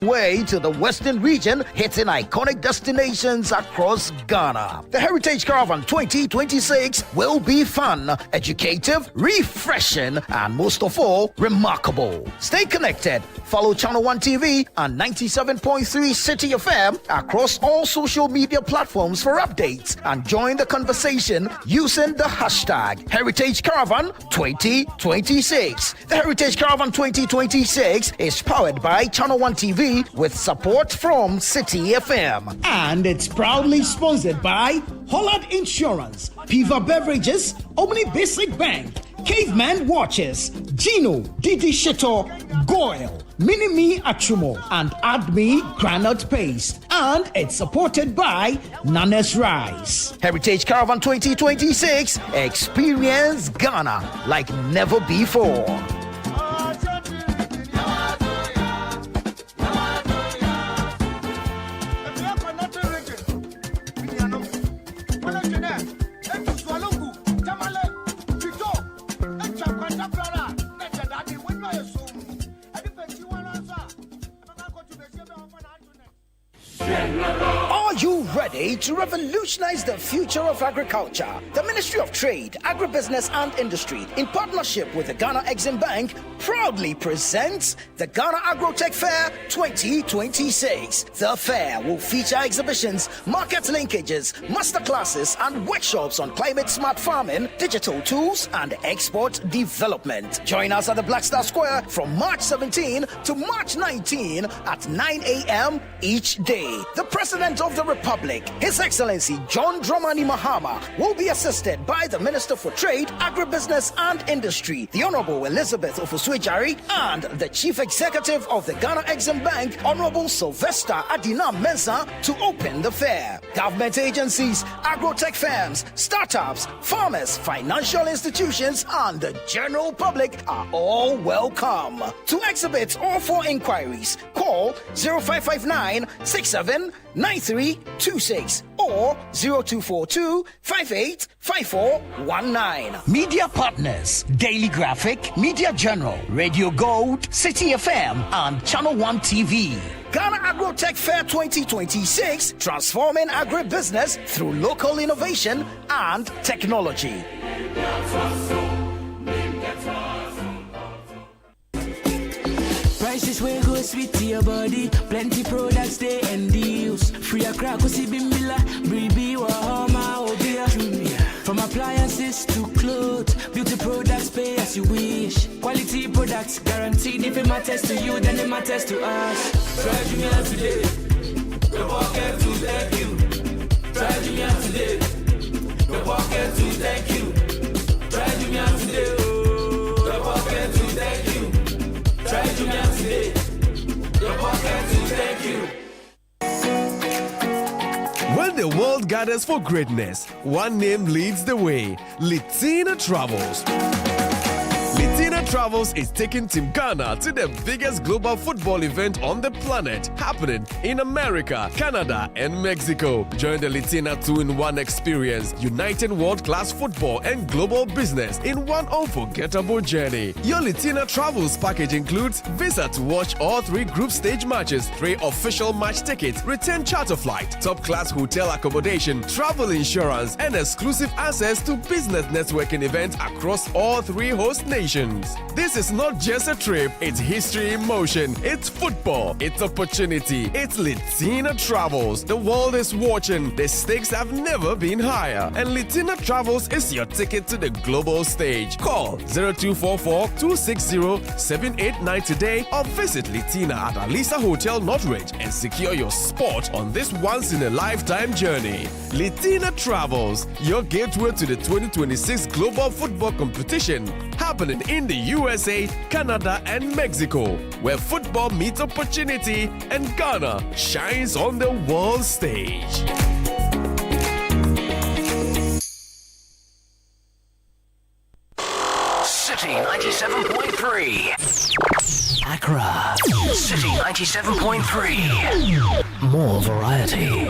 Way to the Western region, hitting iconic destinations across Ghana. The Heritage Caravan 2026 will be fun, educative, refreshing, and most of all, remarkable. Stay connected. Follow Channel 1 TV and 97.3 Citi FM across all social media platforms for updates and join the conversation using the hashtag Heritage Caravan 2026. The Heritage Caravan 2026 is powered by Channel 1 TV with support from Citi FM. And it's proudly sponsored by Holland Insurance, Piva Beverages, Omni Basic Bank, Caveman Watches, Gino, Didi Sheto, Goyle, Minimi Achumo, and Admi Granite Paste. And it's supported by Nanes Rice. Heritage Caravan 2026, experience Ghana like never before. Are you ready to revolutionize the future of agriculture? The Ministry of Trade, Agribusiness and Industry, in partnership with the Ghana Exim Bank, proudly presents the Ghana Agrotech Fair 2026. The fair will feature exhibitions, market linkages, masterclasses, and workshops on climate-smart farming, digital tools, and export development. Join us at the Black Star Square from March 17 to March 19 at 9 a.m. each day. The President of the Republic, His Excellency John Dramani Mahama, will be assisted by the Minister for Trade, Agribusiness and Industry, the Honorable Elizabeth Ofuswejari, and the Chief Executive of the Ghana Exim Bank, Honorable Sylvester Adina Mensah, to open the fair. Government agencies, agrotech firms, startups, farmers, financial institutions, and the general public are all welcome. To exhibit or for inquiries, call 0559 679326 or 0242 585419. Media partners: Daily Graphic, Media General, Radio Gold, Citi FM, and Channel 1 TV. Ghana Agrotech Fair 2026, transforming agribusiness through local innovation and technology. Prices will go sweet to your body. Plenty products they and deals. Free a crack, see bimbila, bribi wahoma obia. From appliances to clothes, beauty products pay as you wish. Quality products guaranteed. If it matters to you, then it matters to us. Try Jumia today. The pocket to thank you. Try Jumia today. The pocket to thank you. Try Jumia today. The pocket to thank you. Try Jumia today. The pocket to thank you. When the world gathers for greatness, one name leads the way: Litina Travels. Litina Travels is taking Team Ghana to the biggest global football event on the planet, happening in America, Canada, and Mexico. Join the Litina 2-in-1 experience, uniting world-class football and global business in one unforgettable journey. Your Litina Travels package includes visa to watch all 3 group stage matches, 3 official match tickets, return charter flight, top-class hotel accommodation, travel insurance, and exclusive access to business networking events across all 3 host nations. This is not just a trip, it's history in motion. It's football, it's opportunity, it's Litina Travels. The world is watching, the stakes have never been higher, and Litina Travels is your ticket to the global stage. Call 0244-260-789 today or visit Litina at Alisa Hotel Northridge and secure your spot on this once-in-a-lifetime journey. Litina Travels, your gateway to the 2026 Global Football Competition, happening in the USA, Canada, and Mexico, where football meets opportunity and Ghana shines on the world stage. Citi 97.3. Accra. Citi 97.3. More variety.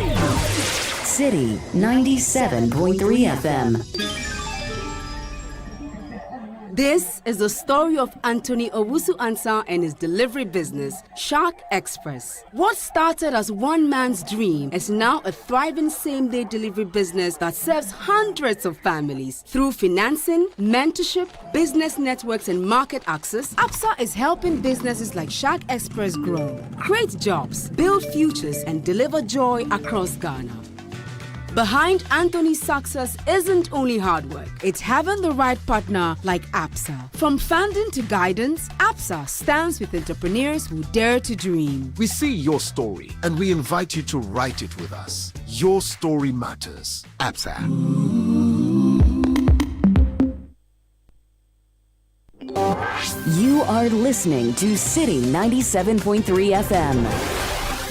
Citi 97.3 FM. This is the story of Anthony Owusu-Ansah and his delivery business, Shark Express. What started as one man's dream is now a thriving same-day delivery business that serves hundreds of families. Through financing, mentorship, business networks, and market access, APSA is helping businesses like Shark Express grow, create jobs, build futures, and deliver joy across Ghana. Behind Anthony's success isn't only hard work, it's having the right partner like APSA. From funding to guidance, APSA stands with entrepreneurs who dare to dream. We see your story and we invite you to write it with us. Your story matters. APSA. You are listening to Citi 97.3 FM,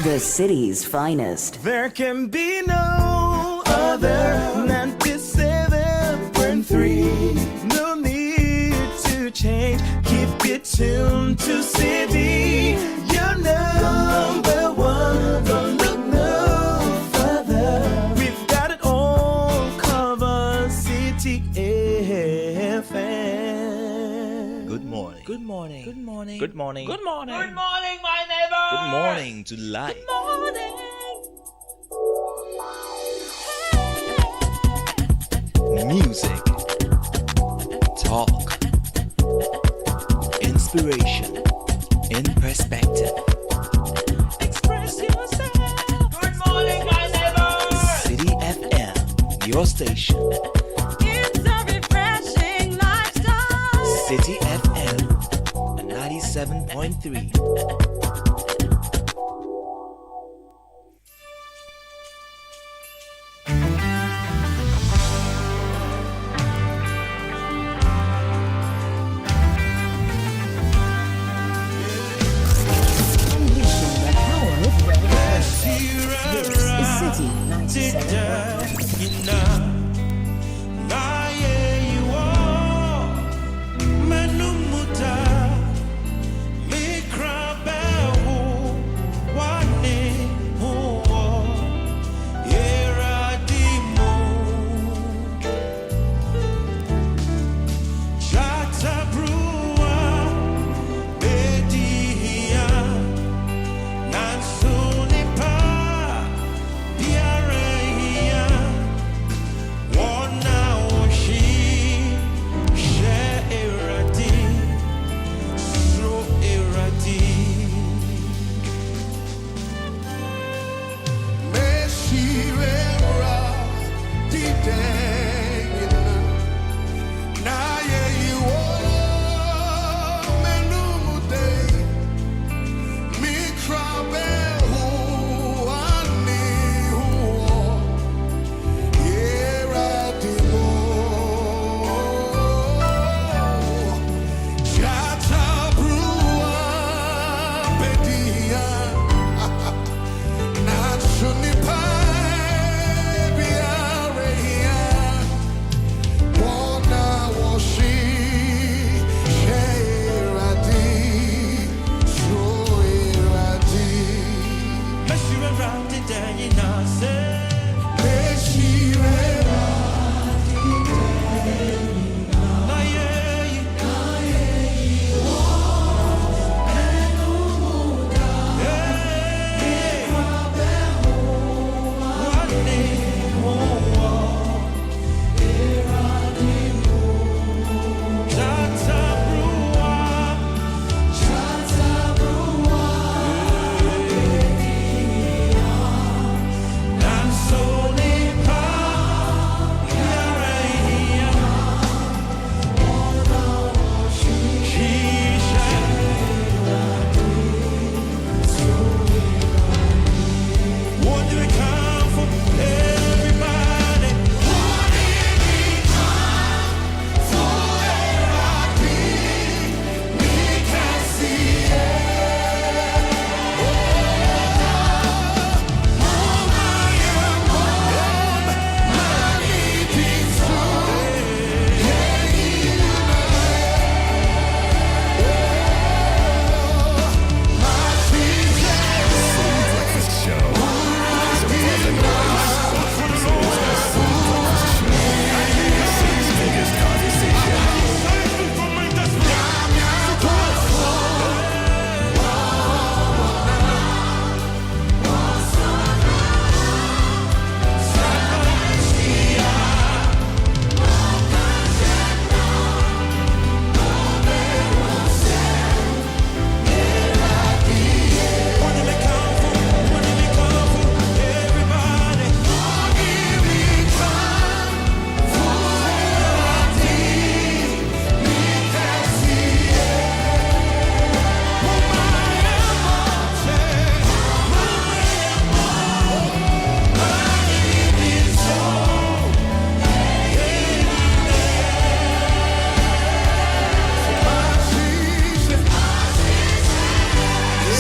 the city's finest. There can be no other 97.3. No need to change. Keep it tuned to Citi. Your number one. Don't look no further. We've got it all covered. Citi FM. Good morning. Good morning. Good morning. Good morning. Good morning. Good morning, my neighbor. Good morning to life. Good morning. Music, talk, inspiration, in perspective. Express yourself. Good morning, my neighbor. Citi FM, your station. It's a refreshing lifestyle. Citi FM, 97.3. Yeah.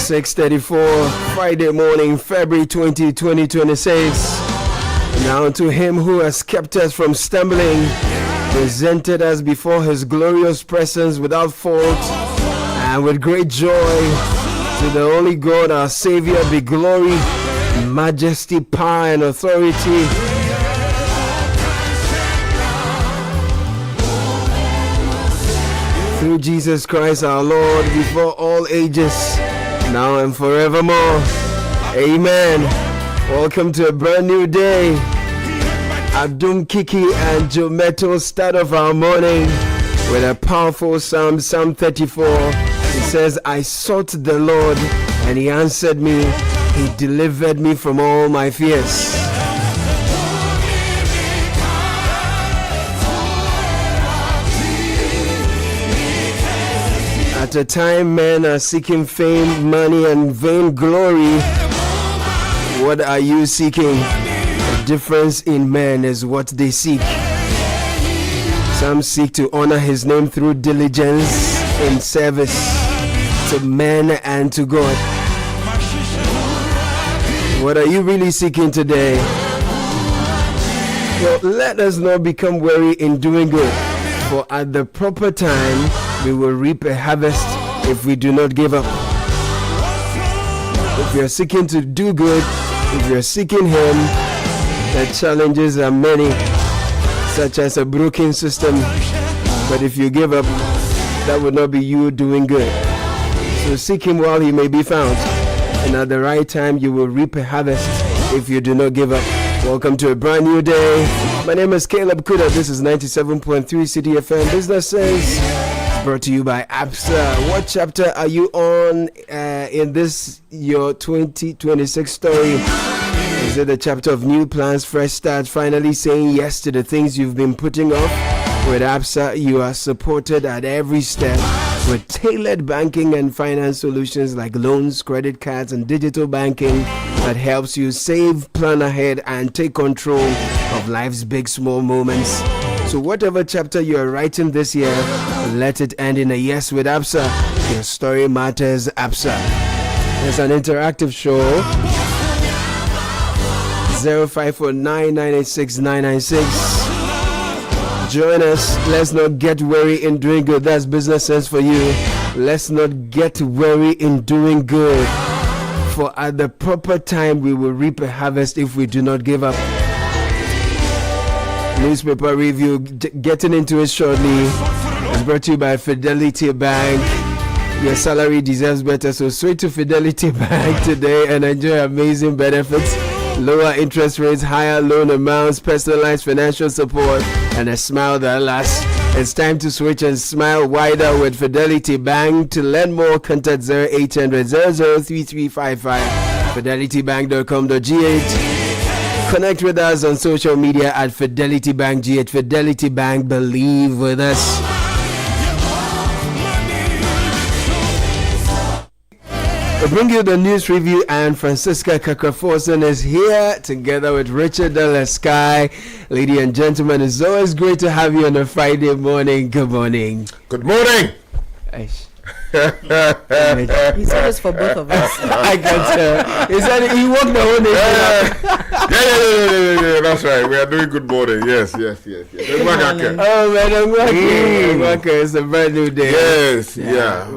6:34 Friday morning, February 20, 2026. Now to him who has kept us from stumbling, presented us before his glorious presence without fault and with great joy. To the only God, our Savior, be glory, majesty, power, and authority. Through Jesus Christ our Lord, before all ages, now and forevermore. Amen. Welcome to a brand new day. Adum Kiki and Jometo start of our morning with a powerful Psalm 34. It says, I sought the Lord and he answered me. He delivered me from all my fears. At a time men are seeking fame, money, and vain glory, what are you seeking? The difference in men is what they seek. Some seek to honor his name through diligence in service to men and to God. What are you really seeking today? Well, let us not become weary in doing good, for at the proper time we will reap a harvest if we do not give up. If you are seeking to do good, if you are seeking him, the challenges are many, such as a broken system. But if you give up, that would not be you doing good. So seek him while he may be found, and at the right time you will reap a harvest if you do not give up. Welcome to a brand new day. My name is Caleb Kuda. This is 97.3 Citi FM Businesses. Brought to you by ABSA. What chapter are you on in this your 2026 story? Is it the chapter of new plans, fresh starts, finally saying yes to the things you've been putting off? With ABSA, you are supported at every step with tailored banking and finance solutions like loans, credit cards, and digital banking that helps you save, plan ahead, and take control of life's big, small moments. So whatever chapter you are writing this year, let it end in a yes with ABSA. Your story matters, ABSA. It's an interactive show. 0549986996. Join us. Let's not get weary in doing good. That's business sense for you. Let's not get weary in doing good, for at the proper time we will reap a harvest if we do not give up. Newspaper review, getting into it shortly. It's brought to you by Fidelity Bank. Your salary deserves better, so switch to Fidelity Bank today and enjoy amazing benefits. Lower interest rates, higher loan amounts, personalized financial support, and a smile that lasts. It's time to switch and smile wider with Fidelity Bank. To learn more, contact 0800 003355, fidelitybank.com.gh. Connect with us on social media at Fidelity Bank GH. Fidelity Bank, believe with us. We bring you the news review, and Francisca Kakraforson is here together with Richard Sky. Ladies and gentlemen, it's always great to have you on a Friday morning. Good morning. Good morning. He said this for both of us. I can tell. He said he walked the whole nation. Yeah, that's right. We are doing good morning. Yes. Oh, man, I'm working. It's a brand new day. Yes, yeah.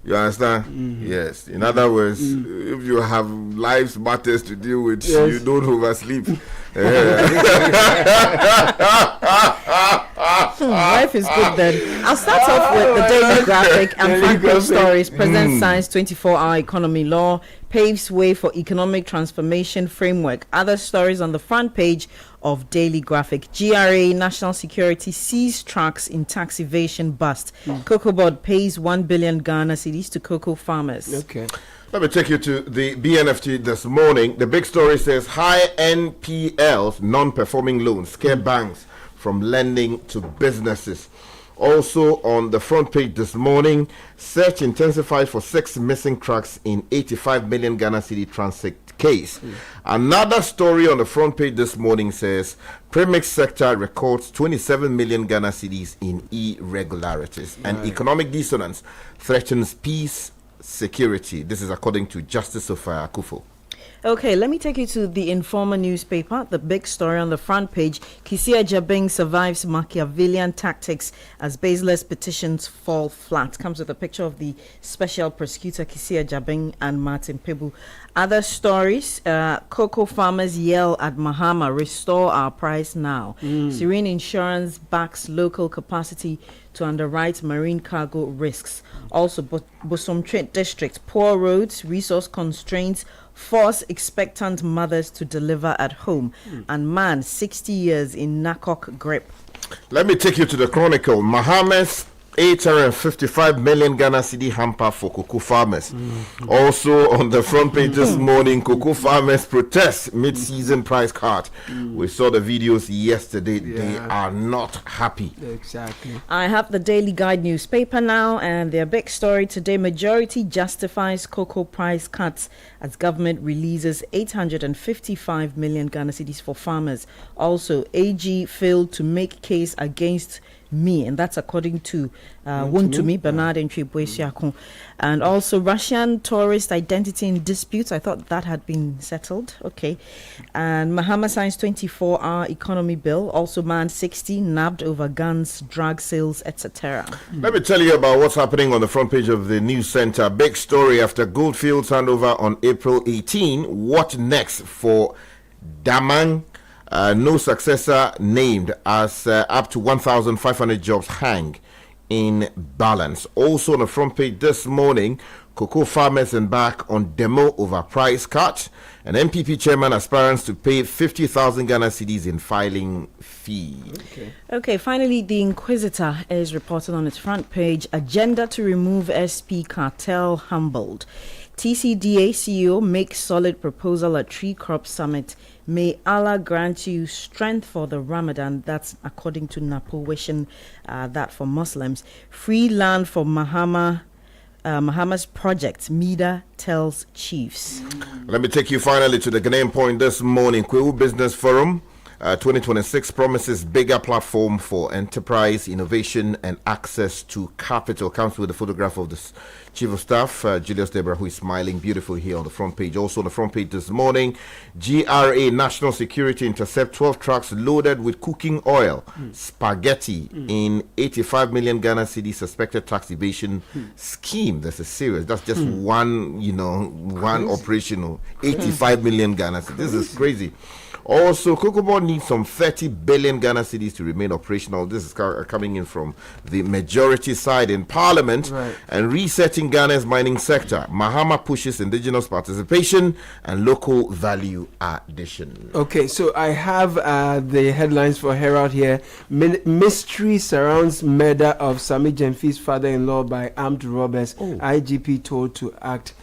You understand? Yes. In other words, if you have life's matters to deal with, you don't oversleep. Life is good then. I'll start off with the Daily Graphic and front page stories. President signs 24-hour economy law, paves way for economic transformation framework. Other stories on the front page of Daily Graphic. GRA National Security sees trucks in tax evasion bust. Cocoa Board pays 1 billion Ghana cedis to cocoa farmers. Okay. Let me take you to the BNFT this morning. The big story says high NPLs, non-performing loans, scare banks from lending to businesses. Also on the front page this morning, search intensified for 6 missing trucks in 85 million Ghana City transit case. Another story on the front page this morning says premix sector records 27 million Ghana cedis in irregularities, and economic dissonance threatens peace security. This is according to Justice Sophia Akufo. Okay, let me take you to the Informer newspaper. The big story on the front page: Kisia Jabing survives Machiavellian tactics as baseless petitions fall flat. Comes with a picture of the special prosecutor Kisia Jabing and Martin Pebu. Other stories: cocoa farmers yell at Mahama, restore our price now. Serene Insurance backs local capacity to underwrite marine cargo risks. Also, Bosom Trade District: poor roads, resource constraints force expectant mothers to deliver at home. And man 60 years in NACOC grip. Let me take you to the Chronicle. Mahama's 855 million Ghana cedi hamper for cocoa farmers. Also on the front page this morning, cocoa farmers protest mid-season price cut. We saw the videos yesterday. They are not happy. Exactly. I have the Daily Guide newspaper now, and their big story today: majority justifies cocoa price cuts as government releases 855 million Ghana cedis for farmers. Also, AG failed to make case against me, and that's according to Wontumi Bernard and Chibwesiakon. And also, Russian tourist identity in dispute. I thought that had been settled. Okay. And Mahama signs 24-hour economy bill. Also, man 60 nabbed over guns, drug sales, etc. Let me tell you about what's happening on the front page of the news center. Big story after Goldfields handover on April 18. What next for Damang? No successor named as up to 1,500 jobs hang in balance. Also on the front page this morning, cocoa farmers embark on demo over price cut. An MPP chairman aspirants to pay 50,000 Ghana cedis in filing fee. Okay, finally, the Inquisitor is reported on its front page: agenda to remove SP cartel humbled. TCDA CEO makes solid proposal at Tree Crop Summit. May Allah grant you strength for the Ramadan. That's according to Napo, wishing that for Muslims. Free land for Mahama's project, Mida tells chiefs. Let me take you finally to the Ghanaian Point this morning. Kwewu Business Forum 2026 promises bigger platform for enterprise, innovation, and access to capital. Comes with a photograph of the Chief of Staff, Julius Debra, who is smiling beautifully here on the front page. Also on the front page this morning, GRA National Security intercept 12 trucks loaded with cooking oil, spaghetti in 85 million Ghana cedi suspected tax evasion scheme. That's just one operational 85 million Ghana cedi. This is crazy. Also, Cocoa Board needs some 30 billion Ghana cedis to remain operational. This is coming in from the majority side in Parliament. And resetting Ghana's mining sector. Mahama pushes indigenous participation and local value addition. Okay, so I have the headlines for Herald here. Mystery surrounds murder of Sami Jemfi's father-in-law by armed robbers. IGP told to act.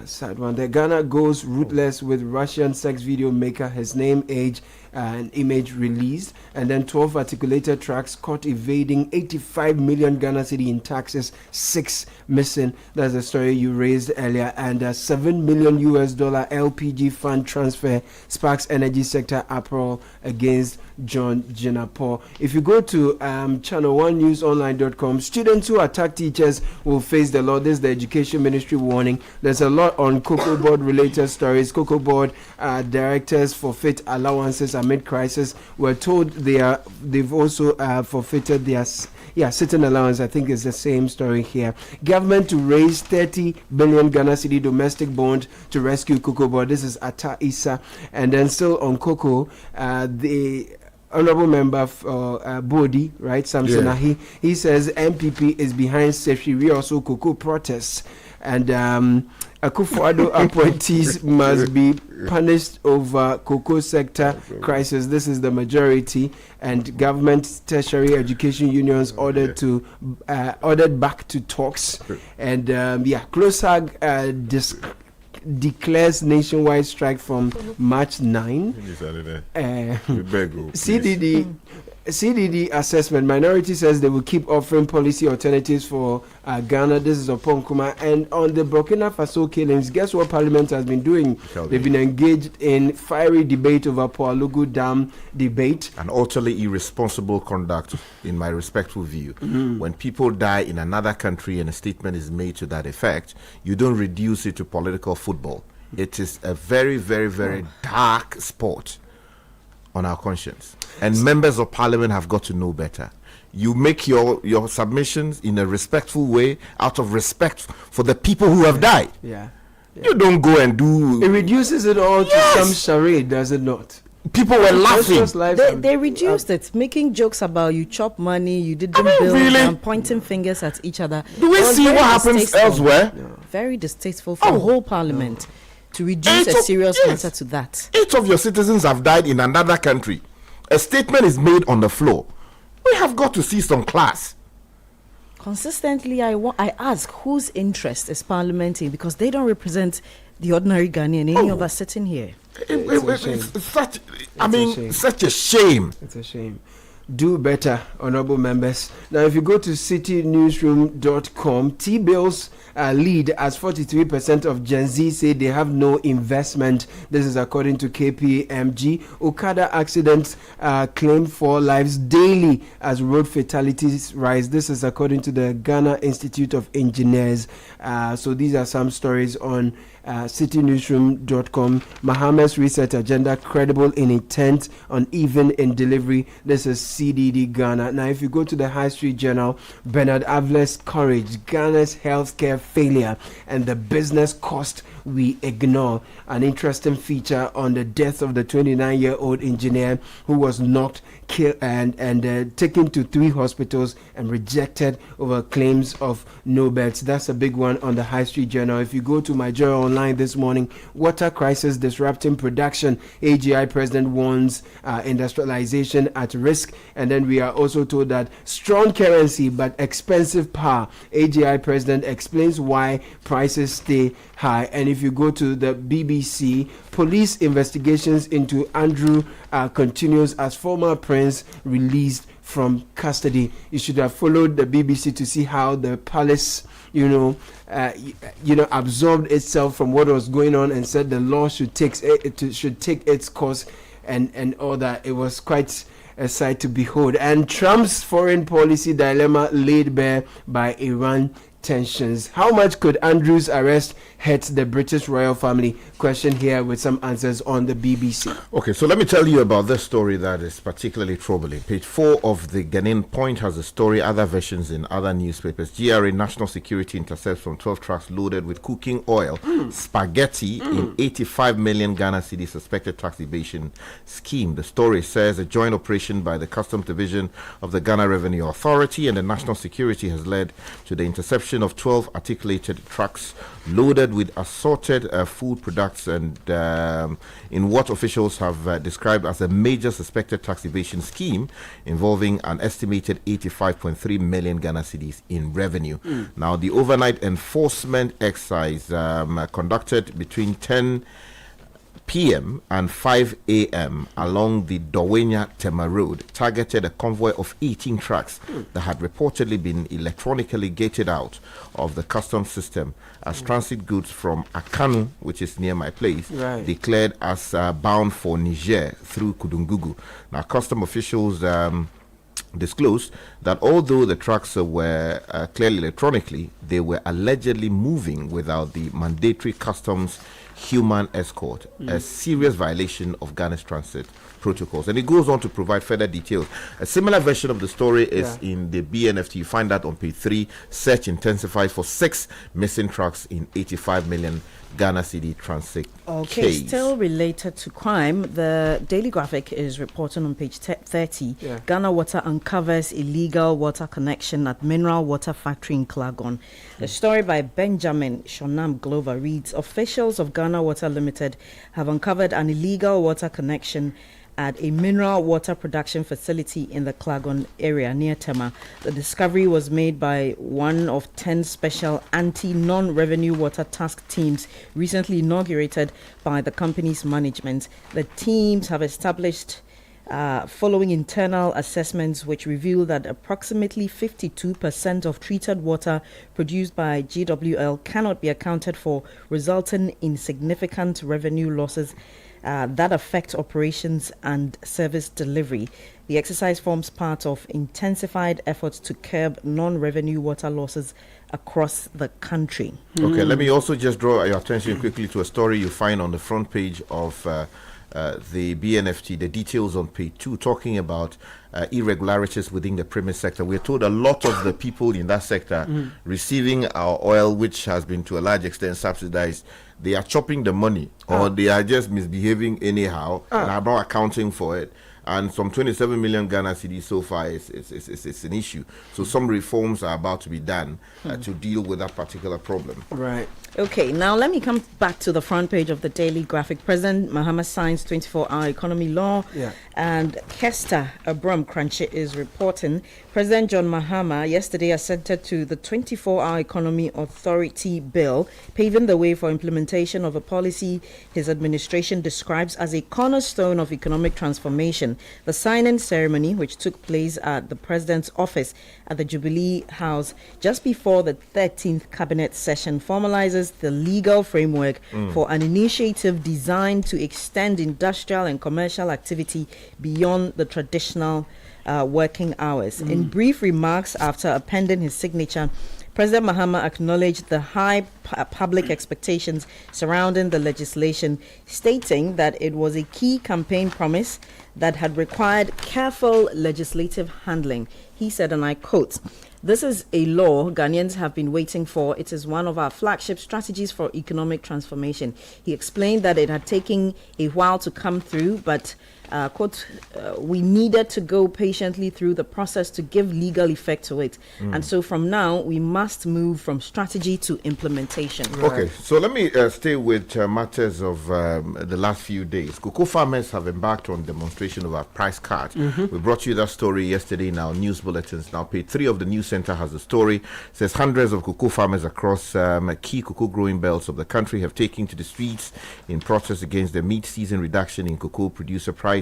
Sad one. The Ghana goes ruthless with Russian sex video maker. His name, age, and image released. And then 12 articulated trucks caught evading 85 million Ghana cedi in taxes. 6 missing. That's the story you raised earlier. And $7 million LPG fund transfer sparks energy sector uproar against John Jinapo. If you go to channel1newsonline.com, students who attack teachers will face the law. This is the Education Ministry warning. There's a lot on Cocoa Board related stories. Cocoa Board directors forfeit allowances amid crisis. We're told they've also forfeited their sitting allowance. I think it's the same story here. Government to raise 30 billion Ghana cedi domestic bond to rescue Cocoa Board. This is Ata Issa. And then still on Cocoa, the Honorable Member for Bodi, right, Samson Ahi, he says MPP is behind Sefiri also cocoa protests, and Akufo-Addo appointees must be punished over cocoa sector crisis. This is the majority, and government tertiary education unions ordered back to talks, and CLOSAG declares nationwide strike from March 9. CDD CDD assessment. Minority says they will keep offering policy alternatives for Ghana. This is upon Kuma. And on the Burkina Faso killings, guess what Parliament has been doing? They've been engaged in fiery debate over Poalugu Dam debate. An utterly irresponsible conduct, in my respectful view. When people die in another country and a statement is made to that effect, you don't reduce it to political football. It is a very, very, very dark sport on our conscience. And members of parliament have got to know better. You make your submissions in a respectful way, out of respect for the people who have died. Yeah. You don't go and do... It reduces it all to some charade, does it not? People were laughing. They reduced it, making jokes about you chop money, you didn't build, really? and pointing fingers at each other. Do we see what happens elsewhere? Very distasteful for the whole parliament to reduce a serious matter to that. 8 of your citizens have died in another country. A statement is made on the floor. We have got to see some class. Consistently, I ask whose interest is parliament in, because they don't represent the ordinary Ghanaian, any of us sitting here. It's such a shame. It's a shame. Do better, honorable members. Now, if you go to citynewsroom.com, T-bills lead as 43% of Gen Z say they have no investment. This is according to KPMG. Okada accidents claim 4 lives daily as road fatalities rise. This is according to the Ghana Institute of Engineers. So these are some stories on citynewsroom.com. Mohammed's research agenda credible in intent, uneven in delivery. This is CDD Ghana. Now, if you go to the High Street Journal, Bernard Avle's courage, Ghana's healthcare failure, and the business cost we ignore. An interesting feature on the death of the 29-year-old engineer who was knocked, killed, and taken to 3 hospitals and rejected over claims of no beds. That's a big one on the High Street Journal. If you go to my Joy Online this morning, water crisis disrupting production. AGI president warns industrialization at risk. And then we are also told that strong currency but expensive power. AGI president explains why prices stay high. And if you go to the BBC, police investigations into Andrew continues as former prince released from custody. You should have followed the BBC to see how the palace, absorbed itself from what was going on and said the law should take its course and all that. It was quite a sight to behold. And Trump's foreign policy dilemma laid bare by Iran tensions. How much could Andrew's arrest hurt the British royal family? Question here with some answers on the BBC. Okay, so let me tell you about this story that is particularly troubling. Page 4 of the Ghanaian Point has a story, other versions in other newspapers. GRA National Security intercepts from 12 trucks loaded with cooking oil, spaghetti in 85 million Ghana cedi suspected tax evasion scheme. The story says a joint operation by the Customs Division of the Ghana Revenue Authority and the National Security has led to the interception of 12 articulated trucks loaded with assorted food products and in what officials have described as a major suspected tax evasion scheme involving an estimated 85.3 million Ghana cedis in revenue. Now, the overnight enforcement exercise conducted between 10 p.m. and 5 a.m. along the Dowenya-Tema Road targeted a convoy of 18 trucks that had reportedly been electronically gated out of the customs system as transit goods from Akanu, which is near my place, declared as bound for Niger through Kudungugu. Now, custom officials disclosed that although the trucks were clearly electronically, they were allegedly moving without the mandatory customs human escort, a serious violation of Ghana's transit protocols. And it goes on to provide further details. A similar version of the story is in the BNFT. You find that on page 3. Search intensifies for 6 missing trucks in 85 million Ghana cedi transit case. Still related to crime, the Daily Graphic is reporting on page 30. Ghana Water uncovers illegal water connection at mineral water factory in Klagon. The story by Benjamin Shonam Glover reads, officials of Ghana Water Limited have uncovered an illegal water connection at a mineral water production facility in the Klagon area near Tema. The discovery was made by one of 10 special anti-non-revenue water task teams recently inaugurated by the company's management. The teams have established following internal assessments which reveal that approximately 52% of treated water produced by GWL cannot be accounted for, resulting in significant revenue losses that affect operations and service delivery. The exercise forms part of intensified efforts to curb non-revenue water losses across the country. Okay, let me also just draw your attention quickly to a story you find on the front page of the BNFT, the details on page 2, talking about irregularities within the premise sector. We're told a lot of the people in that sector receiving our oil, which has been to a large extent subsidized, they are chopping the money or they are just misbehaving anyhow and are not accounting for it. And some 27 million Ghana cedis so far is an issue. So some reforms are about to be done to deal with that particular problem. Right. Okay, now let me come back to the front page of the Daily Graphic. President Mahama signs 24-hour economy law, and Kester Abram Crunchy is reporting. President John Mahama yesterday assented to the 24-hour economy authority bill, paving the way for implementation of a policy his administration describes as a cornerstone of economic transformation. The signing ceremony, which took place at the president's office at the Jubilee House just before the 13th cabinet session, formalizes the legal framework for an initiative designed to extend industrial and commercial activity beyond the traditional working hours. In brief remarks after appending his signature, President Mahama acknowledged the high public expectations surrounding the legislation, stating that it was a key campaign promise that had required careful legislative handling. He said, and I quote, "This is a law Ghanaians have been waiting for. It is one of our flagship strategies for economic transformation." He explained that it had taken a while to come through, but quote, "we needed to go patiently through the process to give legal effect to it. And so from now, we must move from strategy to implementation." Okay, so let me stay with matters of the last few days. Cocoa farmers have embarked on demonstration of a price cut. We brought you that story yesterday in our news bulletins. Now, page 3 of the news center has the story. It says hundreds of cocoa farmers across key cocoa growing belts of the country have taken to the streets in protest against the mid-season reduction in cocoa producer prices.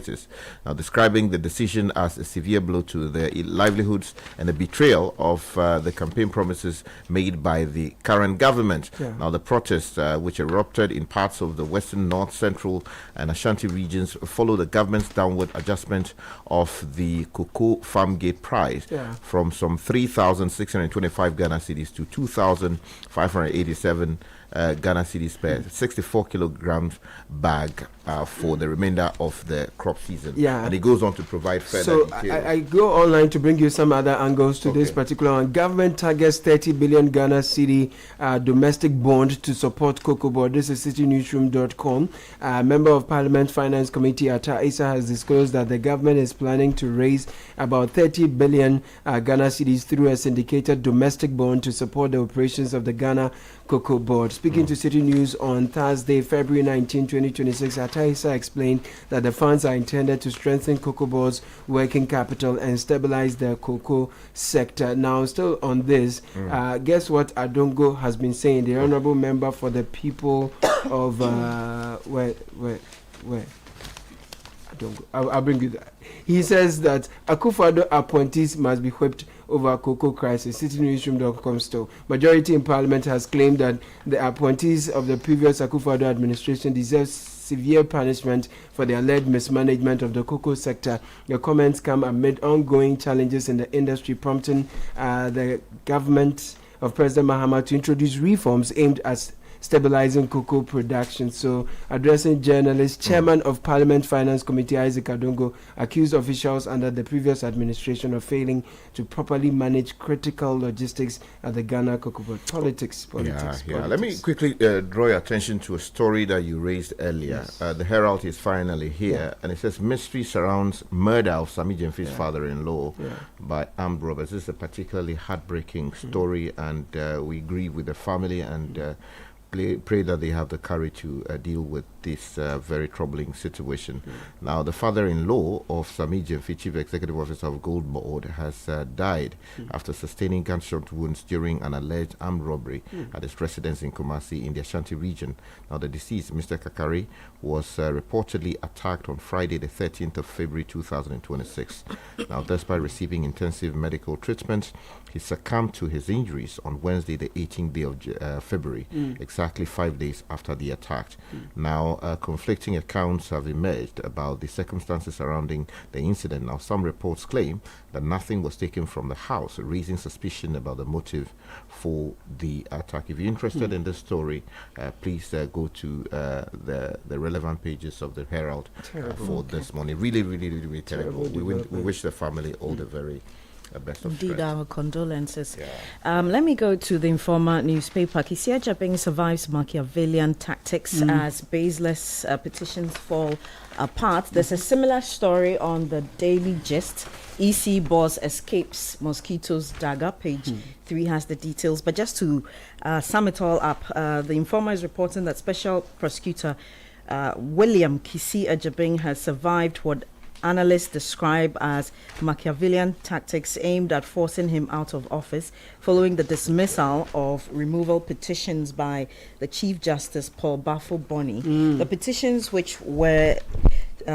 Now, describing the decision as a severe blow to their livelihoods and a betrayal of the campaign promises made by the current government. Now, the protests, which erupted in parts of the western, north, central, and Ashanti regions, follow the government's downward adjustment of the cocoa farm gate price from some 3,625 Ghana cedis to 2,587 Ghana cedis per 64 kilograms bag for the remainder of the crop season. And it goes on to provide further details. I go online to bring you some other angles to this particular one. Government targets 30 billion Ghana cedi domestic bond to support cocoa board. This is citynewsroom.com. Member of Parliament Finance Committee Atta Issa has disclosed that the government is planning to raise about 30 billion Ghana cedis through a syndicated domestic bond to support the operations of the Ghana Cocoa Board. Speaking to City News on Thursday, February 19, 2026, Atta Issa explained that the funds are intended to strengthen Cocoa Board's working capital and stabilize the cocoa sector. Now, still on this, guess what Adongo has been saying? The Honorable Member for the People of where Adongo. I'll bring you that. He says that Akufo-Addo appointees must be whipped over cocoa crisis. CityNewsroom.com still. Majority in Parliament has claimed that the appointees of the previous Akufo-Addo administration deserve severe punishment for the alleged mismanagement of the cocoa sector. The comments come amid ongoing challenges in the industry, prompting the government of President Mahama to introduce reforms aimed at stabilizing cocoa production. So, addressing journalists, Chairman of Parliament Finance Committee Isaac Adongo accused officials under the previous administration of failing to properly manage critical logistics at the Ghana Cocoa Board. Politics. Let me quickly draw your attention to a story that you raised earlier. The Herald is finally here, and it says mystery surrounds murder of Sami Jemfi's father-in-law by armed robbers. This is a particularly heartbreaking story, and we grieve with the family and pray that they have the courage to deal with this very troubling situation. Now, the father-in-law of Sami Jemfi, Chief Executive Officer of Gold Board, has died after sustaining gunshot wounds during an alleged armed robbery at his residence in Kumasi in the Ashanti region. Now, the deceased, Mr. Kakari, was reportedly attacked on Friday, the 13th of February 2026. Now, despite receiving intensive medical treatment, he succumbed to his injuries on Wednesday, the 18th day of February, exactly 5 days after the attack. Now, conflicting accounts have emerged about the circumstances surrounding the incident. Now, some reports claim that nothing was taken from the house, raising suspicion about the motive for the attack. If you're interested in this story, please go to the relevant pages of the Herald for this morning. Really, really, really, really terrible. We wish the family all the very best of Indeed, strength. our condolences. Let me go to the Informer newspaper. Kisia Jabeng survives Machiavellian tactics as baseless petitions fall apart. There's a similar story on the Daily Gist. EC boss escapes mosquitoes dagger. Page 3 has the details. But just to sum it all up, the Informer is reporting that Special Prosecutor William Kisi Ajabing has survived what analysts describe as Machiavellian tactics aimed at forcing him out of office following the dismissal of removal petitions by the Chief Justice Paul Bafo-Boni. The petitions, which were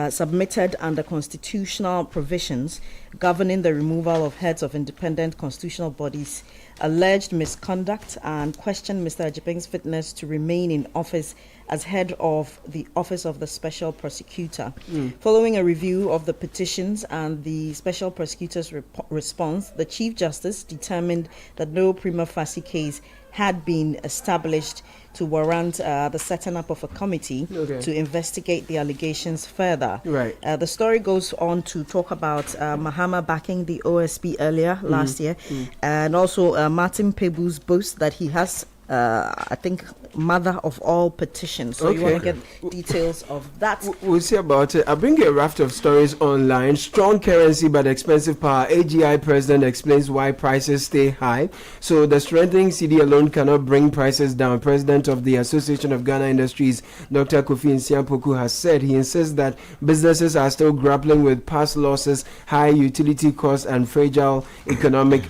submitted under constitutional provisions governing the removal of heads of independent constitutional bodies, alleged misconduct and questioned Mr. Ajibing's fitness to remain in office as head of the Office of the Special Prosecutor. Following a review of the petitions and the Special Prosecutor's response, the Chief Justice determined that no prima facie case had been established to warrant the setting up of a committee to investigate the allegations further. The story goes on to talk about Mahama backing the OSP earlier last year, and also Martin Pebu's boast that he has I think mother of all petitions. So you want to get details of that. We'll see about it. I bring you a raft of stories online. Strong currency but expensive power. AGI president explains why prices stay high. So the strengthening CD alone cannot bring prices down. President of the Association of Ghana Industries, Dr. Kofi Nsiampoku, has said he insists that businesses are still grappling with past losses, high utility costs, and fragile economic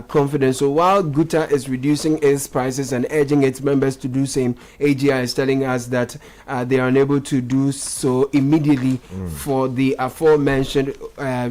confidence. So while Guta is reducing its prices and urging its members to do same, AGI is telling us that they are unable to do so immediately for the aforementioned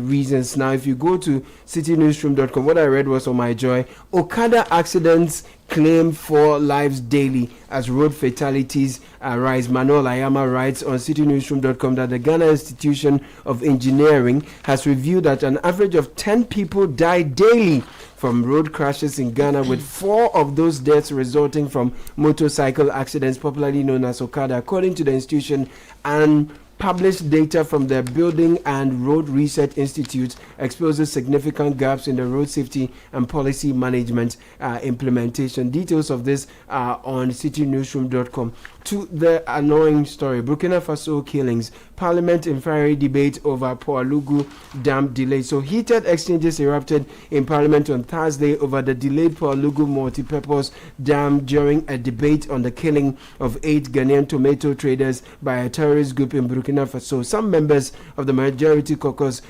reasons. Now, if you go to citynewsroom.com, what I read was on my joy. Okada accidents claim 4 lives daily as road fatalities rise. Manuel Ayama writes on citynewsroom.com that the Ghana Institution of Engineering has reviewed that an average of 10 people die daily from road crashes in Ghana, with 4 of those deaths resulting from motorcycle accidents, popularly known as Okada. According to the institution, and published data from the Building and Road Research Institute exposes significant gaps in the road safety and policy management implementation. Details of this are on citynewsroom.com. To the annoying story, Burkina Faso killings, Parliament inquiry debate over Poalugu Dam delay. So heated exchanges erupted in Parliament on Thursday over the delayed Poalugu multi-purpose dam during a debate on the killing of 8 Ghanaian tomato traders by a terrorist group in Burkina Faso. Some members of the majority caucus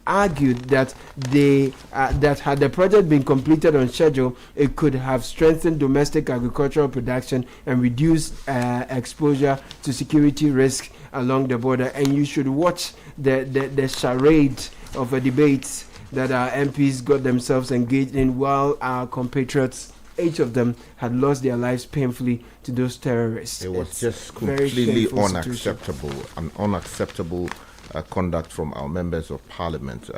argued that that had the project been completed on schedule, it could have strengthened domestic agricultural production and reduced exposure to security risks along the border. And you should watch the charade of a debate that our MPs got themselves engaged in, while our compatriots, each of them, had lost their lives painfully to those terrorists. It was just completely unacceptable conduct from our members of parliament.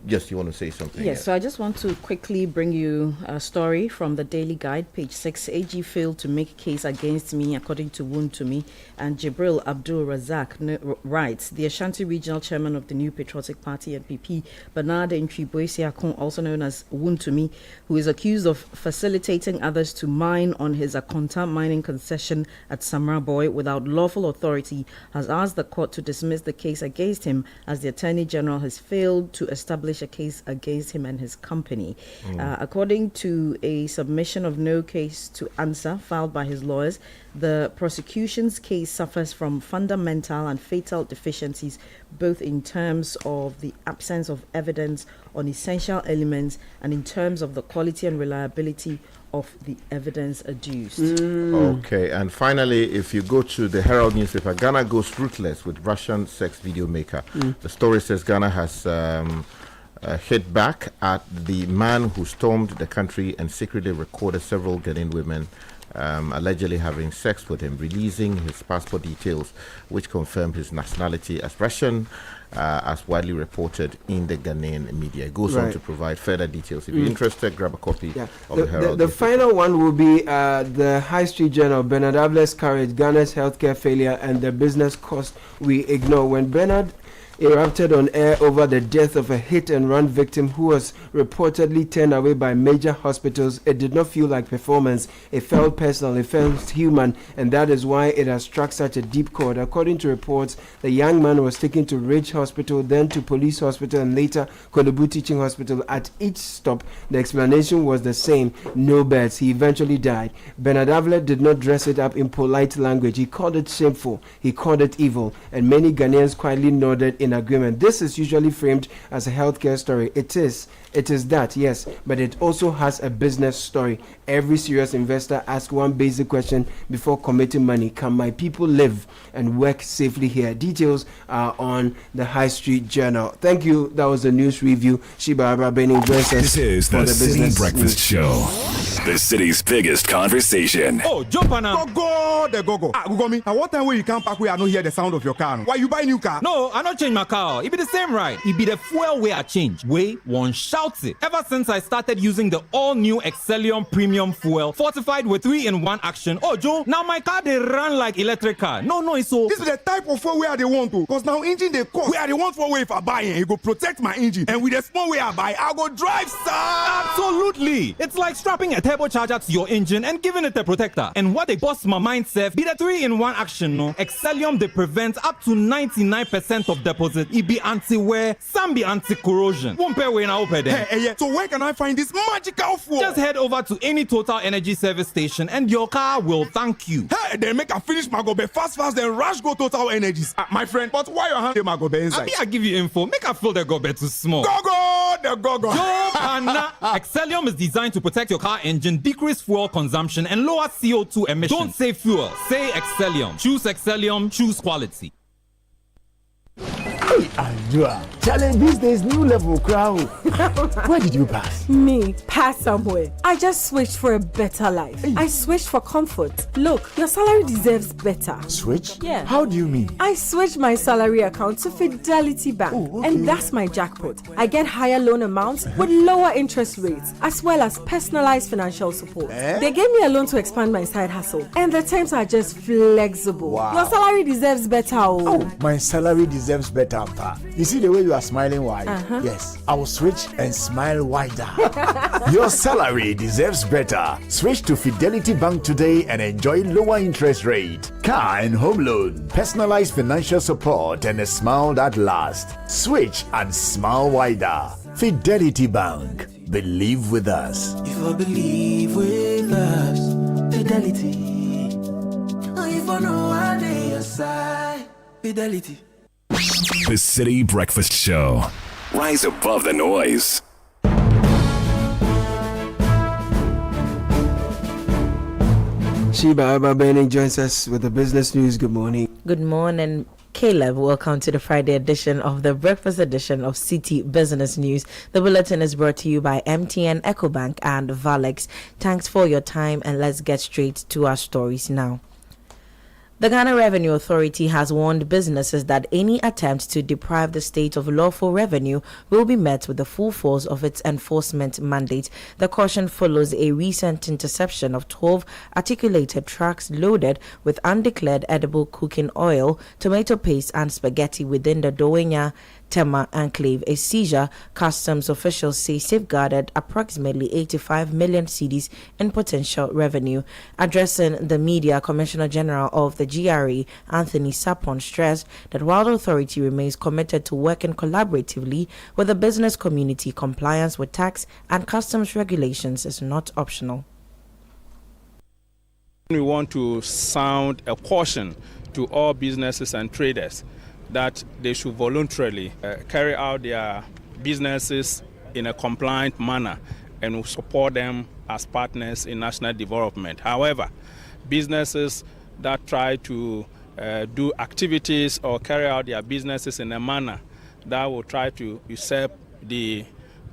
Yes, you want to say something? Yes, so I just want to quickly bring you a story from the Daily Guide, page 6. AG failed to make case against me, according to Woon to me. And Jibril Abdul Razak writes, the Ashanti Regional Chairman of the New Patriotic Party, NPP, Bernard Ntriboisiakon, also known as Woon to me, who is accused of facilitating others to mine on his Akonta mining concession at Samra Boy without lawful authority, has asked the court to dismiss the case against him as the Attorney General has failed to establish a case against him and his company. According to a submission of no case to answer filed by his lawyers, the prosecution's case suffers from fundamental and fatal deficiencies, both in terms of the absence of evidence on essential elements and in terms of the quality and reliability of the evidence adduced. Okay, and finally, if you go to the Herald newspaper, Ghana goes ruthless with Russian sex video maker. The story says Ghana has hit back at the man who stormed the country and secretly recorded several Ghanaian women allegedly having sex with him, releasing his passport details, which confirmed his nationality as Russian, as widely reported in the Ghanaian media. It goes on to provide further details. If you're interested, grab a copy of the Herald. The final one will be the High Street Journal, Bernard Able's Courage, Ghana's healthcare failure and the business cost we ignore. When Bernard erupted on air over the death of a hit-and-run victim who was reportedly turned away by major hospitals, it did not feel like performance. It felt personal, it felt human, and that is why it has struck such a deep chord. According to reports, the young man was taken to Ridge Hospital, then to Police Hospital, and later Kolebu Teaching Hospital. At each stop, the explanation was the same: no beds. He eventually died. Bernard Avlet did not dress it up in polite language. He called it shameful, he called it evil, and many Ghanaians quietly nodded in agreement. This is usually framed as a healthcare story. It is that, yes, but it also has a business story. Every serious investor asks one basic question before committing money: can my people live and work safely here? Details are on the High Street Journal. Thank you. That was the news review. Shiba Abra-Benning joins us. This is the City Breakfast Show, the city's biggest conversation. Oh, jump on now. Go. Google me. At what time when you come back where I don't hear the sound of your car? Why you buy new car? No, I not change my car. It be the same, right? It be the fuel way I change. Way one shouts it. Ever since I started using the all-new Excellium Premium Fuel, fortified with 3-in-1 action. Oh, Joe, now my car they run like electric car. No, it's so. This is the type of fuel where they want to. Cause now engine they cost. Where they want for way if I buy it, it go protect my engine. And with the small way I buy, I go drive, sir. Absolutely. It's like strapping a turbocharger to your engine and giving it a protector. And what they bust my mind, Seth, be the 3-in-1 action, no? Excellium they prevent up to 99% of deposit. It be anti-wear, some be anti-corrosion. One pair way now open there. Hey, so where can I find this magical fuel? Just head over to any Total Energy service station and your car will thank you. Hey, then make I finish my gobe fast, then rush go Total Energies. My friend, but why you hand my gobe inside? I give you info. Make I fill the gobe too small. Go. Excellium is designed to protect your car engine, decrease fuel consumption, and lower CO2 emissions. Don't say fuel, say Excellium. Choose Excellium, choose quality. Andra, challenge these days, new level crowd. Where did you pass? Me, pass somewhere. I just switched for a better life. I switched for comfort. Look, your salary deserves better. Switch? Yeah. How do you mean? I switched my salary account to Fidelity Bank. Okay. And that's my jackpot. I get higher loan amounts with lower interest rates, as well as personalized financial support. They gave me a loan to expand my side hustle. And the terms are just flexible. Wow. Your salary deserves better. Oh, my salary deserves better. You see the way you are smiling wide? Yes, I will switch and smile wider. Your salary deserves better. Switch to Fidelity Bank today and enjoy lower interest rate, car and home loan, personalized financial support, and a smile that lasts. Switch and smile wider. Fidelity Bank. Believe with us. If I believe with us, Fidelity. If I know I day aside, Fidelity. The City Breakfast Show. Rise above the noise. Shiba Abra-Benning joins us with the business news. Good morning. Good morning, Caleb. Welcome to the Friday edition of the breakfast edition of City Business News. The bulletin is brought to you by MTN, EcoBank, and Valex. Thanks for your time, and let's get straight to our stories now. The Ghana Revenue Authority has warned businesses that any attempt to deprive the state of lawful revenue will be met with the full force of its enforcement mandate. The caution follows a recent interception of 12 articulated trucks loaded with undeclared edible cooking oil, tomato paste, and spaghetti within the Dowenya Tema enclave. A seizure, customs officials say, safeguarded approximately 85 million cedis in potential revenue. Addressing the media, Commissioner General of the GRA, Anthony Sapon, stressed that while the authority remains committed to working collaboratively with the business community, compliance with tax and customs regulations is not optional. We want to sound a caution to all businesses and traders that they should voluntarily carry out their businesses in a compliant manner, and will support them as partners in national development. However, businesses that try to do activities or carry out their businesses in a manner that will try to usurp the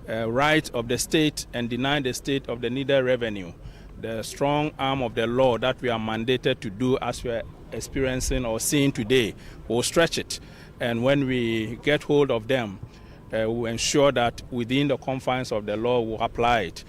right of the state and deny the state of the needed revenue, the strong arm of the law that we are mandated to do, as we are experiencing or seeing today, will stretch it. And when we get hold of them, we'll ensure that within the confines of the law, we'll apply it.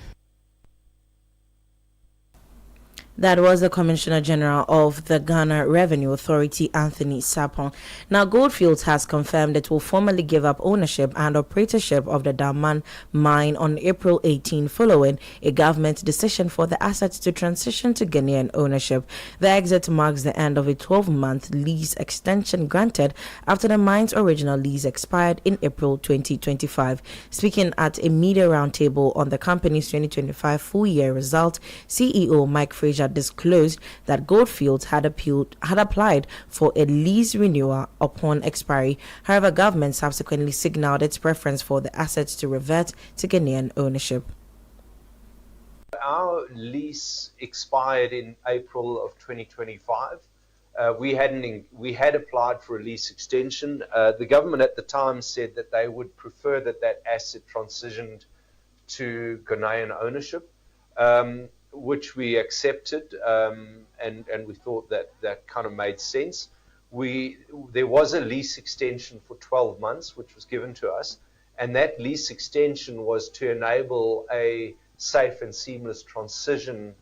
That was the Commissioner General of the Ghana Revenue Authority, Anthony Sapon. Now, Goldfields has confirmed it will formally give up ownership and operatorship of the Daman mine on April 18, following a government decision for the assets to transition to Ghanaian ownership. The exit marks the end of a 12-month lease extension granted after the mine's original lease expired in April 2025. Speaking at a media roundtable on the company's 2025 full-year result, CEO Mike Fraser disclosed that Goldfields had applied for a lease renewal upon expiry. However, government subsequently signaled its preference for the assets to revert to Ghanaian ownership. Our lease expired in April of 2025. We had applied for a lease extension. The government at the time said that they would prefer that asset transitioned to Ghanaian ownership, which we accepted, and we thought that kind of made sense. There was a lease extension for 12 months, which was given to us, and that lease extension was to enable a safe and seamless transition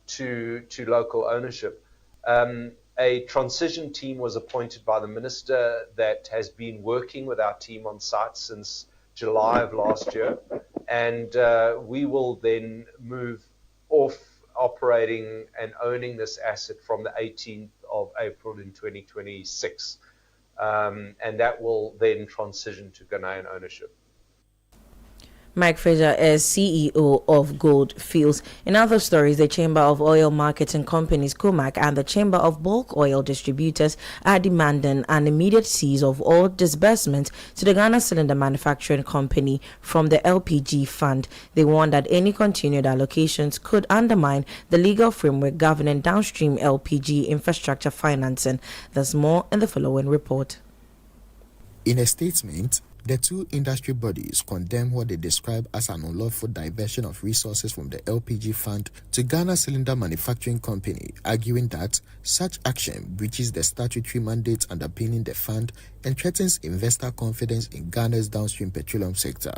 to local ownership. A transition team was appointed by the minister that has been working with our team on site since July of last year, and we will then move off operating and owning this asset from the 18th of April in 2026. And that will then transition to Ghanaian ownership. Mike Fraser is CEO of Goldfields. In other stories, the Chamber of Oil Marketing Companies, COMAC, and the Chamber of Bulk Oil Distributors are demanding an immediate cease of all disbursements to the Ghana Cylinder Manufacturing Company from the LPG fund. They warn that any continued allocations could undermine the legal framework governing downstream LPG infrastructure financing. There's more in the following report. In a statement, the two industry bodies condemn what they describe as an unlawful diversion of resources from the LPG fund to Ghana Cylinder Manufacturing Company, arguing that such action breaches the statutory mandate underpinning the fund and threatens investor confidence in Ghana's downstream petroleum sector.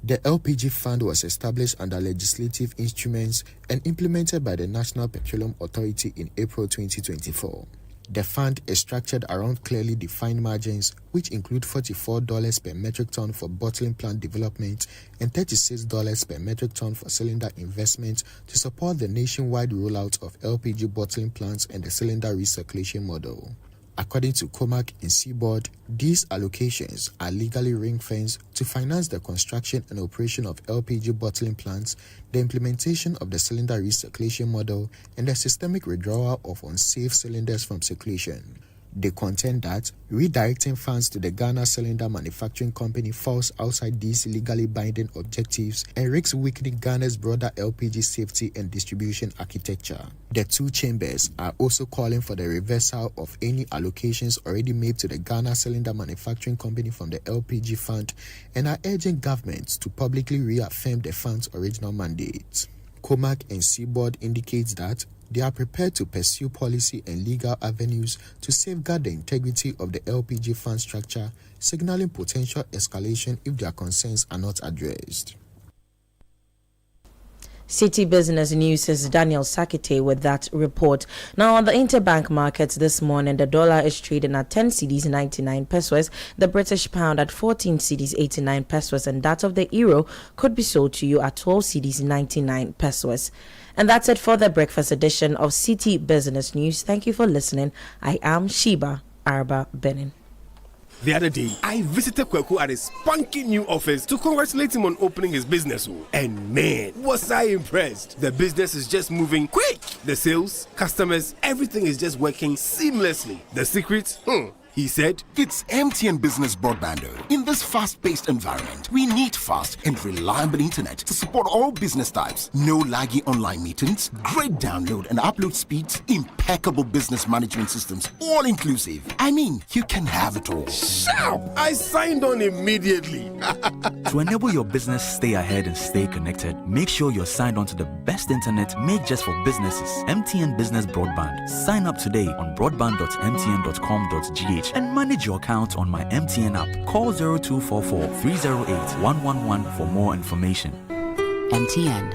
The LPG fund was established under legislative instruments and implemented by the National Petroleum Authority in April 2024. The fund is structured around clearly defined margins, which include $44 per metric ton for bottling plant development and $36 per metric ton for cylinder investment to support the nationwide rollout of LPG bottling plants and the cylinder recirculation model. According to COMAC and Seaboard, these allocations are legally ring-fenced to finance the construction and operation of LPG bottling plants, the implementation of the cylinder recirculation model, and the systemic withdrawal of unsafe cylinders from circulation. They contend that redirecting funds to the Ghana Cylinder Manufacturing Company falls outside these legally binding objectives and risks weakening Ghana's broader LPG safety and distribution architecture. The two chambers are also calling for the reversal of any allocations already made to the Ghana Cylinder Manufacturing Company from the LPG fund and are urging governments to publicly reaffirm the fund's original mandate. COMAC and Seaboard indicates that they are prepared to pursue policy and legal avenues to safeguard the integrity of the LPG fund structure, signaling potential escalation if their concerns are not addressed. Citi Business News' Daniel Sakite with that report. Now, on the interbank markets this morning, the dollar is trading at 10 cedis 99 pesos, the British pound at 14 cedis 89 pesos, and that of the euro could be sold to you at 12 cedis 99 pesos. And that's it for the breakfast edition of Citi Business News. Thank you for listening. I am Sheba Arba Benin. The other day, I visited Kweku at his spunky new office to congratulate him on opening his business. And man, was I impressed. The business is just moving quick. The sales, customers, everything is just working seamlessly. The secret? He said, it's MTN Business Broadband. In this fast-paced environment, we need fast and reliable internet to support all business types. No laggy online meetings, great download and upload speeds, impeccable business management systems, all inclusive. I mean, you can have it all. Sharp! I signed on immediately. To enable your business stay ahead and stay connected, make sure you're signed on to the best internet made just for businesses. MTN Business Broadband. Sign up today on broadband.mtn.com.gh and manage your account on my MTN app. Call 0244 308 111 for more information. MTN.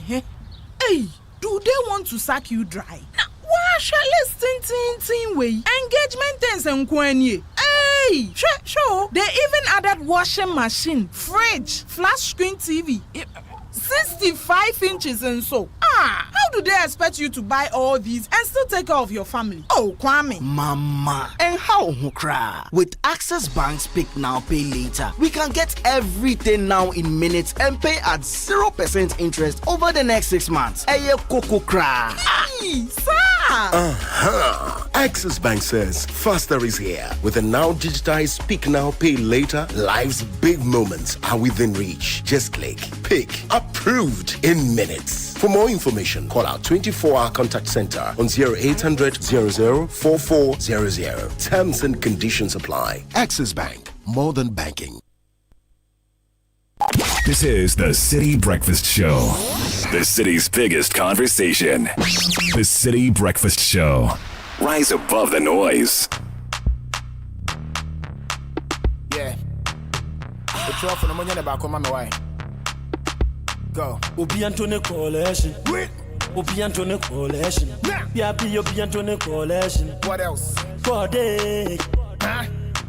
Hey, do they want to sack you dry? Now, why shall I way? Engagement things and kwenye. Hey, sure. They even added washing machine, fridge, flat screen TV. 65 inches and so. How do they expect you to buy all these and still take care of your family? Oh, Kwame. Mama. And how cry? With Access Bank's Pick Now Pay Later, we can get everything now in minutes and pay at 0% interest over the next 6 months. Eye koko cry. Hey, sir. Access Bank says faster is here. With a now digitized Speak Now Pay Later, life's big moments are within reach. Just click, pick, approved in minutes. For more information, call our 24-hour contact center on 0800 00 4400. Terms and conditions apply. Access Bank, more than banking. This is the Citi Breakfast Show, the city's biggest conversation. The Citi Breakfast Show. Rise above the noise. Yeah. The trophy no money about come my go. Obi Antone Coalition. Obi Antone Coalition. Yapi Obi Antone Coalition. What else? Kode.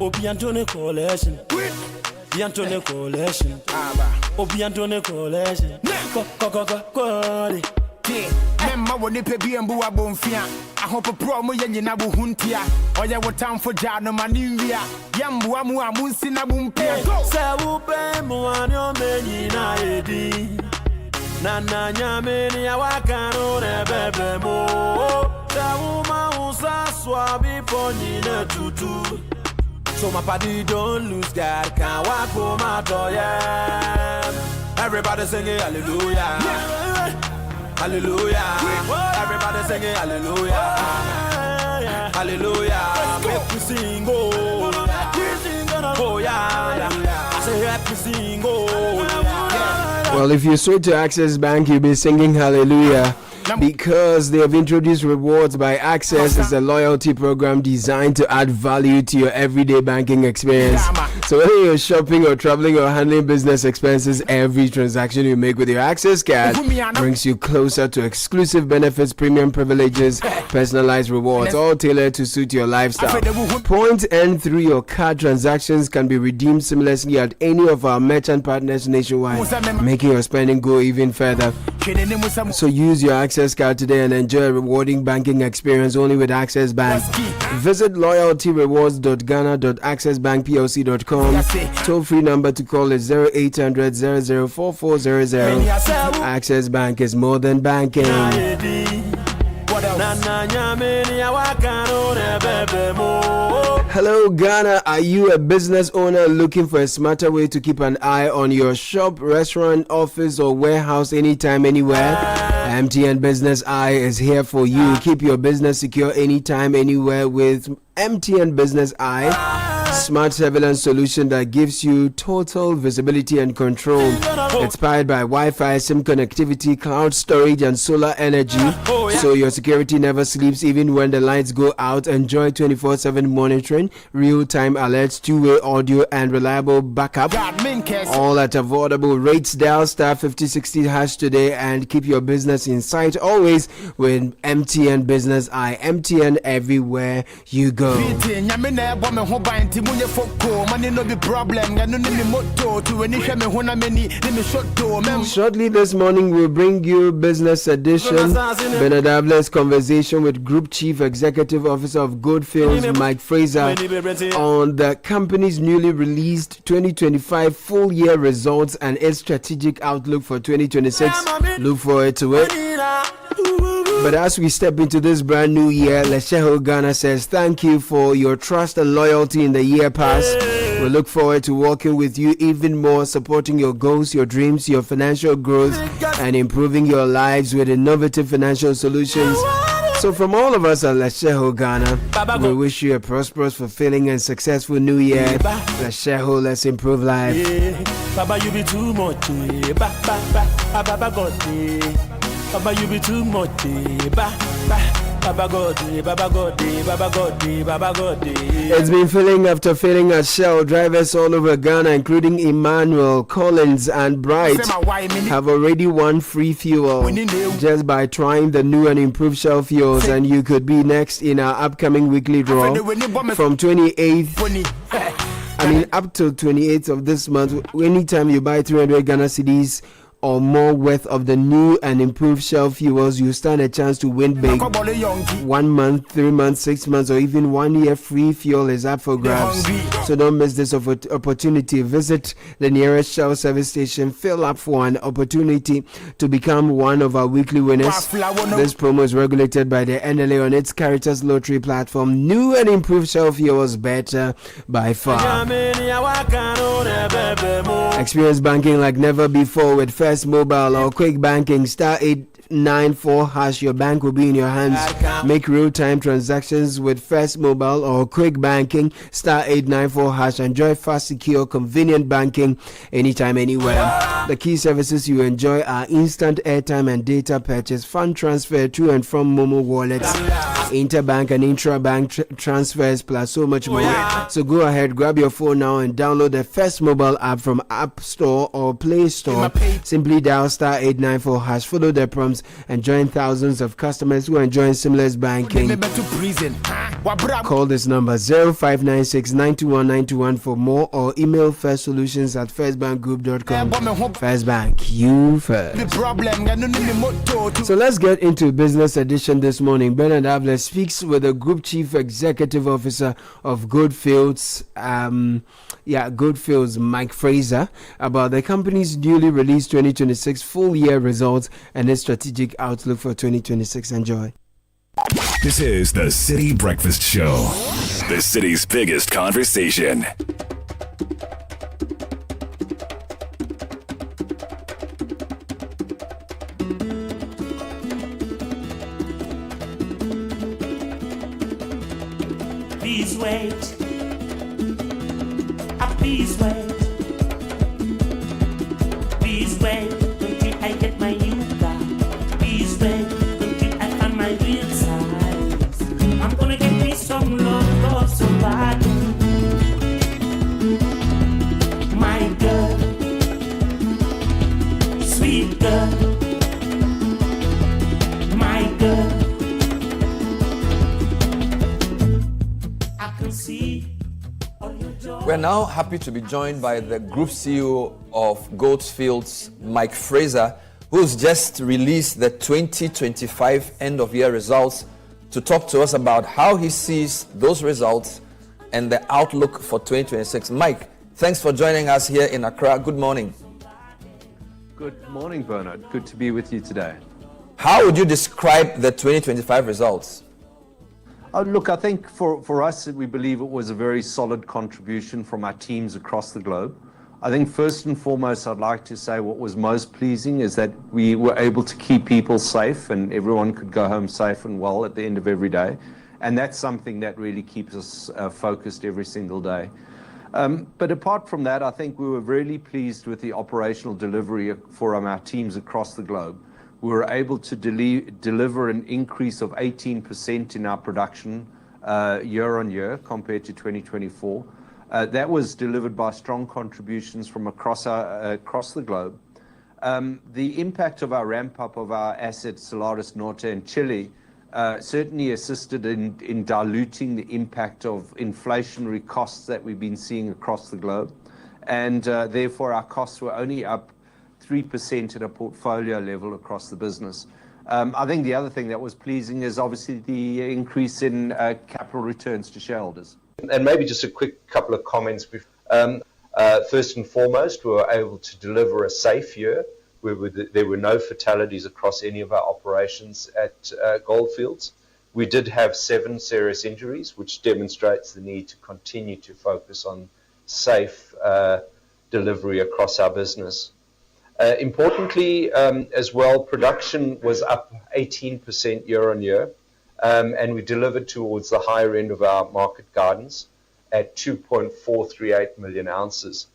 Obi Antone Coalition. Obi Antone Coalition. Obi Antone Coalition. Kode. Memma woni pe bi embu abonfia. Ahopo pro mo ye nyina bo huntia. Oye wo time for ja no manwia. Yambu amu amunsi na bumpia. Se wo be mo anyo menyi na edi. Nana nyame ni awakano ne bebe mo. Se wo ma usa swabi poni na tutu. So my body don't lose God, can't walk for my door, yeah. Everybody singing hallelujah. Hallelujah. Everybody singing hallelujah. Hallelujah. Make me sing, oh yeah. I say happy sing, oh yeah. Well, if you switch to Access Bank, you'll be singing hallelujah. Because they have introduced Rewards by Access. It's a loyalty program designed to add value to your everyday banking experience. So whether you're shopping or traveling or handling business expenses, every transaction you make with your Access card brings you closer to exclusive benefits, premium privileges, personalized rewards, all tailored to suit your lifestyle. Points earned through your card transactions can be redeemed seamlessly at any of our merchant partners nationwide, making your spending go even further. So use your Access card today and enjoy a rewarding banking experience only with Access Bank. Visit loyaltyrewards.ghana.accessbankplc.com. Toll-free number to call is 0800 004400. Access Bank is more than banking. Hello Ghana, are you a business owner looking for a smarter way to keep an eye on your shop, restaurant, office or warehouse anytime, anywhere? MTN Business Eye is here for you. Keep your business secure anytime, anywhere with MTN Business Eye. Smart surveillance solution that gives you total visibility and control. It's powered by Wi-Fi, SIM connectivity, cloud storage, and solar energy. So your security never sleeps even when the lights go out. Enjoy 24/7 monitoring, real-time alerts, two-way audio, and reliable backup. All at affordable rates. Dial star 5060 hash today and keep your business in sight always with MTN Business Eye. MTN everywhere you go. Shortly this morning we'll bring you Business Edition. Bernard Abler's conversation with Group Chief Executive Officer of Goldfields, Mike Fraser, on the company's newly released 2025 full year results and its strategic outlook for 2026. Look forward to it. But as we step into this brand new year, Lesheho Ghana says thank you for your trust and loyalty in the year past. We look forward to working with you even more, supporting your goals, your dreams, your financial growth, and improving your lives with innovative financial solutions. So from all of us at Lesheho Ghana, we wish you a prosperous, fulfilling, and successful new year. Lesheho, let's improve life. Baba, you be too much. Baba, God. Baba, you be too much. Baba God, Baba God, Baba God, Baba God. It's been filling after filling at Shell. Drivers all over Ghana, including Emmanuel, Collins, and Bright, have already won free fuel just by trying the new and improved Shell fuels. And you could be next in our upcoming weekly draw from 28th. Up till 28th of this month. Anytime you buy 300 Ghana cedis or more worth of the new and improved Shell fuels, you stand a chance to win big. 1 month, 3 months, 6 months, or even 1 year free fuel is up for grabs. So don't miss this opportunity. Visit the nearest Shell service station, fill up for an opportunity to become one of our weekly winners. This promo is regulated by the NLA on its Caritas Lottery platform. New and improved Shell fuels, better by far. Experience banking like never before with First Mobile or Quick Banking. Star 894 hash. Your bank will be in your hands. Make real-time transactions with First Mobile or Quick Banking. Star 894 hash. Enjoy fast, secure, convenient banking anytime, anywhere. The key services you enjoy are instant airtime and data purchase, fund transfer to and from Momo wallets, interbank and intra-bank transfers, plus so much more. So go ahead, grab your phone now and download the First Mobile app from App Store or Play Store. Simply dial star 894 hash, follow the prompts, and join thousands of customers who are enjoying seamless banking. Call this number 0596 921 921 for more, or email firstsolutions@firstbankgroup.com. First Bank, you first. So let's get into Business Edition this morning. Bernard Abler speaks with the Group Chief Executive Officer of Goldfields, Goldfields, Mike Fraser, about the company's newly released 2026 full year results and its strategic outlook for 2026. Enjoy. This is the Citi Breakfast Show, the city's biggest conversation. Please wait. Please wait. Please wait until I get my new car. Please wait until I find my real size. I'm gonna get me some love so bad. My girl, sweet girl, my girl. I can see. We're now happy to be joined by the Group CEO of Goldfields, Mike Fraser, who's just released the 2025 end-of-year results, to talk to us about how he sees those results and the outlook for 2026. Mike, thanks for joining us here in Accra. Good morning. Good morning, Bernard. Good to be with you today. How would you describe the 2025 results? Look, I think for us, we believe it was a very solid contribution from our teams across the globe. I think first and foremost, I'd like to say what was most pleasing is that we were able to keep people safe and everyone could go home safe and well at the end of every day. And that's something that really keeps us focused every single day. But apart from that, I think we were really pleased with the operational delivery from our teams across the globe. We were able to deliver an increase of 18% in our production year on year compared to 2024. That was delivered by strong contributions from across the globe. The impact of our ramp-up of our assets, Salares Norte and Chile, certainly assisted in diluting the impact of inflationary costs that we've been seeing across the globe. And therefore, our costs were only up 3% at a portfolio level across the business. I think the other thing that was pleasing is obviously the increase in capital returns to shareholders. And maybe just a quick couple of comments. First and foremost, we were able to deliver a safe year where there were no fatalities across any of our operations at Goldfields. We did have 7 serious injuries, which demonstrates the need to continue to focus on safe delivery across our business. Importantly, as well, production was up 18% year on year, and we delivered towards the higher end of our market guidance at 2.438 million ounces.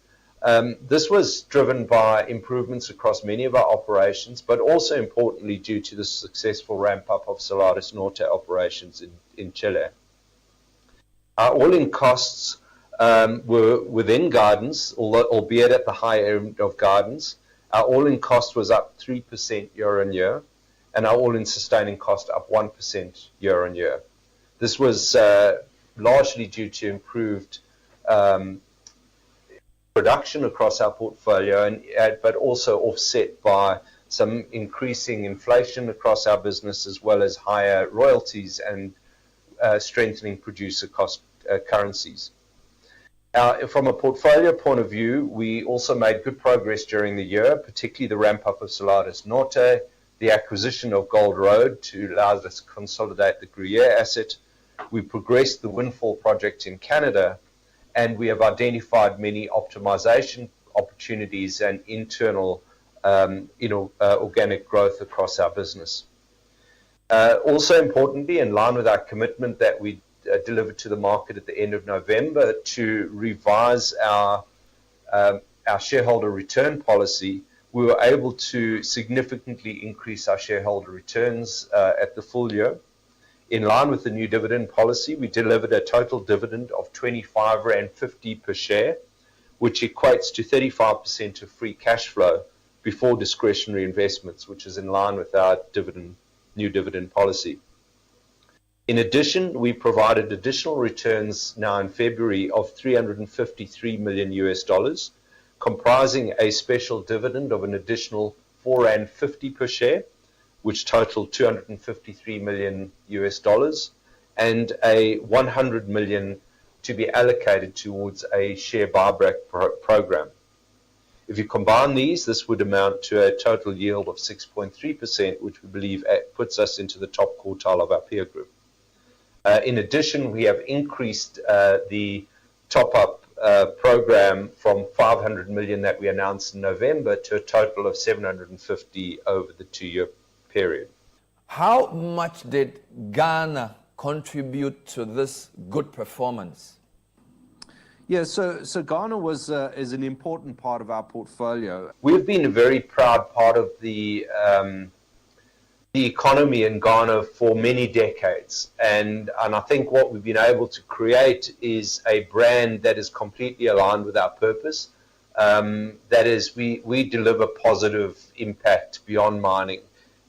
This was driven by improvements across many of our operations, but also importantly due to the successful ramp-up of Salares Norte operations in Chile. Our all-in costs were within guidance, albeit at the high end of guidance. Our all-in cost was up 3% year on year, and our all-in sustaining cost up 1% year on year. This was largely due to improved production across our portfolio, but also offset by some increasing inflation across our business, as well as higher royalties and strengthening producer cost currencies. From a portfolio point of view, we also made good progress during the year, particularly the ramp-up of Salares Norte, the acquisition of Gold Road to allow us to consolidate the Gruyere asset. We progressed the Windfall project in Canada, and we have identified many optimization opportunities and internal organic growth across our business. Also importantly, in line with our commitment that we delivered to the market at the end of November to revise our shareholder return policy, we were able to significantly increase our shareholder returns at the full year. In line with the new dividend policy, we delivered a total dividend of 25.50 Rand per share, which equates to 35% of free cash flow before discretionary investments, which is in line with our new dividend policy. In addition, we provided additional returns now in February of $353 million, comprising a special dividend of an additional 4.50 Rand per share, which totaled $253 million, and a $100 million to be allocated towards a share buyback program. If you combine these, this would amount to a total yield of 6.3%, which we believe puts us into the top quartile of our peer group. In addition, we have increased the top-up program from $500 million that we announced in November to a total of $750 million over the 2-year period. How much did Ghana contribute to this good performance? Yeah, so Ghana is an important part of our portfolio. We've been a very proud part of the economy in Ghana for many decades, and I think what we've been able to create is a brand that is completely aligned with our purpose. That is, we deliver positive impact beyond mining,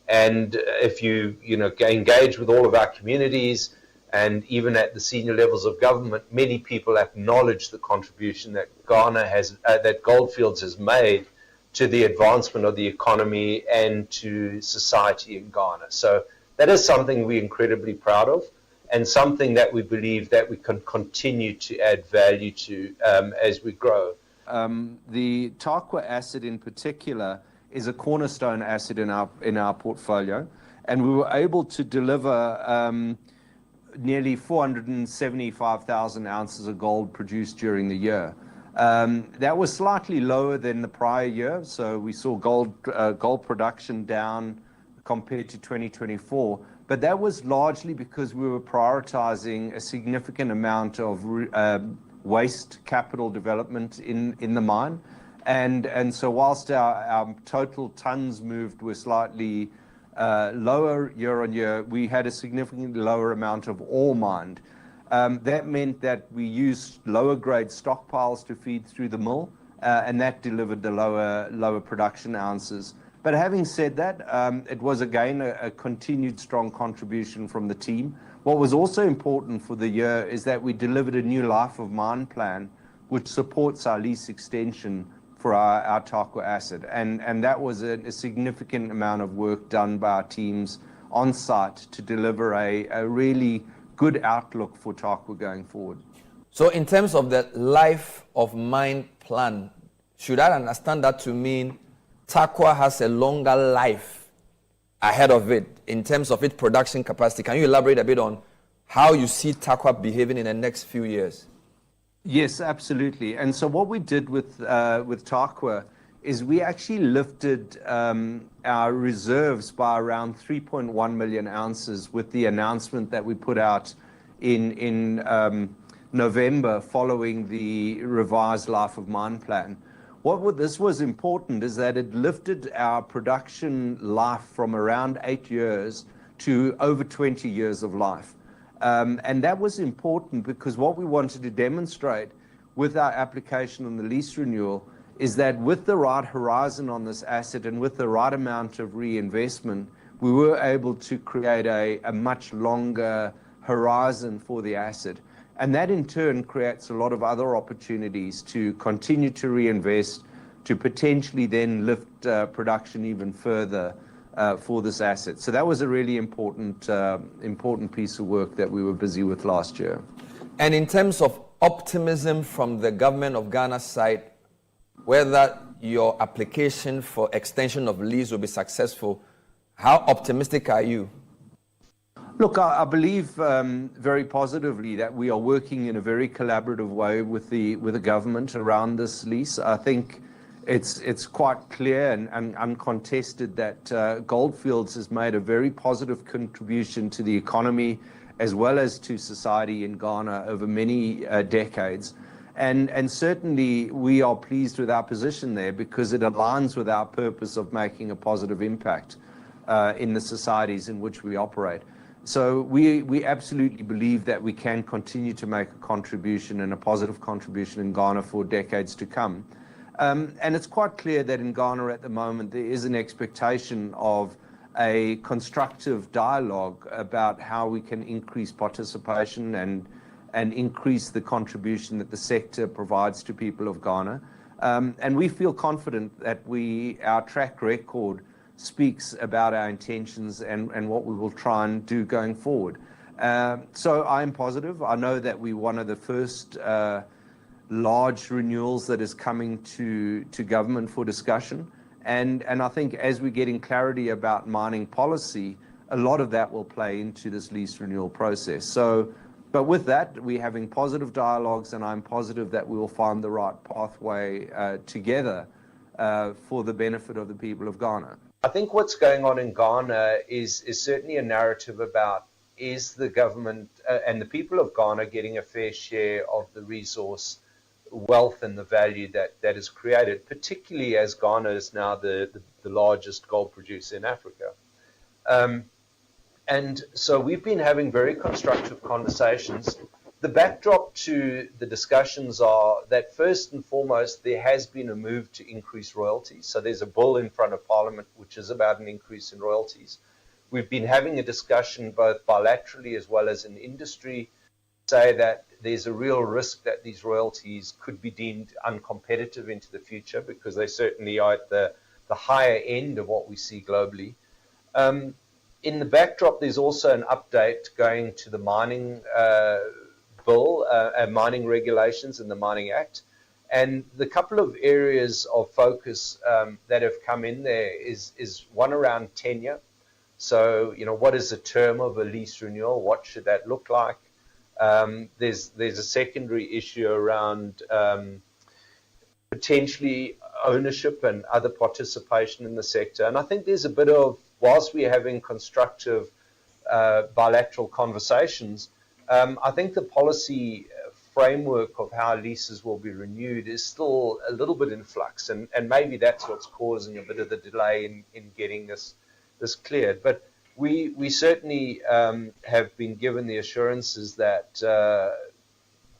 and if you engage with all of our communities and even at the senior levels of government, many people acknowledge the contribution that that Goldfields has made to the advancement of the economy and to society in Ghana. So that is something we're incredibly proud of, and something that we believe that we can continue to add value to as we grow. The Tarkwa asset in particular is a cornerstone asset in our portfolio, and we were able to deliver nearly 475,000 ounces of gold produced during the year. That was slightly lower than the prior year, so we saw gold production down compared to 2024. But that was largely because we were prioritizing a significant amount of waste capital development in the mine. And so whilst our total tons moved were slightly lower year on year, we had a significantly lower amount of ore mined. That meant that we used lower grade stockpiles to feed through the mill, and that delivered the lower production ounces. But having said that, it was again a continued strong contribution from the team. What was also important for the year is that we delivered a new life of mine plan, which supports our lease extension for our Tarkwa asset. And that was a significant amount of work done by our teams on site to deliver a really good outlook for Tarkwa going forward. So in terms of the life of mine plan, should I understand that to mean Tarkwa has a longer life ahead of it in terms of its production capacity? Can you elaborate a bit on how you see Tarkwa behaving in the next few years? Yes, absolutely. And so what we did with Tarkwa is we actually lifted our reserves by around 3.1 million ounces with the announcement that we put out in November following the revised life of mine plan. This was important is that it lifted our production life from around 8 years to over 20 years of life. And that was important because what we wanted to demonstrate with our application on the lease renewal is that with the right horizon on this asset and with the right amount of reinvestment, we were able to create a much longer horizon for the asset. And that in turn creates a lot of other opportunities to continue to reinvest, to potentially then lift production even further for this asset. So that was a really important piece of work that we were busy with last year. And in terms of optimism from the government of Ghana's side, whether your application for extension of lease will be successful, how optimistic are you? Look, I believe very positively that we are working in a very collaborative way with the government around this lease. I think it's quite clear and uncontested that Goldfields has made a very positive contribution to the economy as well as to society in Ghana over many decades. And certainly we are pleased with our position there because it aligns with our purpose of making a positive impact in the societies in which we operate. So we absolutely believe that we can continue to make a contribution and a positive contribution in Ghana for decades to come. And it's quite clear that in Ghana at the moment there is an expectation of a constructive dialogue about how we can increase participation and increase the contribution that the sector provides to people of Ghana. And we feel confident that our track record speaks about our intentions and what we will try and do going forward. So I am positive. I know that we're one of the first large renewals that is coming to government for discussion. And I think as we're getting clarity about mining policy, a lot of that will play into this lease renewal process. But with that, we're having positive dialogues, and I'm positive that we will find the right pathway together for the benefit of the people of Ghana. I think what's going on in Ghana is certainly a narrative about is the government and the people of Ghana getting a fair share of the resource wealth and the value that is created, particularly as Ghana is now the largest gold producer in Africa. And so we've been having very constructive conversations. The backdrop to the discussions are that first and foremost, there has been a move to increase royalties. So there's a bill in front of Parliament which is about an increase in royalties. We've been having a discussion both bilaterally as well as in industry, say that there's a real risk that these royalties could be deemed uncompetitive into the future because they certainly are at the higher end of what we see globally. In the backdrop, there's also an update going to the mining bill, mining regulations in the Mining Act. And the couple of areas of focus that have come in there is one around tenure. So, what is the term of a lease renewal? What should that look like? There's a secondary issue around potentially ownership and other participation in the sector. And I think there's a bit of, whilst we're having constructive bilateral conversations, I think the policy framework of how leases will be renewed is still a little bit in flux, and maybe that's what's causing a bit of the delay in getting this cleared. But we certainly have been given the assurances that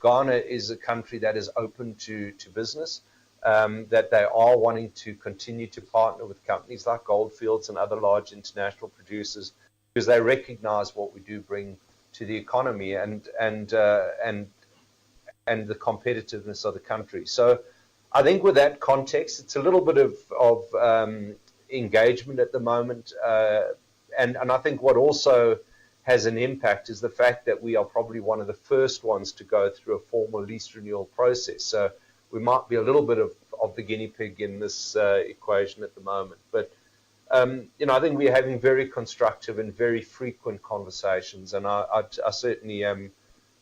Ghana is a country that is open to business, that they are wanting to continue to partner with companies like Goldfields and other large international producers, because they recognize what we do bring to the economy and the competitiveness of the country. So I think with that context, it's a little bit of engagement at the moment. And I think what also has an impact is the fact that we are probably one of the first ones to go through a formal lease renewal process. So we might be a little bit of the guinea pig in this equation at the moment. But, I think we're having very constructive and very frequent conversations, and I certainly am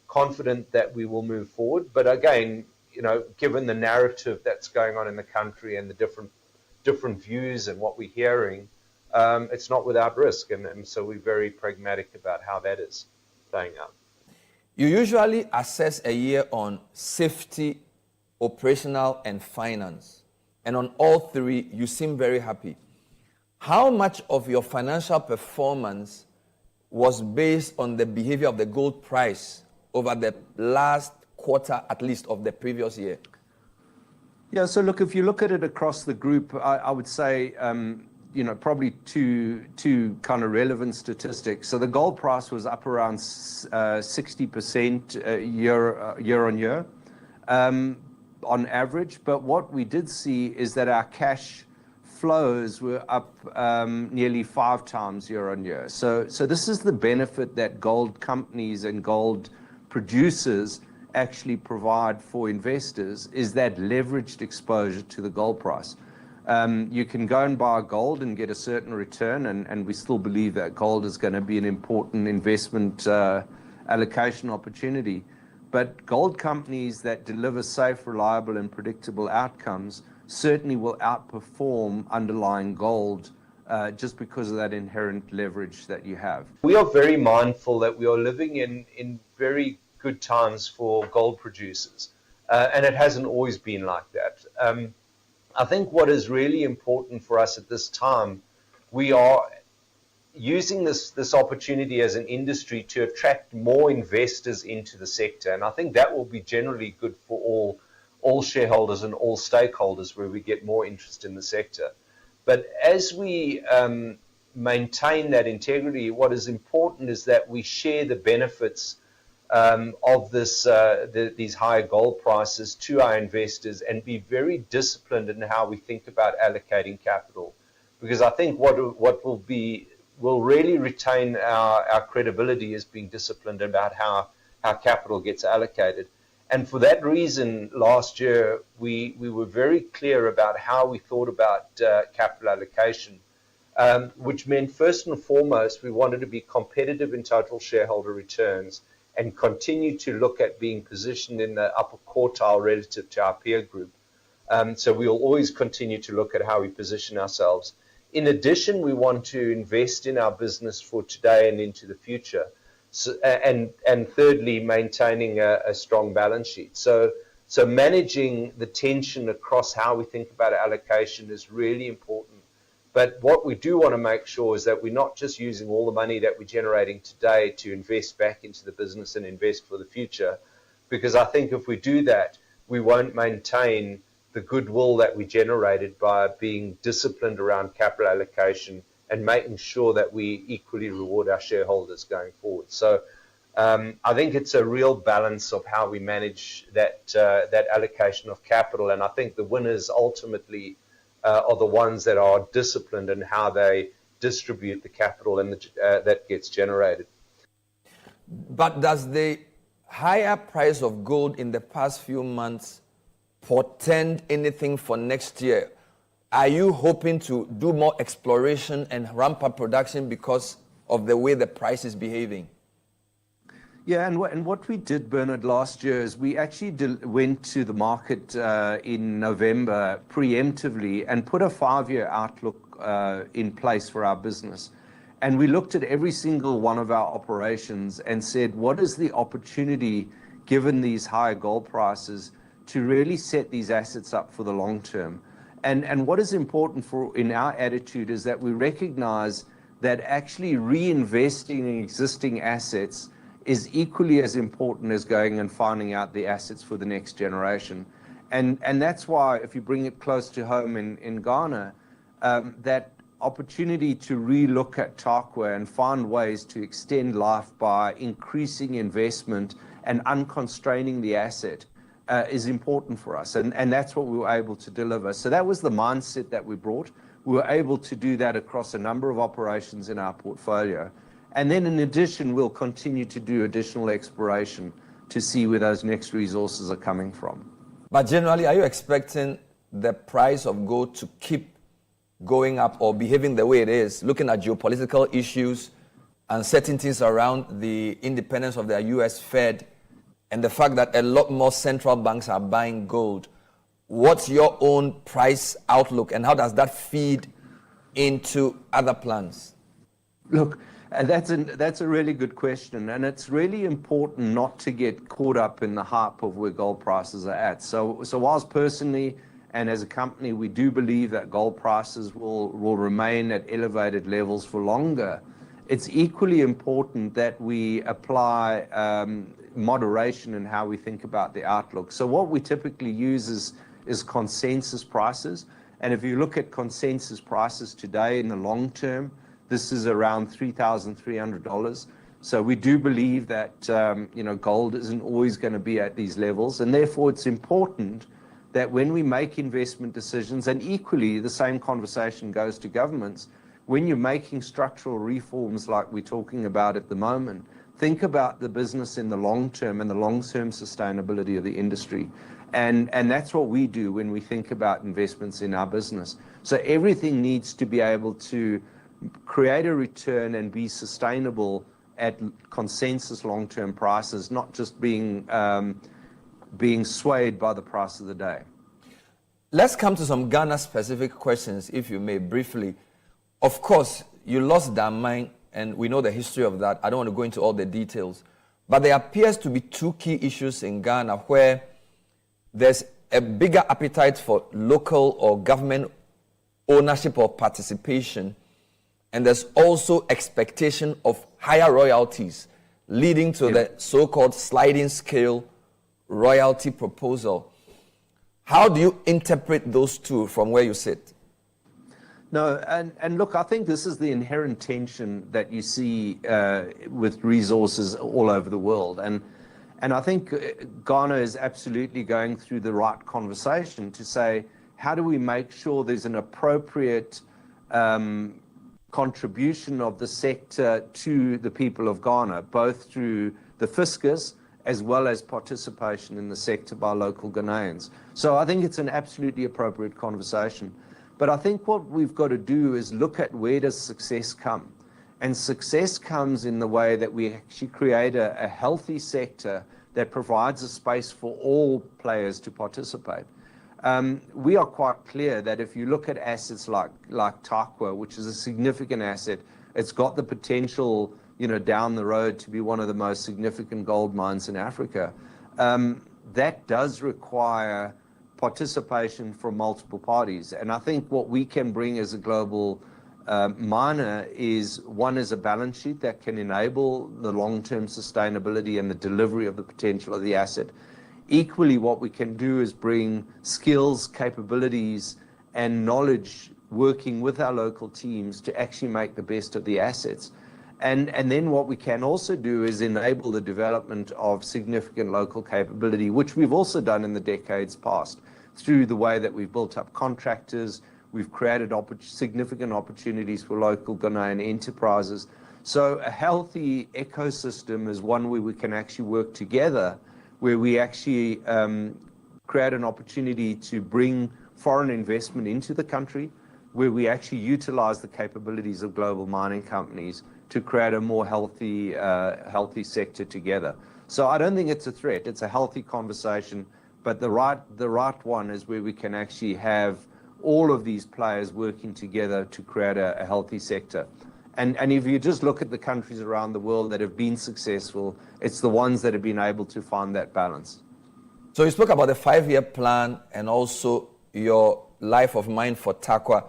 confident that we will move forward. But again, given the narrative that's going on in the country and the different views and what we're hearing, it's not without risk, and so we're very pragmatic about how that is playing out. You usually assess a year on safety, operational, and finance, and on all three, you seem very happy. How much of your financial performance was based on the behavior of the gold price over the last quarter, at least, of the previous year? Yeah, so look, if you look at it across the group, I would say, probably two kind of relevant statistics. So the gold price was up around 60% year on year on average. But what we did see is that our cash flows were up nearly 5 times year on year. So this is the benefit that gold companies and gold producers actually provide for investors, is that leveraged exposure to the gold price. You can go and buy gold and get a certain return, and we still believe that gold is going to be an important investment allocation opportunity. But gold companies that deliver safe, reliable, and predictable outcomes certainly will outperform underlying gold just because of that inherent leverage that you have. We are very mindful that we are living in very good times for gold producers, and it hasn't always been like that. I think what is really important for us at this time, we are using this opportunity as an industry to attract more investors into the sector, and I think that will be generally good for all shareholders and all stakeholders, where we get more interest in the sector. But as we maintain that integrity, what is important is that we share the benefits of these higher gold prices to our investors, and be very disciplined in how we think about allocating capital. Because I think what will really retain our credibility is being disciplined about how capital gets allocated. And for that reason, last year, we were very clear about how we thought about capital allocation, which meant first and foremost, we wanted to be competitive in total shareholder returns and continue to look at being positioned in the upper quartile relative to our peer group. So we will always continue to look at how we position ourselves. In addition, we want to invest in our business for today and into the future. So, and thirdly, maintaining a strong balance sheet. So managing the tension across how we think about allocation is really important. But what we do want to make sure is that we're not just using all the money that we're generating today to invest back into the business and invest for the future, because I think if we do that, we won't maintain the goodwill that we generated by being disciplined around capital allocation and making sure that we equally reward our shareholders going forward. So I think it's a real balance of how we manage that allocation of capital, and I think the winners ultimately are the ones that are disciplined in how they distribute the capital and that gets generated. But does the higher price of gold in the past few months portend anything for next year? Are you hoping to do more exploration and ramp up production because of the way the price is behaving? Yeah, and what we did, Bernard, last year is we actually went to the market in November preemptively and put a 5-year outlook in place for our business. And we looked at every single one of our operations and said, what is the opportunity, given these higher gold prices, to really set these assets up for the long term? And what is important in our attitude is that we recognize that actually reinvesting in existing assets is equally as important as going and finding out the assets for the next generation. And that's why, if you bring it close to home in Ghana, that opportunity to relook at Tarkwa and find ways to extend life by increasing investment and unconstraining the asset is important for us. And that's what we were able to deliver. So that was the mindset that we brought. We were able to do that across a number of operations in our portfolio. And then in addition, we'll continue to do additional exploration to see where those next resources are coming from. But generally, are you expecting the price of gold to keep going up or behaving the way it is, looking at geopolitical issues, uncertainties around the independence of the US Fed, and the fact that a lot more central banks are buying gold? What's your own price outlook, and how does that feed into other plans? Look, that's a really good question, and it's really important not to get caught up in the hype of where gold prices are at. So whilst personally and as a company we do believe that gold prices will remain at elevated levels for longer, it's equally important that we apply moderation in how we think about the outlook. So what we typically use is consensus prices, and if you look at consensus prices today in the long term, this is around $3,300. So we do believe that gold isn't always going to be at these levels, and therefore it's important that when we make investment decisions, and equally the same conversation goes to governments, when you're making structural reforms like we're talking about at the moment, think about the business in the long term and the long-term sustainability of the industry. And that's what we do when we think about investments in our business. So everything needs to be able to create a return and be sustainable at consensus long-term prices, not just being swayed by the price of the day. Let's come to some Ghana-specific questions, if you may, briefly. Of course, you lost Damang, and we know the history of that. I don't want to go into all the details. But there appears to be two key issues in Ghana where there's a bigger appetite for local or government ownership or participation, and there's also expectation of higher royalties, leading to the so-called sliding scale royalty proposal. How do you interpret those two from where you sit? No, and look, I think this is the inherent tension that you see with resources all over the world. And I think Ghana is absolutely going through the right conversation to say, how do we make sure there's an appropriate contribution of the sector to the people of Ghana, both through the fiscus as well as participation in the sector by local Ghanaians. So I think it's an absolutely appropriate conversation. But I think what we've got to do is look at where does success come. And success comes in the way that we actually create a healthy sector that provides a space for all players to participate. We are quite clear that if you look at assets like Tarkwa, which is a significant asset, it's got the potential, down the road to be one of the most significant gold mines in Africa. That does require participation from multiple parties. And I think what we can bring as a global miner is, one, is a balance sheet that can enable the long-term sustainability and the delivery of the potential of the asset. Equally, what we can do is bring skills, capabilities, and knowledge working with our local teams to actually make the best of the assets. And then what we can also do is enable the development of significant local capability, which we've also done in the decades past through the way that we've built up contractors. We've created significant opportunities for local Ghanaian enterprises. So a healthy ecosystem is one where we can actually work together, where we actually create an opportunity to bring foreign investment into the country, where we actually utilize the capabilities of global mining companies to create a more healthy sector together. So I don't think it's a threat. It's a healthy conversation, but the right one is where we can actually have all of these players working together to create a healthy sector. And if you just look at the countries around the world that have been successful, it's the ones that have been able to find that balance. So you spoke about the 5-year plan and also your life of mine for Tarkwa.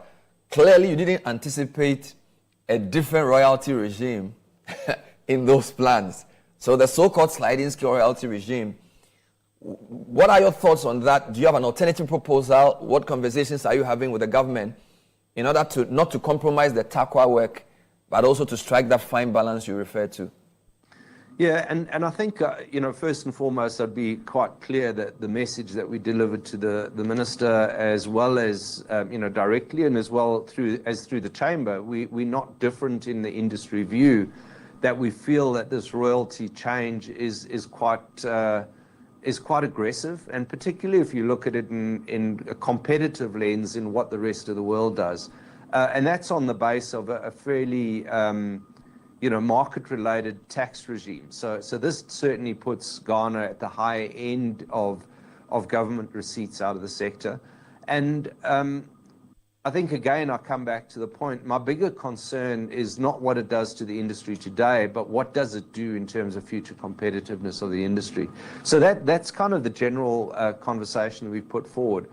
Clearly, you didn't anticipate a different royalty regime in those plans. So the so-called sliding scale royalty regime, what are your thoughts on that? Do you have an alternative proposal? What conversations are you having with the government in order to not to compromise the Tarkwa work, but also to strike that fine balance you referred to? Yeah, and I think, first and foremost, I'd be quite clear that the message that we delivered to the minister, as well as, directly and as well through the chamber, we're not different in the industry view, that we feel that this royalty change is quite aggressive, and particularly if you look at it in a competitive lens in what the rest of the world does. And that's on the base of a fairly market-related tax regime. So this certainly puts Ghana at the high end of government receipts out of the sector. And I think, again, I come back to the point, my bigger concern is not what it does to the industry today, but what does it do in terms of future competitiveness of the industry. So that's kind of the general conversation that we've put forward.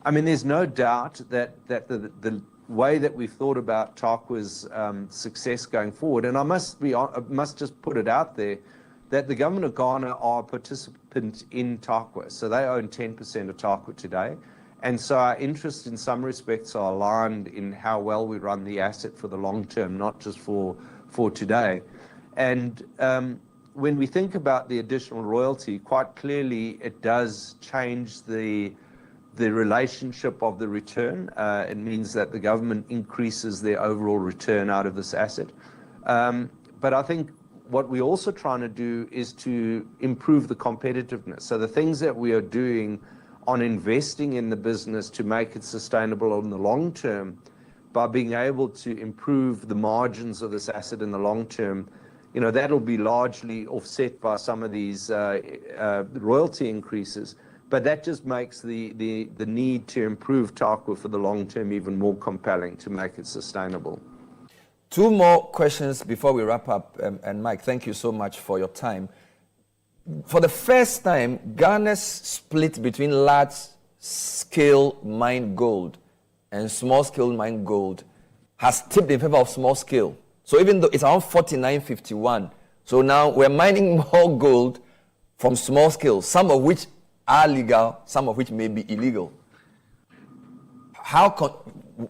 I mean, there's no doubt that the way that we've thought about Tarkwa's success going forward, and I must just put it out there, that the government of Ghana are a participant in Tarkwa. So they own 10% of Tarkwa today. And so our interests in some respects are aligned in how well we run the asset for the long term, not just for today. And when we think about the additional royalty, quite clearly it does change the relationship of the return. It means that the government increases their overall return out of this asset. But I think what we're also trying to do is to improve the competitiveness. So the things that we are doing on investing in the business to make it sustainable in the long term, by being able to improve the margins of this asset in the long term, that'll be largely offset by some of these royalty increases. But that just makes the need to improve Tarkwa for the long term even more compelling to make it sustainable. Two more questions before we wrap up. And Mike, thank you so much for your time. For the first time, Ghana's split between large-scale mined gold and small-scale mined gold has tipped in favor of small-scale. So even though it's around 49-51, so now we're mining more gold from small-scale, some of which are legal, some of which may be illegal.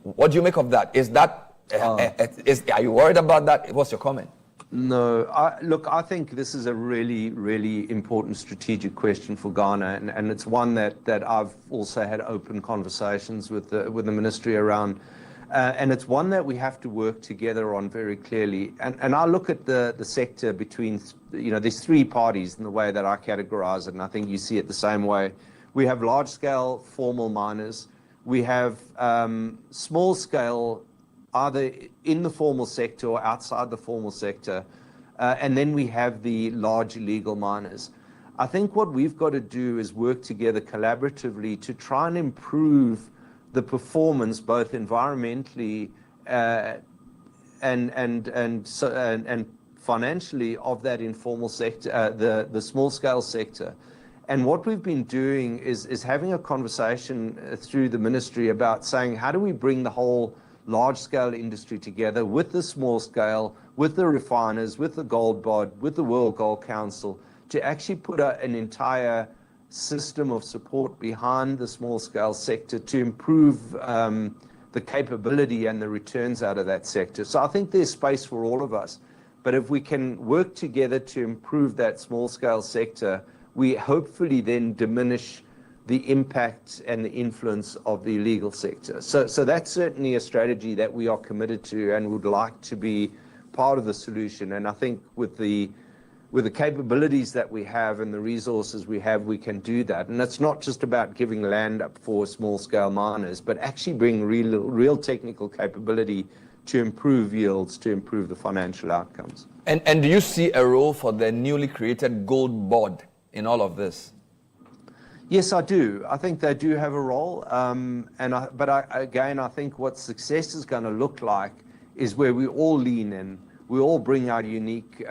What do you make of that? Is that are you worried about that? What's your comment? No, I think this is a really, really important strategic question for Ghana, and it's one that I've also had open conversations with the ministry around, and it's one that we have to work together on very clearly. And I look at the sector between, there's three parties in the way that I categorize it, and I think you see it the same way. We have large-scale formal miners, we have small-scale, either in the formal sector or outside the formal sector, and then we have the large illegal miners. I think what we've got to do is work together collaboratively to try and improve the performance, both environmentally and financially, of that informal sector, the small-scale sector. And what we've been doing is having a conversation through the ministry about saying, how do we bring the whole large-scale industry together with the small scale, with the refiners, with the Gold Board, with the World Gold Council, to actually put an entire system of support behind the small-scale sector to improve the capability and the returns out of that sector. So I think there's space for all of us. But if we can work together to improve that small-scale sector, we hopefully then diminish the impact and the influence of the illegal sector. So that's certainly a strategy that we are committed to and would like to be part of the solution. And I think with the capabilities that we have and the resources we have, we can do that. And it's not just about giving land up for small-scale miners, but actually bring real technical capability to improve yields, to improve the financial outcomes. And do you see a role for the newly created Gold Board in all of this? Yes, I do. I think they do have a role. But I think what success is going to look like is where we all lean in. We all bring our unique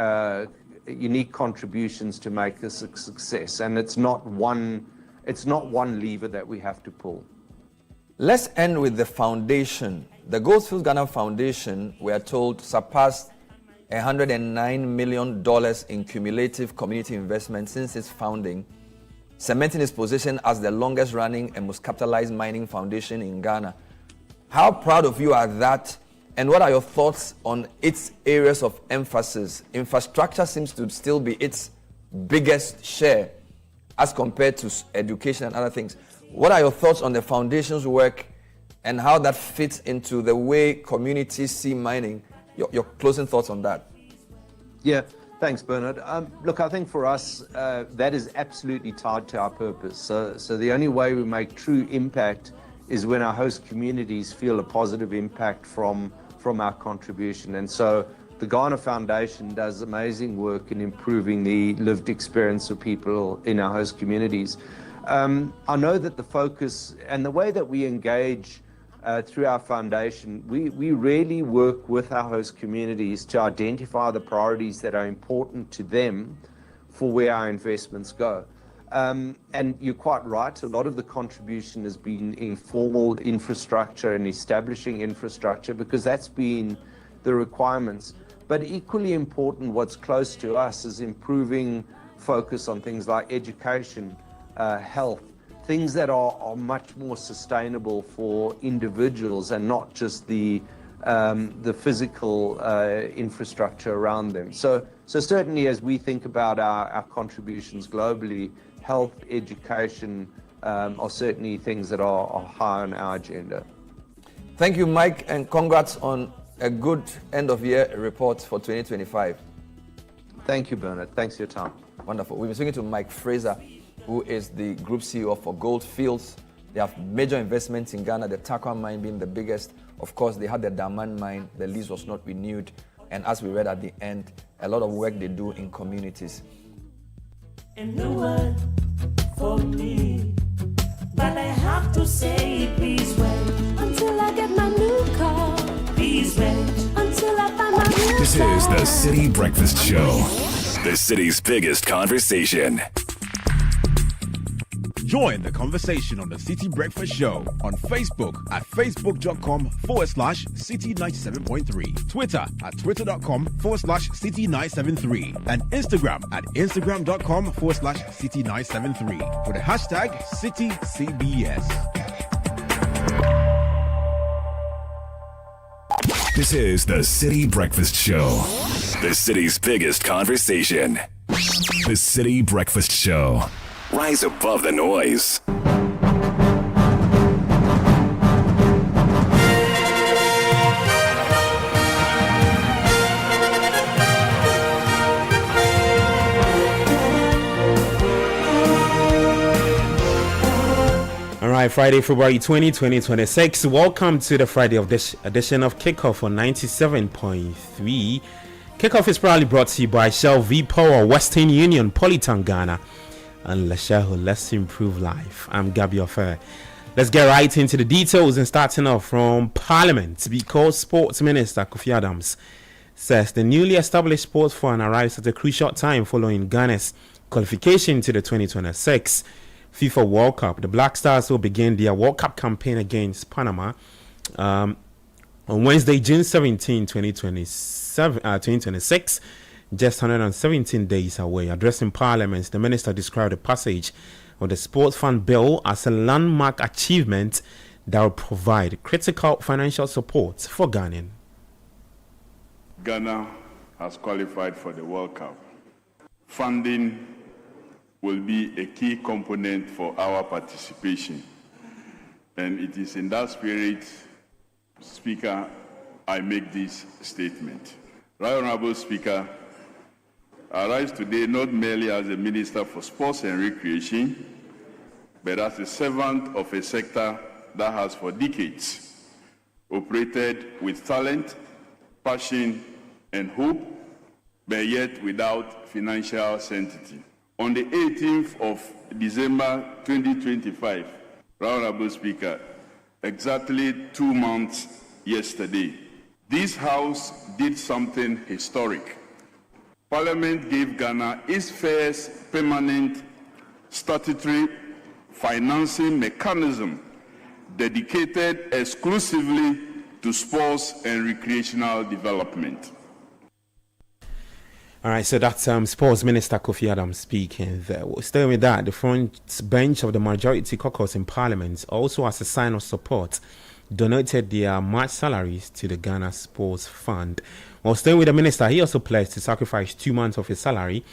contributions to make this a success, and it's not one lever that we have to pull. Let's end with the foundation. The Goldfields Ghana Foundation, we are told, surpassed $109 million in cumulative community investment since its founding, cementing its position as the longest running and most capitalized mining foundation in Ghana. How proud of you are that, and what are your thoughts on its areas of emphasis? Infrastructure seems to still be its biggest share as compared to education and other things. What are your thoughts on the foundation's work and how that fits into the way communities see mining? Your closing thoughts on that? Yeah, thanks, Bernard. Look, I think for us, that is absolutely tied to our purpose. So the only way we make true impact is when our host communities feel a positive impact from our contribution. And so the Ghana Foundation does amazing work in improving the lived experience of people in our host communities. I know that the focus and the way that we engage through our foundation, we really work with our host communities to identify the priorities that are important to them for where our investments go. And you're quite right, a lot of the contribution has been informal infrastructure and establishing infrastructure because that's been the requirements. But equally important, what's close to us is improving focus on things like education, health, things that are much more sustainable for individuals and not just the physical infrastructure around them. So certainly as we think about our contributions globally, health, education are certainly things that are high on our agenda. Thank you, Mike, and congrats on a good end-of-year report for 2025. Thank you, Bernard. Thanks for your time. Wonderful. We've been speaking to Mike Fraser, who is the Group CEO for Goldfields. They have major investments in Ghana, the Takwa mine being the biggest. Of course, they had the Daman mine. The lease was not renewed. And as we read at the end, a lot of work they do in communities. And no one for me, but I have to say, please wait until I get my new car. Please wait until I find my new car. This is the Citi Breakfast Show, the city's biggest conversation. Join the conversation on the Citi Breakfast Show on Facebook at facebook.com/Citi97.3, Twitter at twitter.com/Citi973, and Instagram at instagram.com/Citi973 with the hashtag CitiCBS. This is the Citi Breakfast Show, the city's biggest conversation. The Citi Breakfast Show. Rise above the noise. All right, Friday, February 20, 2026. Welcome to the Friday of this edition of Kickoff on 97.3. Kickoff is proudly brought to you by Shell V Power, Western Union, Polytown, Ghana, and Lesheho. Let's improve life. I'm Gabi Ofer. Let's get right into the details and starting off from Parliament, because Sports Minister Kofi Adams says the newly established Sports Fund arrives at a crucial time following Ghana's qualification to the 2026 FIFA World Cup. The Black Stars will begin their World Cup campaign against Panama on Wednesday, June 17, 2026. Just 117 days away. Addressing Parliament, the minister described the passage of the Sports Fund Bill as a landmark achievement that will provide critical financial support for Ghanaians. Ghana has qualified for the World Cup. Funding will be a key component for our participation. And it is in that spirit, Speaker, I make this statement. Right Honorable Speaker, I rise today not merely as a Minister for Sports and Recreation, but as a servant of a sector that has for decades operated with talent, passion, and hope, but yet without financial certainty. On the 18th of December 2025, Honorable Speaker, exactly 2 months yesterday, This House did something historic. Parliament gave Ghana its first permanent statutory financing mechanism dedicated exclusively to sports and recreational development. All right, so that's Sports Minister Kofi Adams speaking there. We'll stay with that. The front bench of the Majority Caucus in Parliament also, as a sign of support, donated their March salaries to the Ghana Sports Fund. While staying with the minister, he also pledged to sacrifice 2 months of his salary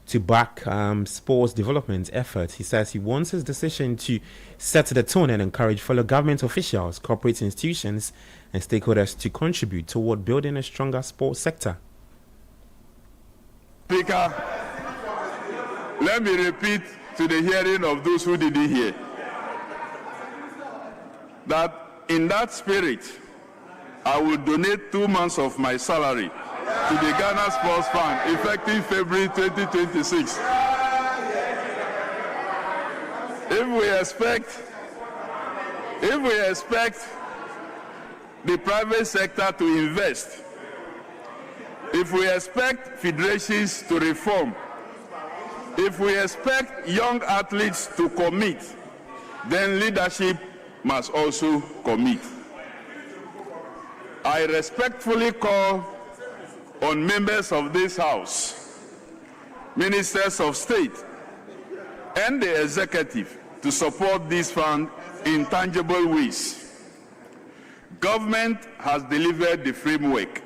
to back sports development efforts. He says he wants his decision to set the tone and encourage fellow government officials, corporate institutions, and stakeholders to contribute toward building a stronger sports sector. Speaker, let me repeat to the hearing of those who didn't hear that in that spirit, I will donate 2 months of my salary to the Ghana Sports Fund effective February 2026. If we expect the private sector to invest, if we expect federations to reform, if we expect young athletes to commit, then leadership must also commit. I respectfully call on members of this House, ministers of state, and the executive to support this fund in tangible ways. Government has delivered the framework.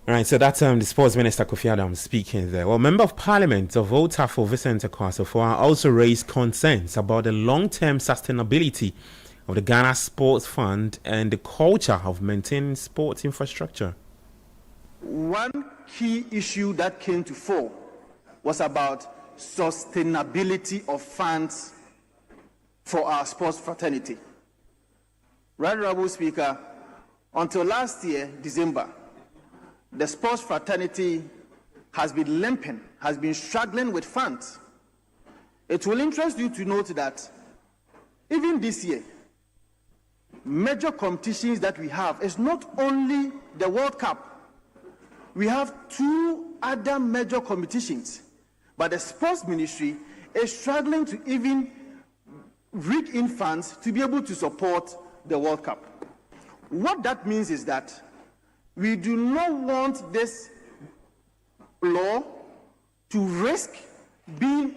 All right, so that's the Sports Minister Kofi Adams speaking there. Well, Member of Parliament of Otafo Vicente Kwasofo also raised concerns about the long-term sustainability of the Ghana Sports Fund and the culture of maintaining sports infrastructure. One key issue that came to fore was about sustainability of funds for our sports fraternity. Right, Honorable Speaker, until last year, December, the sports fraternity has been limping, has been struggling with funds. It will interest you to note that even this year, major competitions that we have is not only the World Cup. We have 2 other major competitions, but the sports ministry is struggling to even rig in funds to be able to support the World Cup. What that means is that we do not want this law to risk being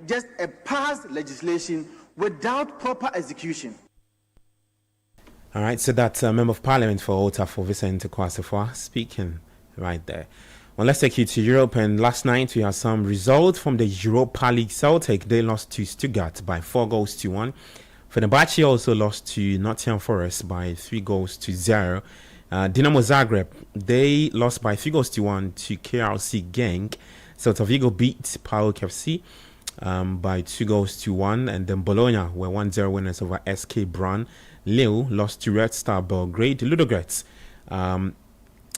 just a passed legislation without proper execution. All right, so that's a Member of Parliament for Otafo Vicente Kwasofo speaking right there. Well, let's take you to Europe. And last night we had some results from the Europa League. Celtic, they lost to Stuttgart by 4-1. Fenerbahce also lost to Nottingham Forest by 3-0. Dinamo Zagreb, they lost by 3-1 to KRC Genk. Celta Vigo beat PAOK FC by 2-1, and then Bologna were 1-0 winners over SK Brann. Lille lost to Red Star Belgrade. Ludogorets,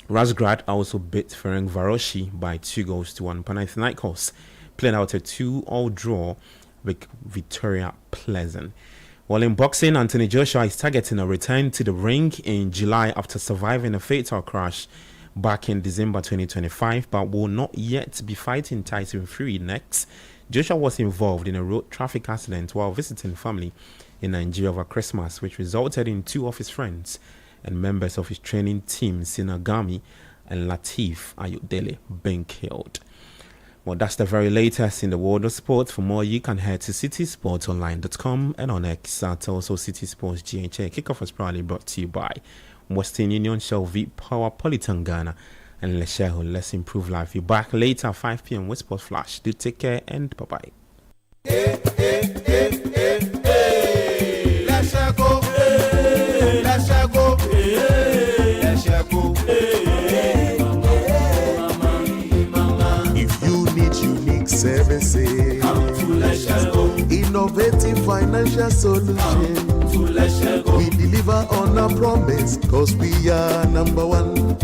Razgrad also beat Ferencvaroshi by 2-1. Panathinaikos played out a 2-2 draw with Victoria Pleasant. While in boxing, Anthony Joshua is targeting a return to the ring in July after surviving a fatal crash back in December 2025, but will not yet be fighting Tyson Fury next. Joshua was involved in a road traffic accident while visiting family in Nigeria over Christmas, which resulted in 2 of his friends and members of his training team, Sinagami and Latif Ayodele, being killed. Well, that's the very latest in the world of sports. For more, you can head to citysportsonline.com and on X at also City Sports GHA. Kickoff is proudly brought to you by Western Union, Shell V Power, Politan Ghana, and Lesheho. Let's improve life. You're back later at 5 p.m. with Sports Flash. Do take care and bye-bye. Services, innovative financial solutions. We deliver on our promise, cause we are number one.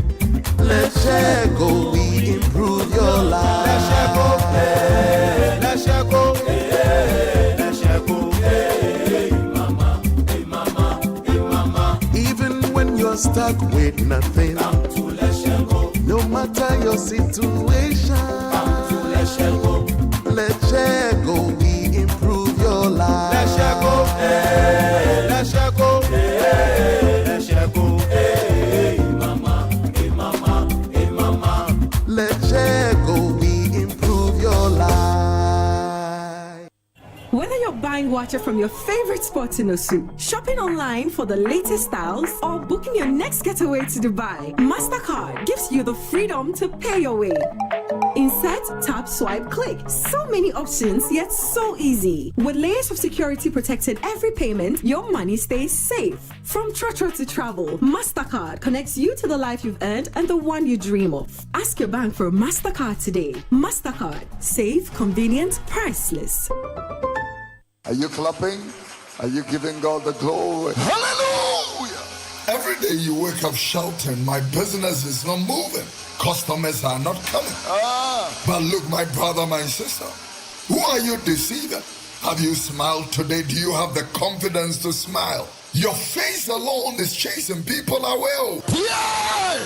Let's share go, we improve your life. Let's share go, hey, let's share go, hey, let's share go, hey, mama, hey, mama, hey, mama. Even when you're still stuck with nothing, come to Let's-Go. No matter your situation, come to Let's-Go. Let's-Go, we improve your life. Let's-Go, hey, Let's-Go, hey, Let's-Go, hey, mama, hey, mama, hey, mama. Let's-Go, we improve your life. Whether you're buying water from your favorite spots in Osu, shopping online for the latest styles, or booking your next getaway to Dubai, MasterCard gives you the freedom to pay your way. Insert, tap, swipe, click. So many options, yet so easy. With layers of security protecting every payment, your money stays safe. From Trotro to travel, MasterCard connects you to the life you've earned and the one you dream of. Ask your bank for a MasterCard today. MasterCard. Safe, convenient, priceless. Are you clapping? Are you giving God the glory? Hallelujah! Every day you wake up shouting, my business is not moving. Customers are not coming. But look, my brother, my sister, who are you deceiving? Have you smiled today? Do you have the confidence to smile? Your face alone is chasing people away. Yeah!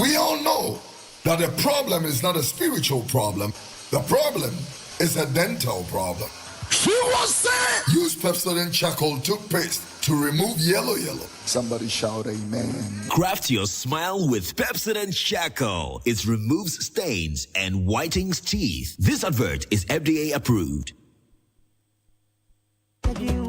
We all know that the problem is not a spiritual problem. The problem is a dental problem. She was saying, use Pepsodent charcoal toothpaste to remove yellow. Somebody shout amen. Craft your smile with Pepsodent charcoal. It removes stains and whitens teeth. This advert is FDA approved. You're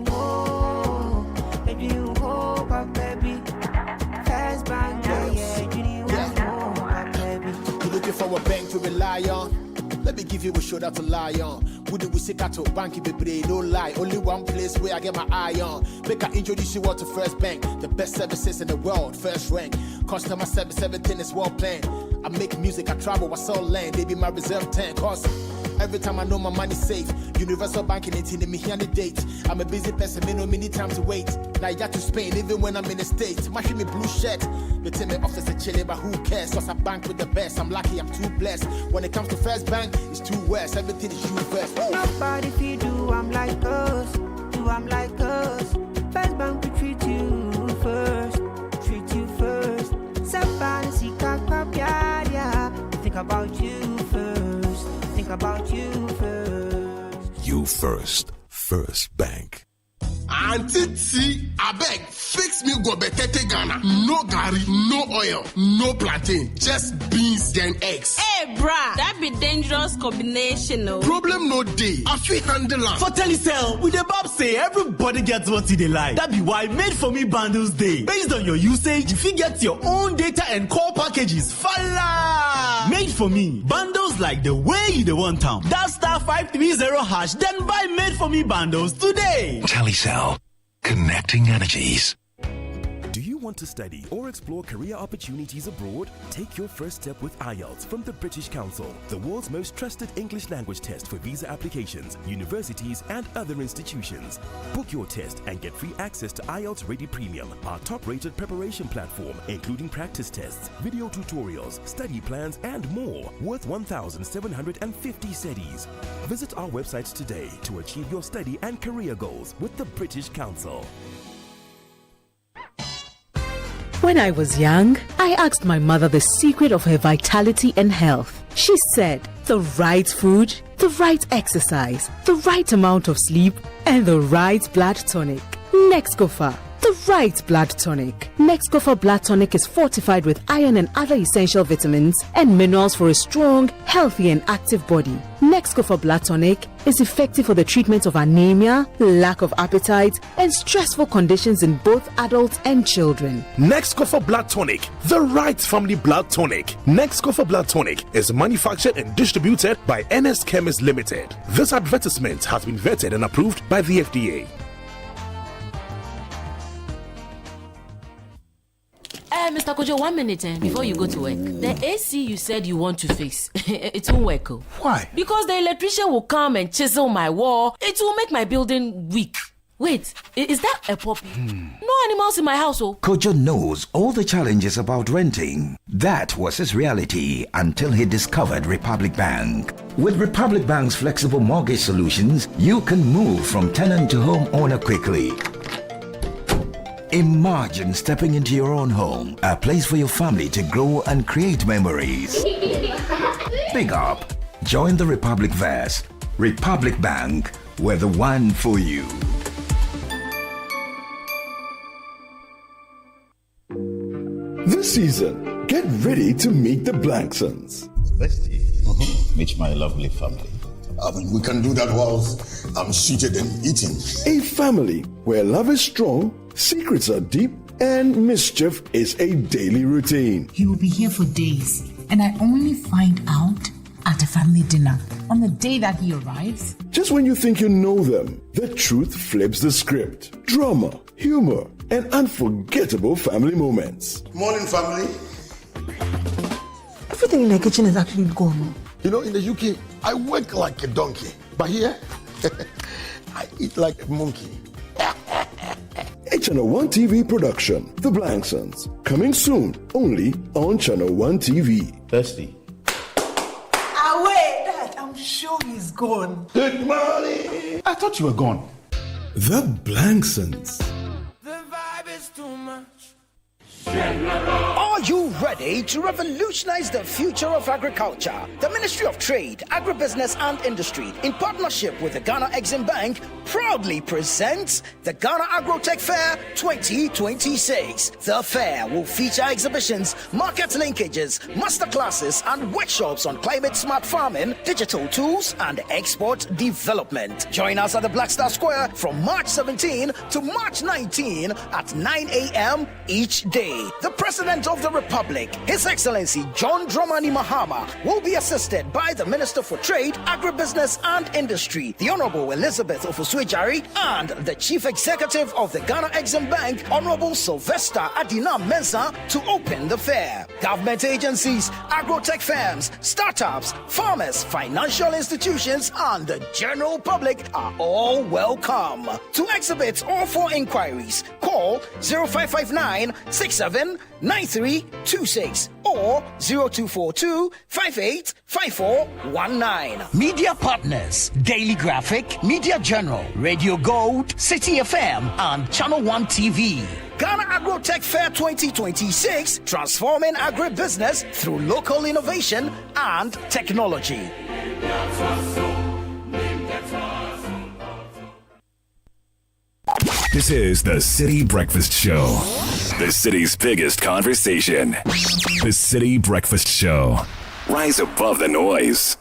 looking for a bank to rely on. Let me give you a shoulder to lie on. Wouldn't we sick to bank if no lie? Only one place where I get my eye on. Make I introduce you all to First Bank, the best services in the world, first rank. Customer service, everything is well planned. I make music, I travel, I sell land. They be my reserve 10. Cause every time I know my money's safe. Universal banking, it's in me here on the date. I'm a busy person, me no many time to wait. Now I got to Spain, even when I'm in the States. My me blue shirt. They tell me office a chilly, but who cares? Cause I bank with the best. I'm lucky, I'm too blessed. When it comes to First Bank, it's too west. Everything is you first. Nobody feed do, I'm like us. Do I'm like us. First Bank, we treat you first. Treat you first. Somebody see yeah. Think about you first. Think about you first. You first. First Bank. Auntie T, I beg, fix me go betete Ghana. No gari, no oil, no plantain, just beans then eggs. Hey, brah, that be dangerous combination, no? Problem no day. I feel handle am. For Telecel, with the Bob say everybody gets what they like. That be why Made For Me bundles day. Based on your usage, if you get your own data and call packages, falla! Made For Me bundles like the way you want them. That *530# then buy Made For Me bundles today. Telecel, connecting energies. Do you want to study or explore career opportunities abroad? Take your first step with IELTS from the British Council, the world's most trusted English language test for visa applications, universities, and other institutions. Book your test and get free access to IELTS Ready Premium, our top-rated preparation platform, including practice tests, video tutorials, study plans, and more, worth 1,750 cedis. Visit our website today to achieve your study and career goals with the British Council. When I was young, I asked my mother the secret of her vitality and health. She said, the right food, the right exercise, the right amount of sleep, and the right blood tonic. Nexcofa, the right blood tonic. Nexcofa blood tonic is fortified with iron and other essential vitamins and minerals for a strong, healthy, and active body. Nexcofa blood tonic is effective for the treatment of anemia, lack of appetite, and stressful conditions in both adults and children. Nexcofa Blood Tonic, the right family blood tonic. Nexcofa Blood Tonic is manufactured and distributed by NS Chemist Limited. This advertisement has been vetted and approved by the FDA. Mr. Kojo, 1 minute before you go to work. The AC you said you want to fix, it won't work. Why? Because the electrician will come and chisel my wall. It will make my building weak. Wait, is that a puppy? No animals in my house, Kojo knows all the challenges about renting. That was his reality until he discovered Republic Bank. With Republic Bank's flexible mortgage solutions, you can move from tenant to homeowner quickly. Imagine stepping into your own home, a place for your family to grow and create memories. Big up. Join the Republic Verse. Republic Bank, we're the one for you. This season, get ready to meet the Blanksons. Meet my lovely family. We can do that whilst I'm seated and eating. A family where love is strong, secrets are deep, and mischief is a daily routine. He will be here for days, and I only find out at a family dinner on the day that he arrives. Just when you think you know them, the truth flips the script. Drama, humor, and unforgettable family moments. Morning, family. Everything in the kitchen is actually gone. You know, in the UK, I work like a donkey. But here, I eat like a monkey. A Channel 1 TV production, The Blanksons. Coming soon, only on Channel 1 TV. Thirsty. Wait, Dad, I'm sure he's gone. Good morning. I thought you were gone. The Blanksons. The vibe is too much. Are you ready to revolutionize the future of agriculture? The Ministry of Trade, Agribusiness and Industry, in partnership with the Ghana Exim Bank, proudly presents the Ghana Agrotech Fair 2026. The fair will feature exhibitions, market linkages, masterclasses, and workshops on climate-smart farming, digital tools, and export development. Join us at the Black Star Square from March 17 to March 19 at 9 a.m. each day. The President of the Republic, His Excellency John Dramani Mahama, will be assisted by the Minister for Trade, Agribusiness and Industry, the Honorable Elizabeth Ofusue-Jari, and the Chief Executive of the Ghana Exim Bank, Honorable Sylvester Adina Mensah, to open the fair. Government agencies, agrotech firms, startups, farmers, financial institutions, and the general public are all welcome. To exhibit or for inquiries, call 0559 679326 or 0242 585419. Media partners: Daily Graphic, Media General, Radio Gold, Citi FM, and Channel 1 TV. Ghana Agrotech Fair 2026, transforming agribusiness through local innovation and technology. This is the Citi Breakfast Show. The city's biggest conversation. The Citi Breakfast Show. Rise above the noise.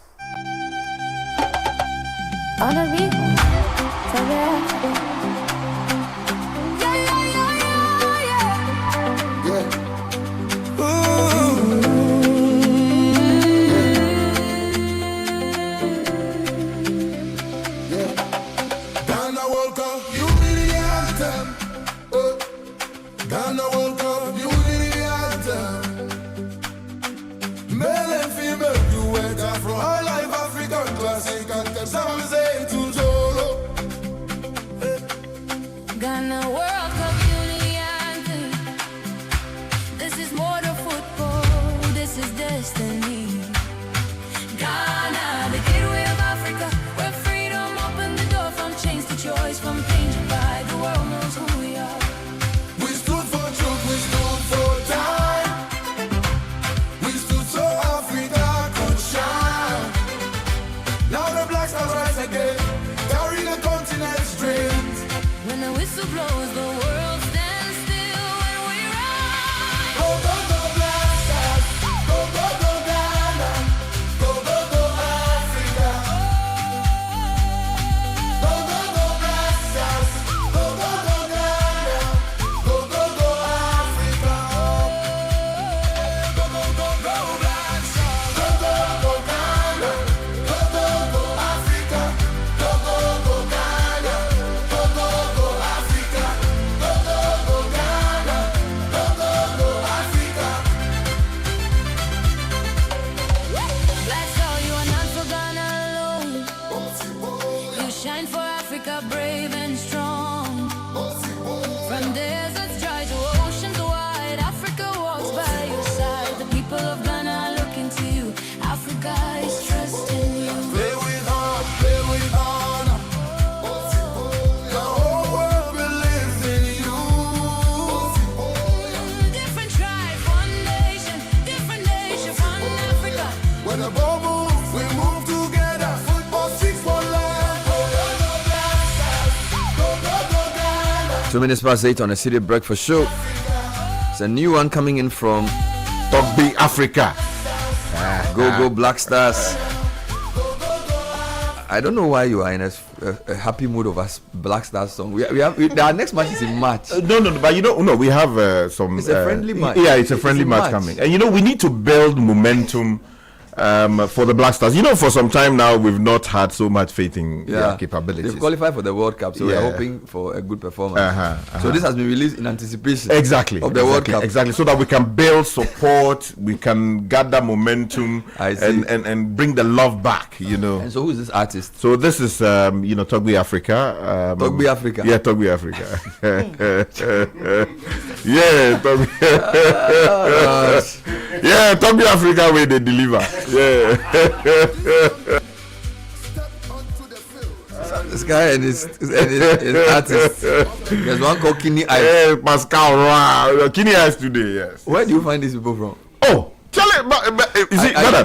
Ghana World Cup Unity Anthem. This is more than football, this is destiny. Ghana, the gateway of Africa, where freedom opened the door from chains to choice, from pain to pride. The world knows who we are. We stood for truth, we stood for time. We stood so Africa could shine. Now the Black Stars rise again. the ball moves, we move together. Football speaks for life. Go, go, go, Black Stars. Go, go, go, Ghana. 2 minutes past 8 on the City Breakfast Show. It's a new one coming in from Togbi Africa. Go Black Stars. I don't know why you are in a happy mood of us Black Stars song. Our next match is in March. No, but we have some. It's a friendly match. Yeah, it's a friendly match coming, and we need to build momentum for the Black Stars. For some time now we've not had so much faith in their capabilities. They've qualified for the World Cup, so we're hoping for a good performance. So this has been released in anticipation of the World Cup. Exactly, so that we can build support, we can gather momentum, and bring the love back. And so who's this artist? So this is Togbi Africa. Togbi Africa. Yeah, Togbi Africa. Yeah, Togbi. Yeah, Togbi Africa where they deliver. Yeah. This guy and his artist. There's one called Kini Eyes. Yeah, Pascal. Kini Eyes today, yes. Where do you find these people from? Oh, tell it.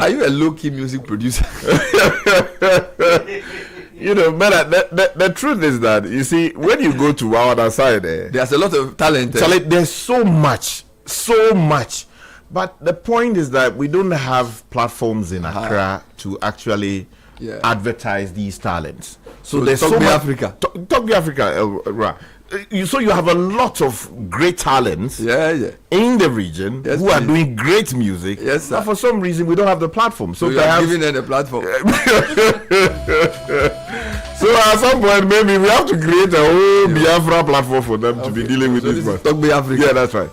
Are you a low-key music producer? The truth is that, you see, when you go to our other side, there's a lot of talent. There's so much. But the point is that we don't have platforms in Accra to actually advertise these talents. So there's so much. Togbi Africa, so you have a lot of great talents in the region who are doing great music. Yes, but for some reason we don't have the platform. So you are giving them the platform. So at some point maybe we have to create a whole Biafra platform for them to be dealing with this. Togbi Africa. Yeah, that's right.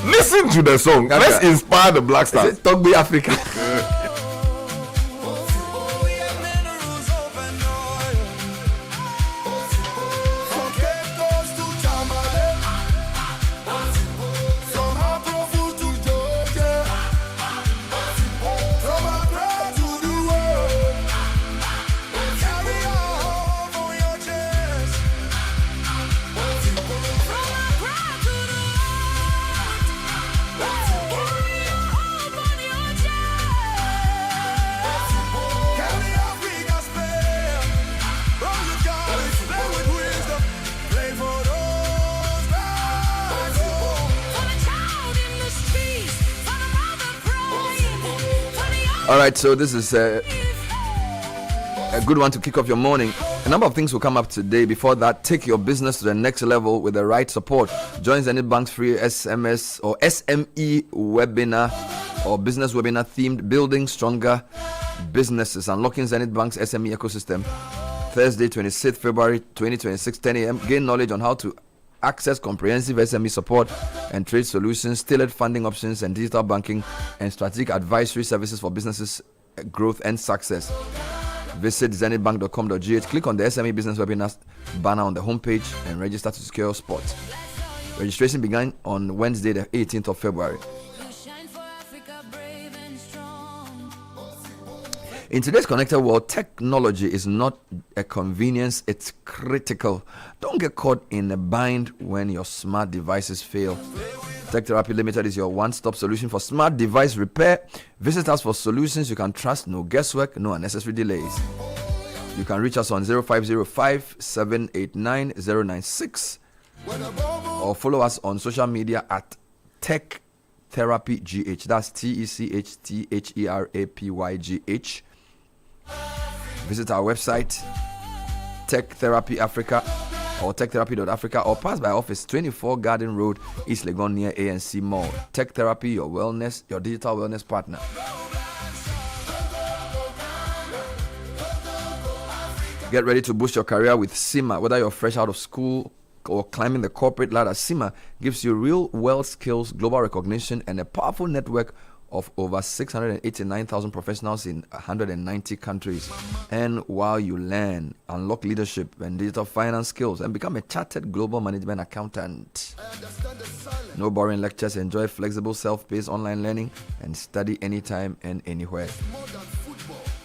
Listen to the song. Let's inspire the Black Stars. Togbi Africa. All right, so this is a good one to kick off your morning. A number of things will come up today. Before that, take your business to the next level with the right support. Join Zenith Bank's free SMS or SME webinar or business webinar themed Building Stronger Businesses, Unlocking Zenith Bank's SME Ecosystem. Thursday, 26th February 2026, 10 a.m. Gain knowledge on how to access comprehensive SME support and trade solutions, tailored funding options, and digital banking and strategic advisory services for businesses growth and success. Visit zenithbank.com.gh, click on the SME Business Webinars banner on the homepage and register to secure your spot. Registration began on Wednesday, the 18th of February. In today's connected world, technology is not a convenience, it's critical. Don't get caught in a bind when your smart devices fail. Tech Therapy Limited is your one-stop solution for smart device repair. Visit us for solutions you can trust, no guesswork, no unnecessary delays. You can reach us on 0505 789 096 or follow us on social media at Tech Therapy GH. That's TECHTHERAPYGH. Visit our website, Tech Therapy Africa or techtherapy.africa, or pass by office 24 Garden Road, East Legon near ANC Mall. Tech Therapy, your digital wellness partner. Get ready to boost your career with SIMA. Whether you're fresh out of school or climbing the corporate ladder, SIMA gives you real world skills, global recognition, and a powerful network of over 689,000 professionals in 190 countries. And while you learn, unlock leadership and digital finance skills and become a chartered global management accountant. No boring lectures, enjoy flexible self-paced online learning and study anytime and anywhere.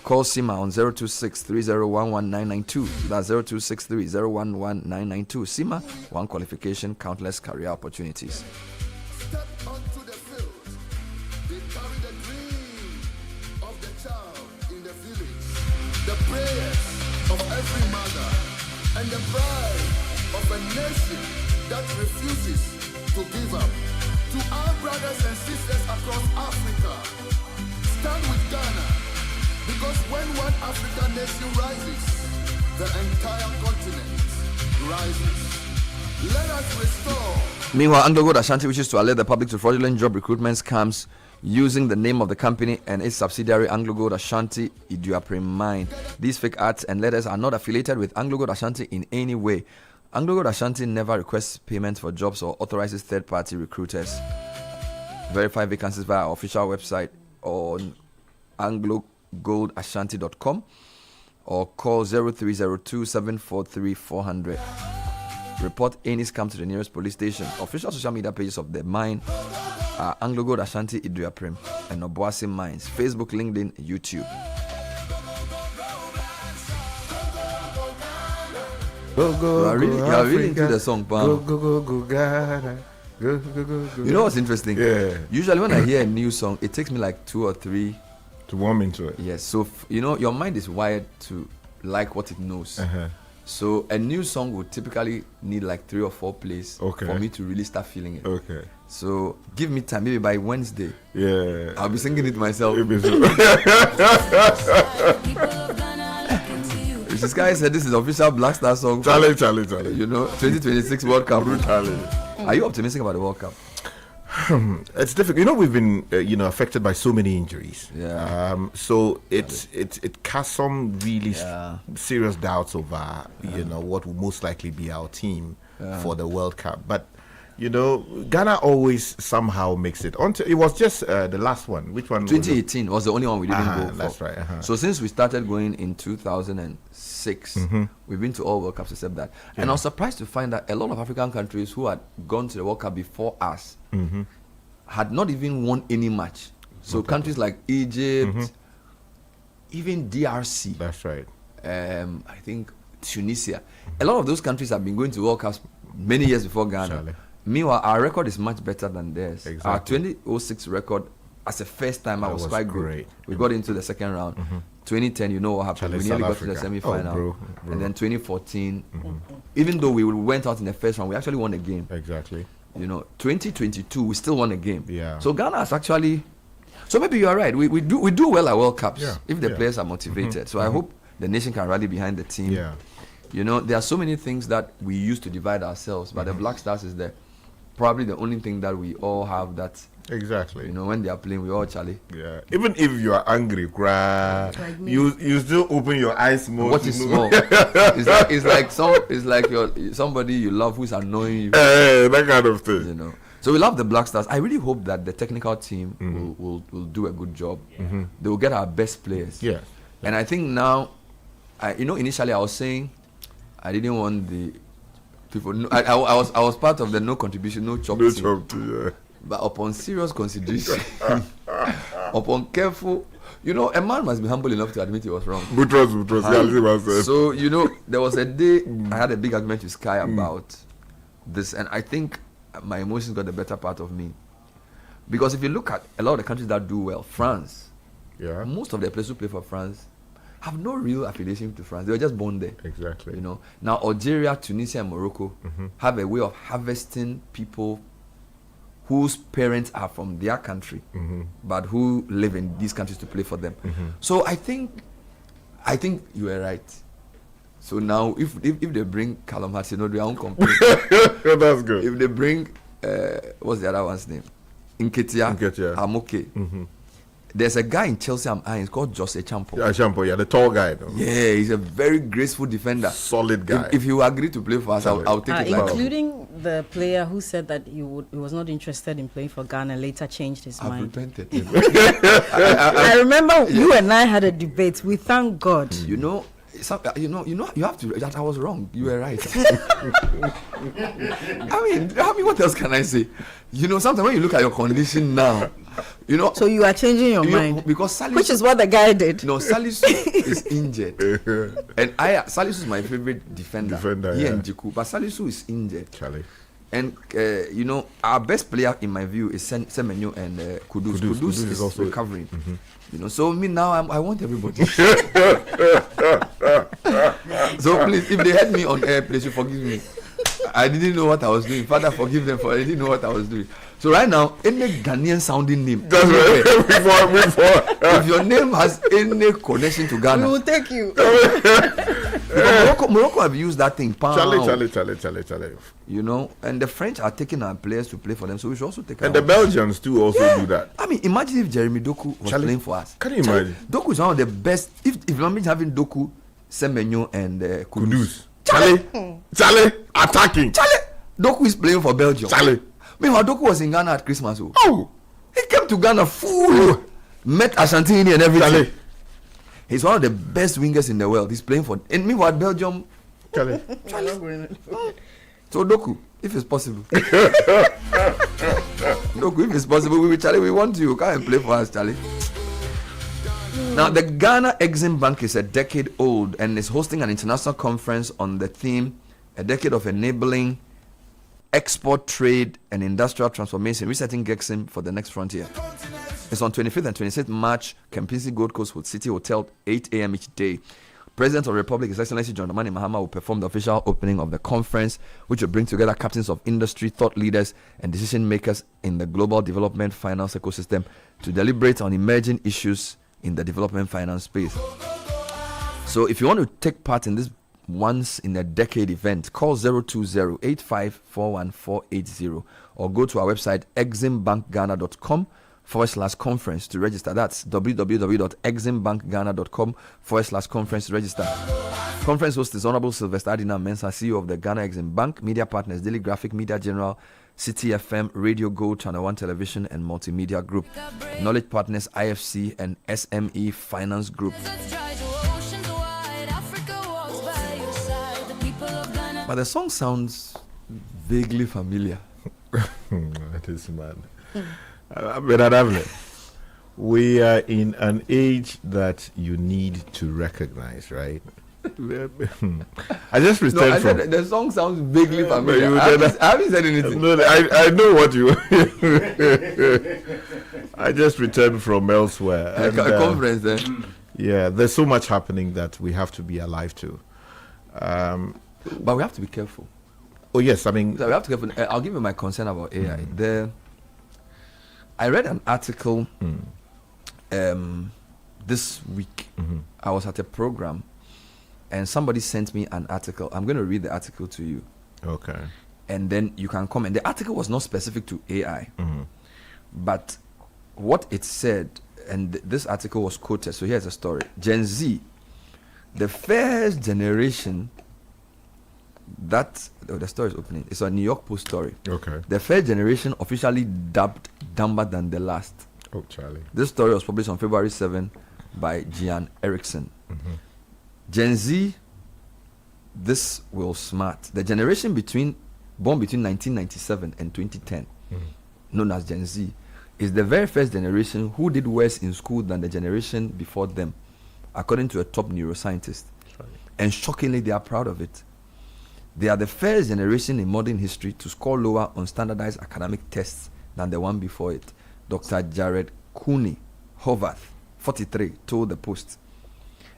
Call SIMA on 026-3011-992. That's 026-3011-992. SIMA, one qualification, countless career opportunities. child in the village, the prayers of every mother, and the pride of a nation that refuses to give up. To our brothers and sisters across Africa, stand with Ghana, because when one African nation rises, the entire continent rises. Let us restore. Meanwhile, Anglo Gold Ashanti wishes to alert the public to fraudulent job recruitment scams using the name of the company and its subsidiary Anglo Gold Ashanti Iduaprim Mine. These fake ads and letters are not affiliated with Anglo Gold Ashanti in any way. Anglo Gold Ashanti never requests payment for jobs or authorizes third-party recruiters. Verify vacancies via our official website on anglogoldashanti.com or call 0302 743 400. Report any scam to the nearest police station. Official social media pages of the mine are Anglo Gold Ashanti Iduaprim and Obuasi Mines. Facebook, LinkedIn, YouTube. Go, go, you are really into the song, Pam. Go, go, go, go, Ghana. Go, go, go, go. You know what's interesting? Yeah. Usually when I hear a new song, it takes me like 2 or 3 to warm into it. Yes. So, your mind is wired to like what it knows. Uh-huh. So a new song would typically need like 3 or 4 plays for me to really start feeling it. Okay. So give me time, maybe by Wednesday. Yeah. I'll be singing it myself. This guy said this is official Black Star song. Charlie. 2026 World Cup. Are you optimistic about the World Cup? It's difficult. We've been affected by so many injuries. Yeah. So it casts some really serious doubts over what will most likely be our team for the World Cup. But Ghana always somehow makes it. It was just the last one. Which one? 2018 was the only one we didn't go for. That's right. So since we started going in 2006, we've been to all World Cups except that. Yeah. And I was surprised to find that a lot of African countries who had gone to the World Cup before us had not even won any match. So countries like Egypt, even DRC. That's right. I think Tunisia. A lot of those countries have been going to World Cups many years before Ghana. Charlie. Meanwhile, our record is much better than theirs. Exactly. Our 2006 record, as a first timer, was quite great. good. We got into the second round. 2010, you know what happened. Charlie, we nearly South got to the Africa. semi-final. Bro. And then 2014, even though we went out in the first round, we actually won a game. Exactly. 2022, we still won a game. Yeah. So Ghana has actually... So maybe you are right. We do well at World Cups if the Yeah. players are motivated. So I hope the nation can rally behind the team. Yeah. There are so many things that we use to divide ourselves, but the Black Stars is probably the only thing that we all have that. Exactly. When they are playing, we all Charlie. Yeah. Even if you are angry, cry, you still open your eyes more. What is small? it's like somebody you love who's annoying you. That kind of thing. So we love the Black Stars. I really hope that the technical team will do a good job. They will get our best players. Yeah. And I think now, initially I was saying I didn't want the people. I was part of the no contribution, no chop. But upon serious consideration, upon careful, a man must be humble enough to admit he was wrong. So there was a day I had a big argument with Sky about this, and I think my emotions got the better part of me. Because if you look at a lot of the countries that do well, France, most of the players who play for France have no real affiliation to France. They were just born there. Exactly. Now Algeria, Tunisia, and Morocco have a way of harvesting people whose parents are from their country, but who live in these countries to play for them. So I think you were right. So now if they bring Callum Hudson, they won't complain. That's good. If they bring what's the other one's name? Nketiah, I'm okay. There's a guy in Chelsea I'm eyeing. It's called Jose Champo. Yeah, Champo. Yeah, the tall guy. Though. Yeah, he's a very graceful defender. Solid guy. If you agree to play for us, I'll take it. Including the player who said that he was not interested in playing for Ghana, later changed his mind. I've repented. I remember you and I had a debate. We thank God. You have to. That I was wrong. You were right. I mean, what else can I say? Sometimes when you look at your condition now, So you are changing your mind because Salisu, which is what the guy did. No, Salisu is injured, and Salisu is my favorite defender. He and Jiku, but Salisu is injured. Charlie. And you know, our best player in my view is Semenyo and Kudus. Kudus is also recovering. Mm-hmm. You know, so me now I want everybody. So please, if they had me on air, please you forgive me. I didn't know what I was doing. Father, forgive them for I didn't know what I was doing. So right now, any Ghanaian sounding name, that's right. Before. If your name has any connection to Ghana, we will take you. Morocco have used that thing. Charlie. You know, and the French are taking our players to play for them, so we should also take. And the Belgians too also do that. I mean, imagine if Jeremy Doku was playing for us. Can you imagine? Doku is one of the best. If imagine having Doku, Semenyo, and Kudus. Charlie, attacking. Charlie, Doku is playing for Belgium. Charlie. Meanwhile, Doku was in Ghana at Christmas. Oh, he came to Ghana full, met Ashantini and everything. Charlie. He's one of the best wingers in the world. He's playing for. And meanwhile, Belgium. Charlie. So Doku, if it's possible. Doku, if it's possible, Charlie, we want you. Come and play for us, Charlie. Now, the Ghana Exim Bank is a decade old and is hosting an international conference on the theme, a decade of enabling export, trade, and industrial transformation, resetting Exim for the next frontier. It's on 25th and 26th March, Kempinski Gold Coast with Citi Hotel, 8 a.m. each day. President of the Republic, His Excellency John Dramani Mahama, will perform the official opening of the conference, which will bring together captains of industry, thought leaders, and decision makers in the global development finance ecosystem to deliberate on emerging issues in the development finance space. So if you want to take part in this once in a decade event, call 020-8541-480 or go to our website eximbankghana.com/conference to register. That's www.eximbankghana.com/conference to register. Conference host is Honorable Sylvester Adina Mensah, CEO of the Ghana Exim Bank. Media partners Daily Graphic, Media General, Citi FM, Radio Go, Channel 1 Television and Multimedia Group. Knowledge partners IFC and SME Finance Group. But the song sounds vaguely familiar. That is mad. We are in an age that you need to recognize, right? I just returned from. The song sounds vaguely familiar. I haven't said anything. No, I know what you. I just returned from elsewhere. A conference then. Yeah, there's so much happening that we have to be alive to. But we have to be careful. Oh yes, I mean we have to be careful. I'll give you my concern about AI. I read an article this week. I was at a program. And somebody sent me an article. I'm going to read the article to you. Okay. And then you can comment. The article was not specific to AI. But what it said, and this article was quoted. So here's a story. Gen Z, the first generation that... Oh, the story is opening. It's a New York Post story. Okay. The first generation officially dubbed dumber than the last. Oh, Charlie. This story was published on February 7 by Gian Erickson. Gen Z, this will smart. The generation born between 1997 and 2010, known as Gen Z, is the very first generation who did worse in school than the generation before them, according to a top neuroscientist. Right. And shockingly, they are proud of it. They are the first generation in modern history to score lower on standardized academic tests than the one before it. Dr. Jared Cooney Horvath, 43, told the Post.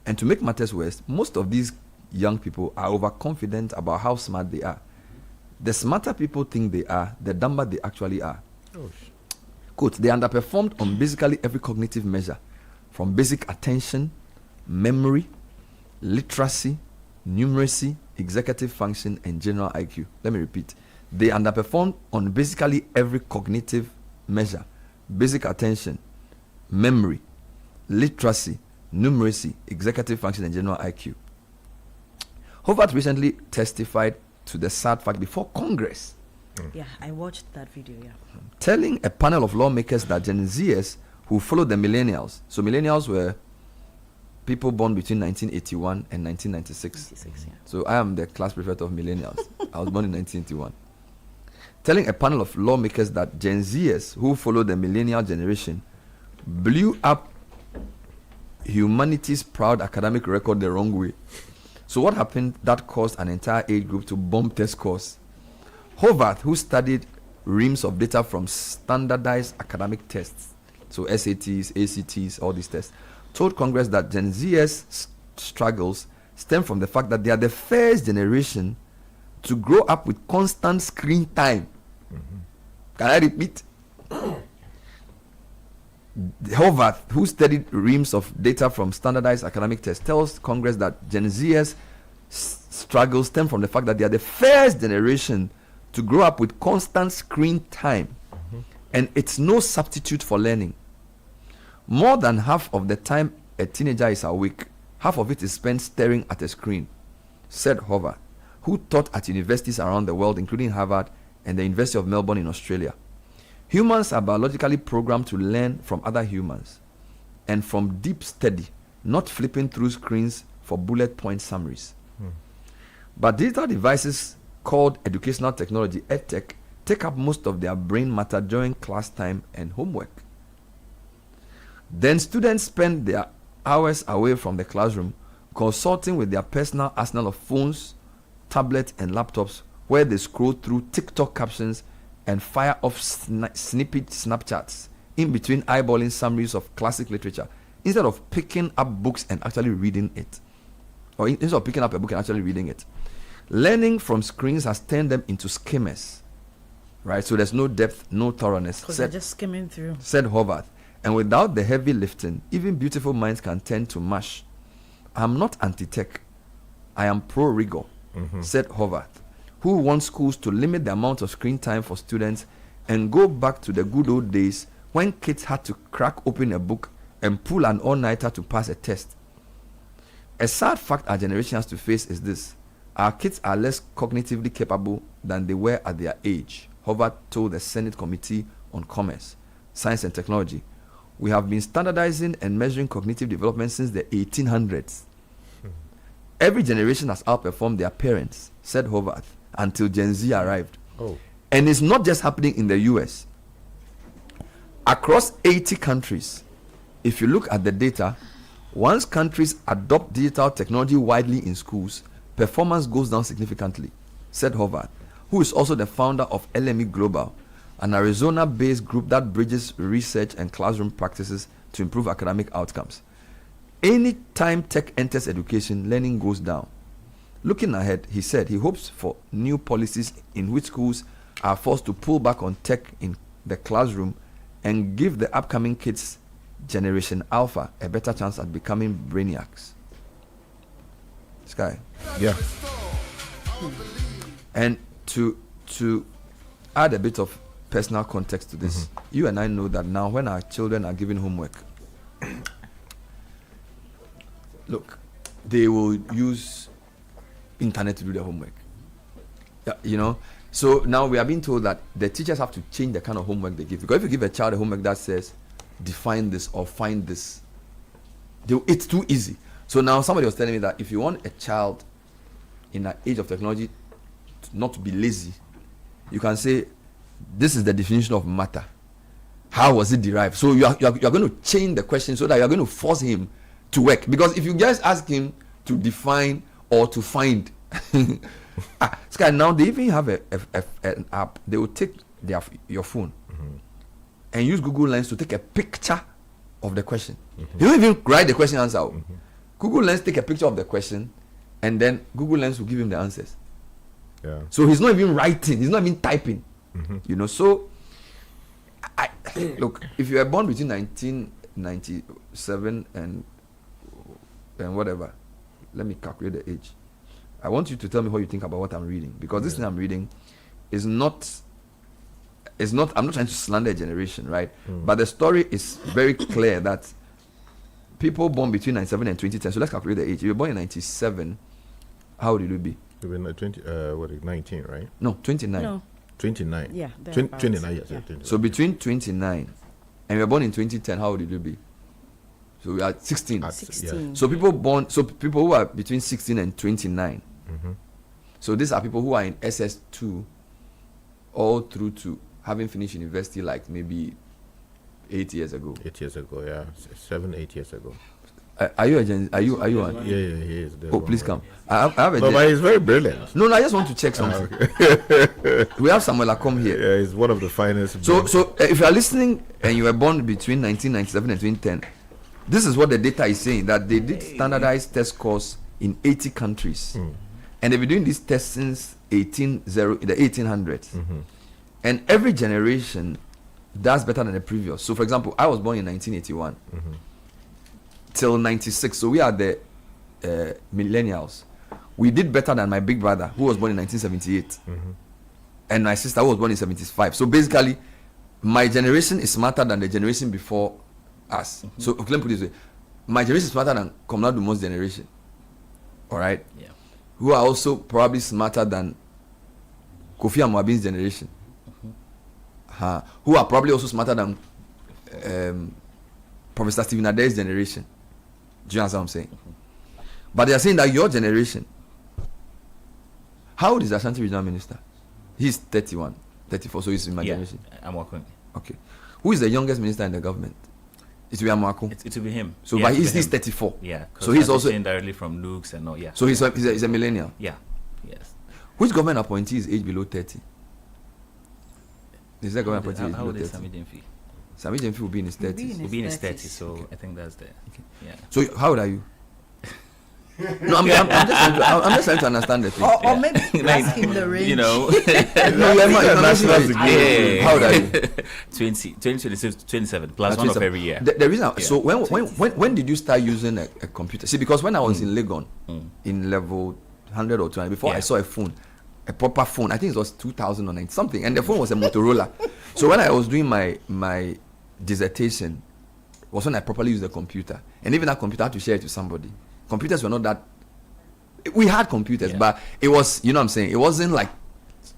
And to make matters worse, most of these young people are overconfident about how smart they are. The smarter people think they are, the dumber they actually are. Quote, they underperformed on basically every cognitive measure, from basic attention, memory, literacy, numeracy, executive function, and general IQ. Let me repeat. They underperformed on basically every cognitive measure, basic attention, memory, literacy, numeracy, executive function, and general IQ. Horvath recently testified to the sad fact before Congress. Yeah, I watched that video, Telling a panel of lawmakers that Gen Zers who followed the millennials, so millennials were people born between 1981 and 1996. So I am the class prefect of millennials. I was born in 1981. Telling a panel of lawmakers that Gen Zers who followed the millennial generation blew up humanity's proud academic record the wrong way. So what happened that caused an entire age group to bomb test scores? Horvath, who studied reams of data from standardized academic tests, so SATs, ACTs, all these tests, told Congress that Gen Z's struggles stem from the fact that they are the first generation to grow up with constant screen time. Can I repeat? Horvath, who studied reams of data from standardized academic tests, tells Congress that Gen Z's struggles stem from the fact that they are the first generation to grow up with constant screen time, and it's no substitute for learning. More than half of the time a teenager is awake, half of it is spent staring at a screen, said Horvath, who taught at universities around the world, including Harvard and the University of Melbourne in Australia. Humans are biologically programmed to learn from other humans and from deep study, not flipping through screens for bullet point summaries. But digital devices called educational technology, EdTech, take up most of their brain matter during class time and homework. Then students spend their hours away from the classroom consulting with their personal arsenal of phones, tablets, and laptops, where they scroll through TikTok captions and fire off snippet Snapchats in between eyeballing summaries of classic literature instead of picking up books and actually reading it. Or instead of picking up a book and actually reading it. Learning from screens has turned them into skimmers, right? So there's no depth, no thoroughness. Because they're just skimming through. Said Horvath. And without the heavy lifting, even beautiful minds can tend to mush. I'm not anti-tech. I am pro-rigor, said Horvath, who wants schools to limit the amount of screen time for students and go back to the good old days when kids had to crack open a book and pull an all-nighter to pass a test. A sad fact our generation has to face is this: our kids are less cognitively capable than they were at their age, Horvath told the Senate Committee on Commerce, Science and Technology. We have been standardizing and measuring cognitive development since the 1800s. Every generation has outperformed their parents, said Horvath, until Gen Z arrived. And it's not just happening in the US. Across 80 countries, if you look at the data, once countries adopt digital technology widely in schools, performance goes down significantly, said Horvath, who is also the founder of LME Global, an Arizona-based group that bridges research and classroom practices to improve academic outcomes. Any time tech enters education, learning goes down. Looking ahead, he said he hopes for new policies in which schools are forced to pull back on tech in the classroom and give the upcoming kids, Generation Alpha, a better chance at becoming brainiacs. Sky. Yeah. And to add a bit of personal context to this, you and I know that now when our children are given homework, look, they will use internet to do their homework. Yeah, you know. So now we are being told that the teachers have to change the kind of homework they give. Because if you give a child a homework that says, define this or find this, it's too easy. So now somebody was telling me that if you want a child in an age of technology not to be lazy, you can say, this is the definition of matter. How was it derived? So you are going to change the question so that you are going to force him to work. Because if you just ask him to define or to find, Sky, now they even have an app. They will take your phone and use Google Lens to take a picture of the question. You don't even write the question answer out. Google Lens take a picture of the question, and then Google Lens will give him the answers. Yeah. So he's not even writing. He's not even typing. You know. So, look, if you were born between 1997 and whatever, let me calculate the age. I want you to tell me what you think about what I'm reading, because this thing I'm reading is not. I'm not trying to slander a generation, right? But the story is very clear that people born between 97 and 2010. So let's calculate the age. If you're born in 97, how old will you be? You've been 19, right? No, 29. No. 29. Yeah. 29, yes. Yeah. 29. So between 29 and you're born in 2010, how old will you be? So we are 16. 16. So people who are between 16 and 29. So these are people who are in SS2 all through to having finished university like maybe 8 years ago. 8 years ago, yeah. 7, 8 years ago. Are you a Gen? Are you one? Yeah, he is. Oh, please come. I have a no, but he's very brilliant. No, I just want to check something. We have Samuel Akom here. Yeah, he's one of the finest. So if you are listening and you were born between 1997 and 2010, this is what the data is saying, that they did standardized test scores in 80 countries, and they've been doing these tests since the 1800s, and every generation does better than the previous. So, for example, I was born in 1981 till 96, so we are the millennials. We did better than my big brother, who was born in 1978, and my sister, who was born in 75. So basically, my generation is smarter than the generation before us. So let me put it this way: my generation is smarter than Komla Dumont's generation. All right. Yeah. Who are also probably smarter than Kofi Amwabin's generation. Who are probably also smarter than Professor Stephen Ade's generation. Do you understand what I'm saying? But they are saying that your generation. How old is the Ashanti Regional Minister? He's 31, 34, so he's in my generation. I'm working. Okay. Who is the youngest minister in the government? It will be Amwako. It will be him. So, but he's 34. Yeah. So he's also directly from Luke's and all. Yeah. So he's a millennial. Yeah. Yes. Which government appointee is age below 30? Is that government appointee how age below 30? Sami Jemfi? Sami Jemfi will be in his 30s. Will be in his 30s. So okay. I think that's the. Okay. Yeah. So how old are you? No, I'm just trying to understand the thing. Or maybe ask him the range. You know. How old are you? 27 plus 1 of every year. The reason, so when did you start using a computer? See, because when I was in Legon, in level 100 or 200, before I saw a phone, a proper phone, I think it was 2009 something, and the phone was a Motorola. So when I was doing my dissertation, was when I properly used the computer, and even that computer I had to share it to somebody. Computers were not that. We had computers, but it was, you know what I'm saying, it wasn't like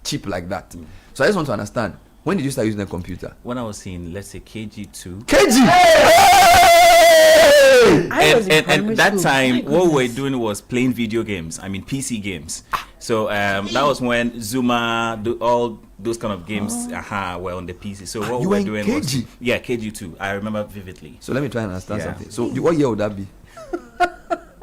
cheap like that. So I just want to understand, when did you start using a computer? When I was in, let's say, KG2. KG! And that time, what we were doing was playing video games. I mean, PC games. So that was when Zuma, all those kind of games were on the PC. So what we were doing was KG2. I remember vividly. So let me try and understand something. So what year would that be?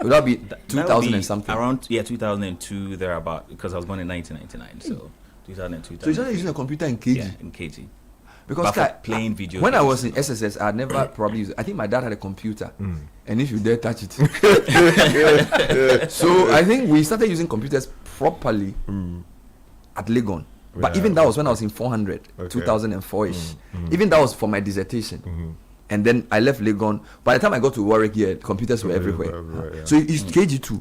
Would that be 2000 and something? Around 2002 thereabout, because I was born in 1999. So 2002. So you started using a computer in KG? Yeah, in KG. Because playing video when games. I was in SSS, I had never probably used it. I think my dad had a computer, and if you dare touch it. So I think we started using computers properly at Legon. But even that was when I was in 400, 2004-ish. Even that was for my dissertation. And then I left Legon. By the time I got to Warwick, computers were everywhere. So it's KG2.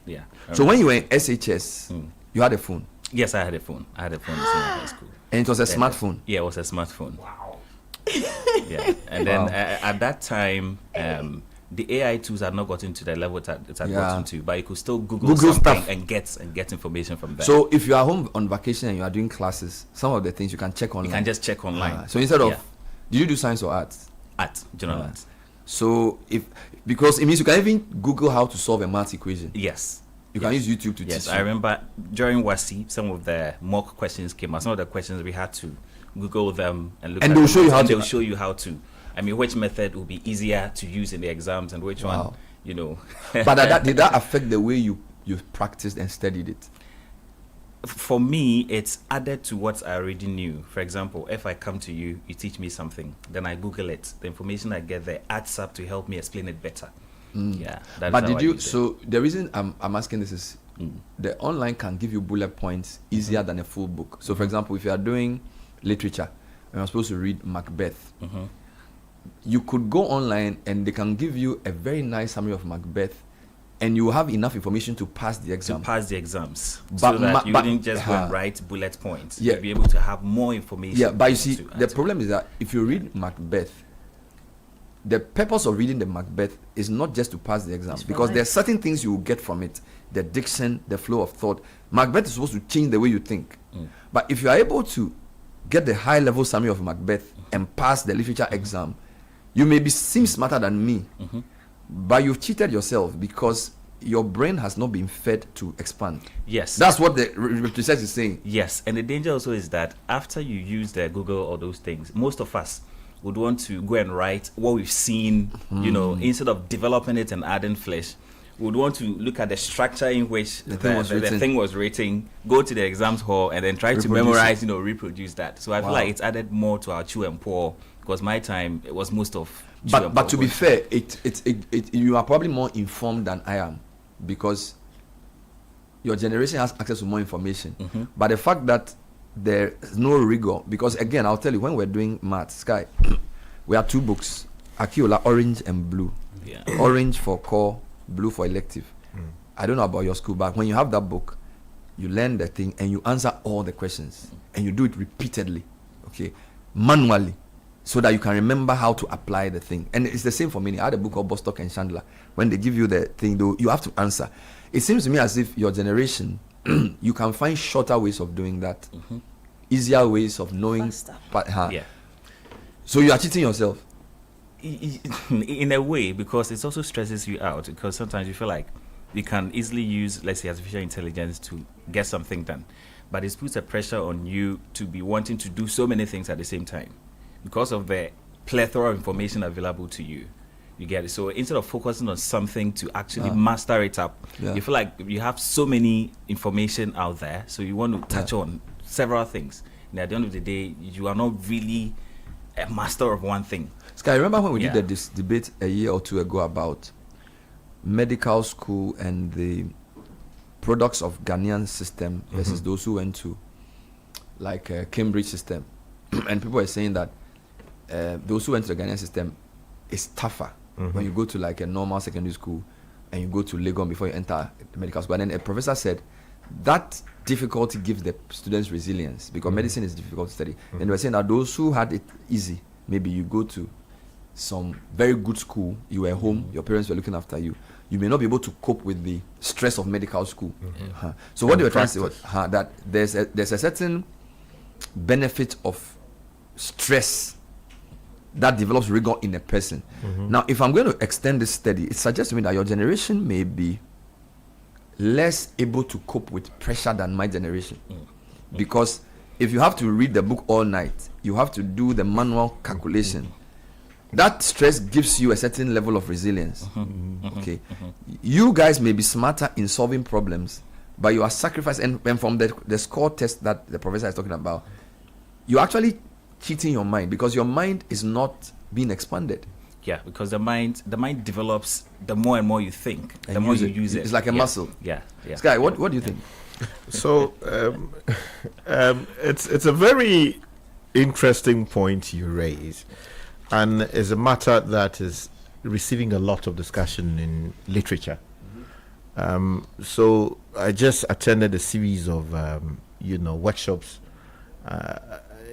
Yeah. So when you were in SHS, you had a phone. Yes, I had a phone. I had a phone in high school. And it was a smartphone. Yeah, it was a smartphone. Wow. Yeah, and then at that time, the AI tools had not gotten to the level it had gotten to, but you could still Google something stuff and get information from there. So if you are home on vacation and you are doing classes, some of the things you can check online. You can just check online. So instead of, did you do science or arts? Art, general arts. So because it means you can even Google how to solve a math equation. Yes. You can use YouTube to teach. Yes, I remember during WASI, some of the mock questions came out. Some of the questions we had to Google them and look at them. They'll show you how to. They'll show you how to. I mean, which method will be easier to use in the exams and which one, you know. But did that affect the way you practiced and studied it? For me, it's added to what I already knew. For example, if I come to you, you teach me something, then I Google it. The information I get there adds up to help me explain it better. Yeah. But did you? So the reason I'm asking this is the online can give you bullet points easier than a full book. So for example, if you are doing literature and you're supposed to read Macbeth, you could go online and they can give you a very nice summary of Macbeth, and you will have enough information to pass the exam. To pass the exams, so that you didn't just go and write bullet points. Yeah. You'll be able to have more information. Yeah, but you see, the problem is that if you read Macbeth, the purpose of reading the Macbeth is not just to pass the exam, because there are certain things you will get from it, the diction, the flow of thought. Macbeth is supposed to change the way you think. But if you are able to get the high level summary of Macbeth and pass the literature exam, you may seem smarter than me, but you've cheated yourself because your brain has not been fed to expand. Yes. That's what the research is saying. Yes, and the danger also is that after you use the Google or those things, most of us, would want to go and write what we've seen, you know, instead of developing it and adding flesh. We would want to look at the structure in which the thing was written, go to the exams hall, and then try to memorize, reproduce that. So I feel like it's added more to our chew and pour, because my time, it was most of But to be fair, you are probably more informed than I am, because your generation has access to more information. But the fact that there is no rigor, because again, I'll tell you, when we're doing maths, Sky, we have 2 books, Akiola, orange and blue. Yeah. Orange for core, blue for elective. I don't know about your school, but when you have that book, you learn the thing and you answer all the questions, and you do it repeatedly, okay, manually, so that you can remember how to apply the thing. And it's the same for me. I had a book called Bostock and Chandler. When they give you the thing, though, you have to answer. It seems to me as if your generation, you can find shorter ways of doing that, easier ways of knowing. Yeah. So you are cheating yourself. In a way, because it also stresses you out, because sometimes you feel like you can easily use, let's say, artificial intelligence to get something done, but it puts a pressure on you to be wanting to do so many things at the same time because of the plethora of information available to you. You get it? So instead of focusing on something to actually master it up, you feel like you have so many information out there, so you want to touch on several things, and at the end of the day, you are not really a master of one thing. Sky, remember when we did this debate a year or 2 ago about medical school and the products of Ghanaian system versus those who went to like Cambridge system, and people were saying that those who went to the Ghanaian system is tougher when you go to like a normal secondary school and you go to Legon before you enter the medical school. And then a professor said that difficulty gives the students resilience, because medicine is difficult to study. And they were saying that those who had it easy, maybe you go to some very good school, you were home, your parents were looking after you, you may not be able to cope with the stress of medical school. So what they were trying to say was that there's a certain benefit of stress that develops rigor in a person. Now, if I'm going to extend this study, it suggests to me that your generation may be less able to cope with pressure than my generation, because if you have to read the book all night, you have to do the manual calculation. That stress gives you a certain level of resilience. Okay, you guys may be smarter in solving problems, but you are sacrificing. And from the score test that the professor is talking about, you're actually cheating your mind, because your mind is not being expanded. Yeah, because the mind develops the more and more you think, the more you use it. It's like a muscle. Yeah. Sky, what do you think? So it's a very interesting point you raise, and is a matter that is receiving a lot of discussion in literature. So I just attended a series of workshops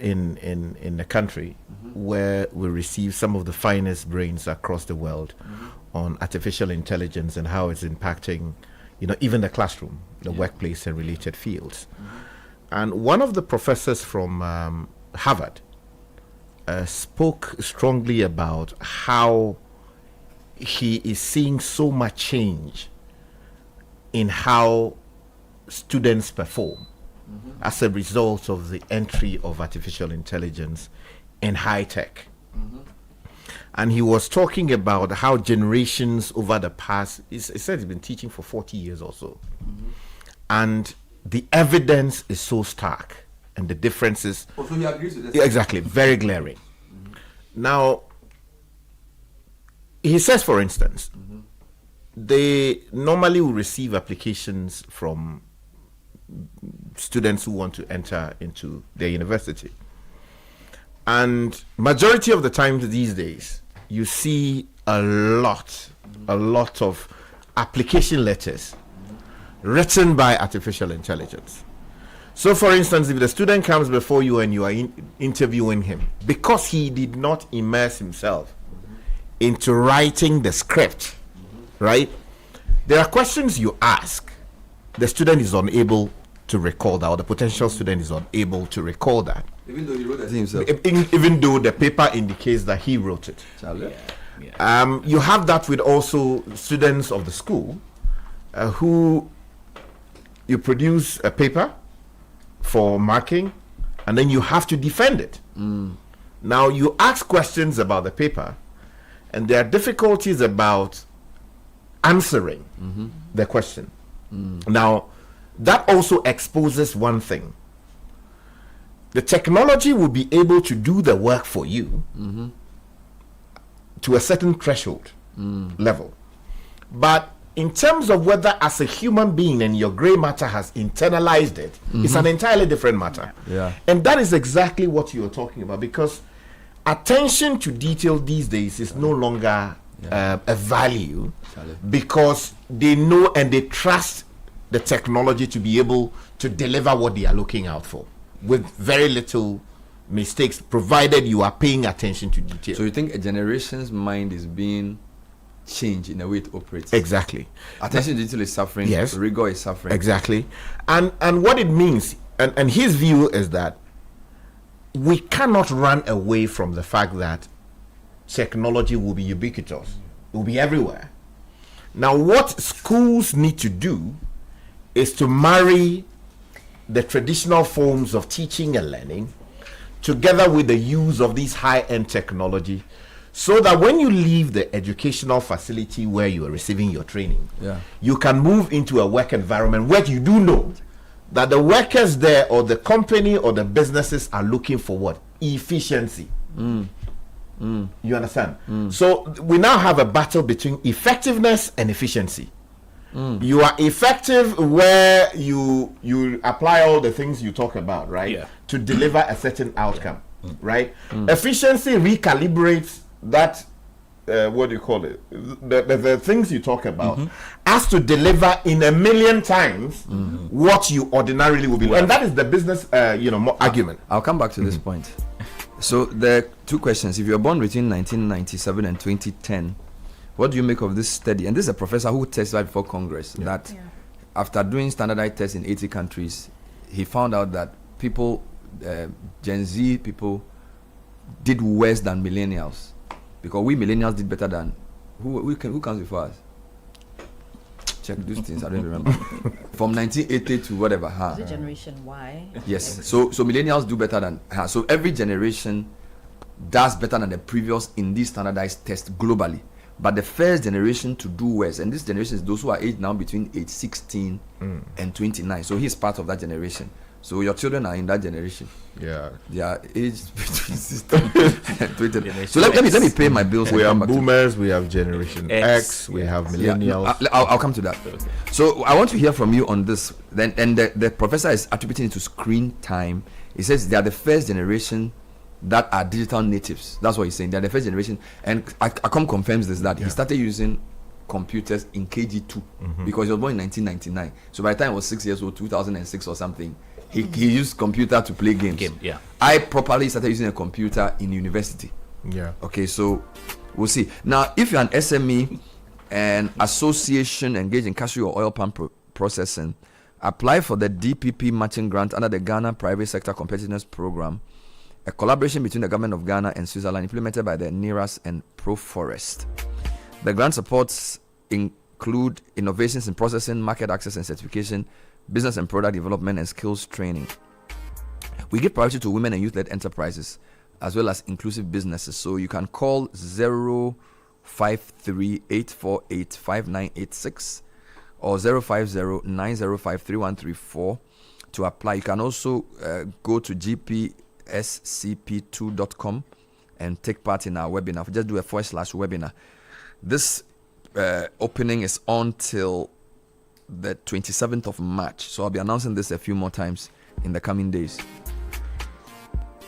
in the country where we receive some of the finest brains across the world on artificial intelligence and how it's impacting even the classroom, the workplace, and related fields. And one of the professors from Harvard spoke strongly about how he is seeing so much change in how students perform as a result of the entry of artificial intelligence in high tech. And he was talking about how generations over the past, he said he's been teaching for 40 years or so, and the evidence is so stark, and the differences. So he agrees with this? Yeah, exactly, very glaring. Now, he says, for instance, they normally will receive applications from students who want to enter into their university, and majority of the times these days you see a lot of application letters written by artificial intelligence. So for instance, if the student comes before you and you are interviewing him, because he did not immerse himself into writing the script, right, there are questions you ask, the student is unable to recall that, or the potential student is unable to recall that. Even though he wrote it himself. Even though the paper indicates that he wrote it. You have that with also students of the school who you produce a paper for marking, and then you have to defend it. Now you ask questions about the paper, and there are difficulties about answering the question. Now, that also exposes one thing. The technology will be able to do the work for you to a certain threshold level. But in terms of whether as a human being and your gray matter has internalized it, it's an entirely different matter. Yeah. And that is exactly what you're talking about, because attention to detail these days is no longer a value, because they know and they trust the technology to be able to deliver what they are looking out for with very little mistakes, provided you are paying attention to detail. So you think a generation's mind is being changed in the way it operates? Exactly. Attention to detail is suffering. Yes. Rigor is suffering. Exactly. And what it means, and his view is that we cannot run away from the fact that technology will be ubiquitous. It will be everywhere. Now, what schools need to do is to marry the traditional forms of teaching and learning together with the use of these high-end technology, so that when you leave the educational facility where you are receiving your training, you can move into a work environment where you do know that the workers there or the company or the businesses are looking for what? Efficiency. You understand? So we now have a battle between effectiveness and efficiency. You are effective where you apply all the things you talk about, right? To deliver a certain outcome, right? Efficiency recalibrates that, what do you call it? The things you talk about as to deliver in a million times what you ordinarily would be. And that is the business, argument. I'll come back to this point. So there are two questions. If you were born between 1997 and 2010, what do you make of this study? And this is a professor who testified before Congress that after doing standardized tests in 80 countries, he found out that people, Gen Z people, did worse than millennials, because we millennials did better than who comes before us? Check these things. I don't remember. From 1980 to whatever. Is it Generation Y? Yes. So millennials do better than her. So every generation does better than the previous in these standardized tests globally. But the first generation to do worse, and this generation is those who are aged now between age 16 and 29. So he's part of that generation. So your children are in that generation. Yeah. They are aged between 16 and 29. So let me pay my bills. We have boomers, we have Generation X, we have millennials. Yeah, I'll come to that. So I want to hear from you on this. Then, and the professor is attributing it to screen time. He says they are the first generation that are digital natives. That's what he's saying. They're the first generation. And Acom confirms this, that he started using computers in KG2 because he was born in 1999. So by the time he was 6 years old, 2006 or something, he used computer to play games. I properly started using a computer in university. Okay, so we'll see. Now, if you're an SME and association engaged in cashew or oil palm processing, apply for the DPP matching grant under the Ghana Private Sector Competitiveness Program, a collaboration between the government of Ghana and Switzerland, implemented by the NERAS and ProForest. The grant supports include innovations in processing, market access and certification, business and product development, and skills training. We give priority to women and youth-led enterprises, as well as inclusive businesses. So you can call 053-848-5986 or 050-905-3134 to apply. You can also go to gpscp2.com and take part in our webinar. Just do a /webinar. This opening is on till the 27th of March. So I'll be announcing this a few more times in the coming days.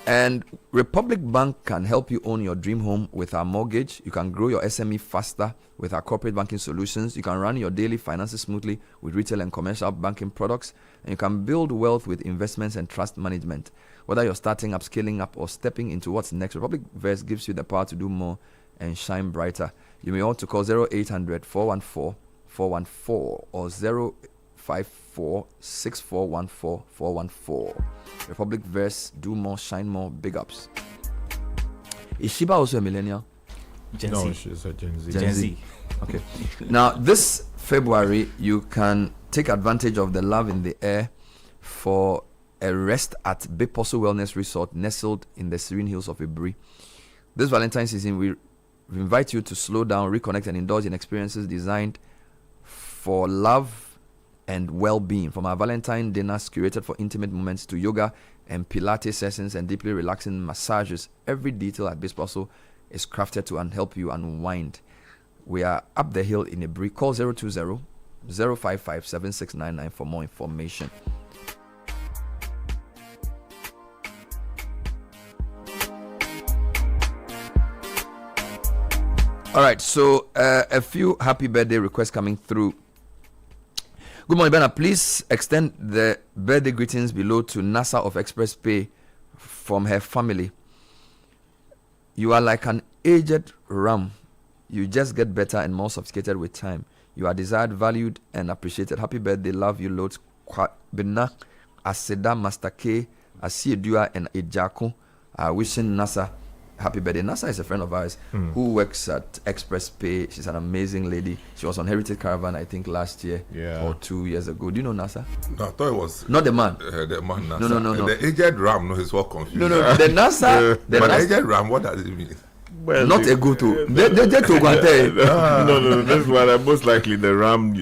And Republic Bank can help you own your dream home with our mortgage. You can grow your SME faster with our corporate banking solutions. You can run your daily finances smoothly with retail and commercial banking products. And you can build wealth with investments and trust management. Whether you're starting up, scaling up, or stepping into what's next, Republic Verse gives you the power to do more and shine brighter. You may want to call 0800-414-414 or 054-6414-414. Republic Verse, do more, shine more, big ups. Is Shiba also a millennial? Gen Z. No, she's a Gen Z. Gen Z. Okay. Now, this February, you can take advantage of the Love in the Air for a rest at Beposo Wellness Resort nestled in the serene hills of Ibri. This Valentine's season, we invite you to slow down, reconnect, and indulge in experiences designed for love and well-being. From our Valentine dinners curated for intimate moments to yoga and Pilates sessions and deeply relaxing massages, every detail at Beposo is crafted to help you unwind. We are up the hill in Ibri. Call 020-055-7699 for more information. All right, so a few happy birthday requests coming through. Good morning, Bernard. Please extend the birthday greetings below to Nasa of Express Pay from her family. You are like an aged ram. You just get better and more sophisticated with time. You are desired, valued, and appreciated. Happy birthday. Love you loads. Bena, Aseda, Master K, Asiedua, and Ejako are wishing Nasa happy birthday. Nasa is a friend of ours who works at Express Pay. She's an amazing lady. She was on Heritage Caravan, I think, last year or 2 years ago. Do you know Nasa? No, I thought it was not the man. The man Nasa. No. The aged ram. No, he's all confused. No. The Nasa. But aged ram. What does it mean? Well, not a good to. No. That's why most likely the ram.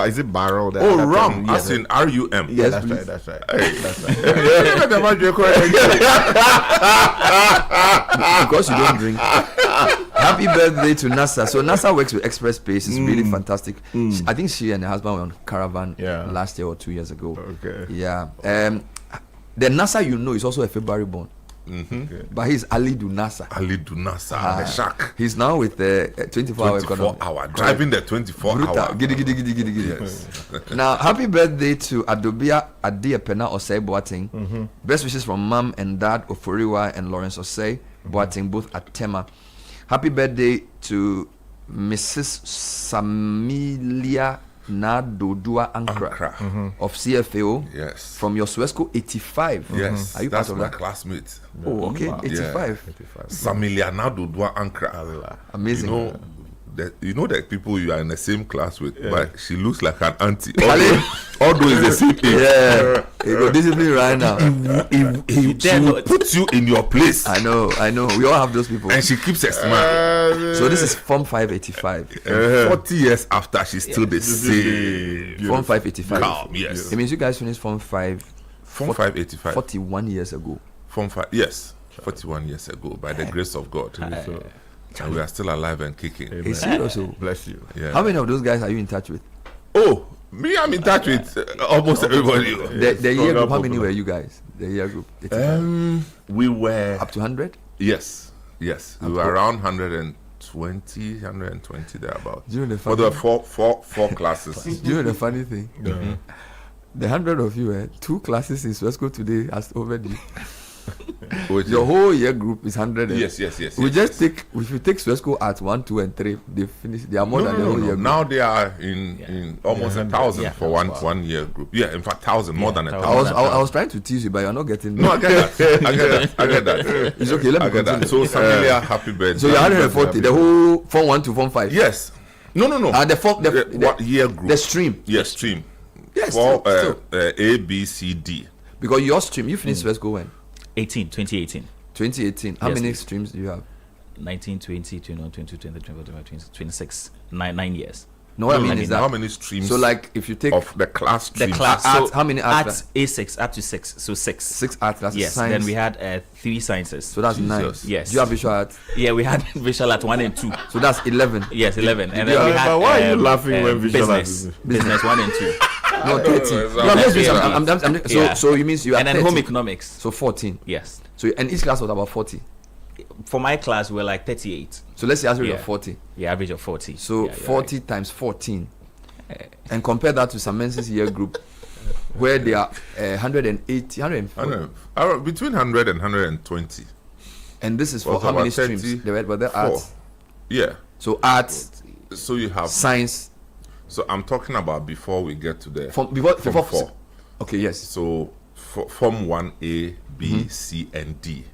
Is it barrel? Rum. As in RUM. Yes, that's right. Because you don't drink. Happy birthday to Nasa. So Nasa works with Express Space. It's really fantastic. I think she and her husband were on Caravan last year or 2 years ago. Okay. Yeah. The Nasa is also a February born. But he's Alidu Nasa. The shark. He's now with the 24-hour economy. Driving the 24-hour. Yes. Now, happy birthday to Adobia Adiepena Osei Boateng. Best wishes from Mom and Dad Oforiwa and Lawrence Osei Boateng, both at Tema. Happy birthday to Mrs. Samilia Nadodua Ankra of CFAO. Yes. From your Suesco 85. Yes. Are you that's part of my that? classmate. Oh, okay. 85. Samilia Nadodua Ankra. Amazing. You know that people you are in the same class with, but she looks like an auntie. Although it's the same age. Yeah. You go discipline right now. She will put you in your place. I know. We all have those people. And she keeps a smile. So this is Form 585. 40 years after, she's still the same. Form 585. Calm, yes. It means you guys finished Form 5. Form 585. 41 years ago. Form 5, yes. 41 years ago, by the grace of God. And we are still alive and kicking. It's serious. Bless you. Yeah. How many of those guys are you in touch with? Oh, me, I'm in touch with almost everybody. The year group, how many were you guys? The year group? We were up to 100? Yes. We were around 120 thereabout. Do you know the funny? There were four classes. Do you know the funny thing? The 100 of you, 2 classes in Swesco today has overdue. Your whole year group is 100. Yes. If you take Swesco at 1, 2, and 3, they finish. They are more than the whole year group. Now they are in almost 1,000 for one year group. Yeah, in fact, 1,000 more than 1,000. I was trying to tease you, but you're not getting. No, I get that. It's okay. Let me continue. So, Samilia, happy birthday. So you're 140. The whole Form 1 to Form 5. Yes. No. The year group? The stream. Yes, stream. Yes. For A, B, C, D. Because your stream, you finished Swesco when? 2018. 2018. How many streams do you have? 19, 20, 21, 22, 23, 24, 26. 9 years. No, what I mean is that how many streams? So, like, if you take of the class streams, arts, how many arts? Arts A6 up to 6. So 6. 6 arts classes. Yes. Science. Then we had 3 sciences. So that's 9. Yes. Do you have visual arts? Yeah, we had visual art 1 and 2. So that's 11. Yes, 11. And then we had. But why are you laughing when visual business? Business 1 and 2. No, 13. So you means you are. And then 30. home economics. So 14. Yes. So and each class was about 40. For my class, we were like 38. So let's say average of 40. Yeah, average of 40. So 40 times 14. And compare that to some men's year group where they are 180, 140. Between 100 and 120. And this is for how many streams? But they're arts. Yeah. So arts. So you have science. So I'm talking about before we get to the before 4. Okay, yes. So Form 1A, B, C, and D.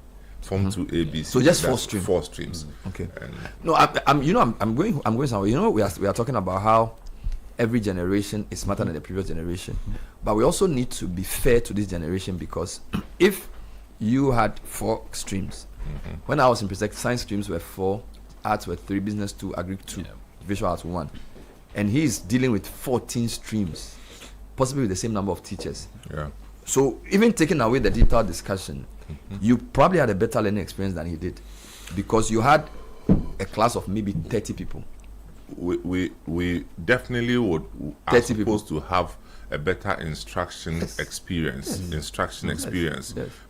Form 2A, B, C. So just 4 streams. 4 streams. Okay. No, I'm going somewhere. You know, we are talking about how every generation is smarter than the previous generation. But we also need to be fair to this generation, because if you had 4 streams, when I was in Presec, science streams were 4, arts were 3, business 2, agri 2, visual arts 1. And he's dealing with 14 streams, possibly with the same number of teachers. Yeah. So even taking away the digital discussion, you probably had a better learning experience than he did, because you had a class of maybe 30 people. We definitely would are supposed to have a better instruction experience,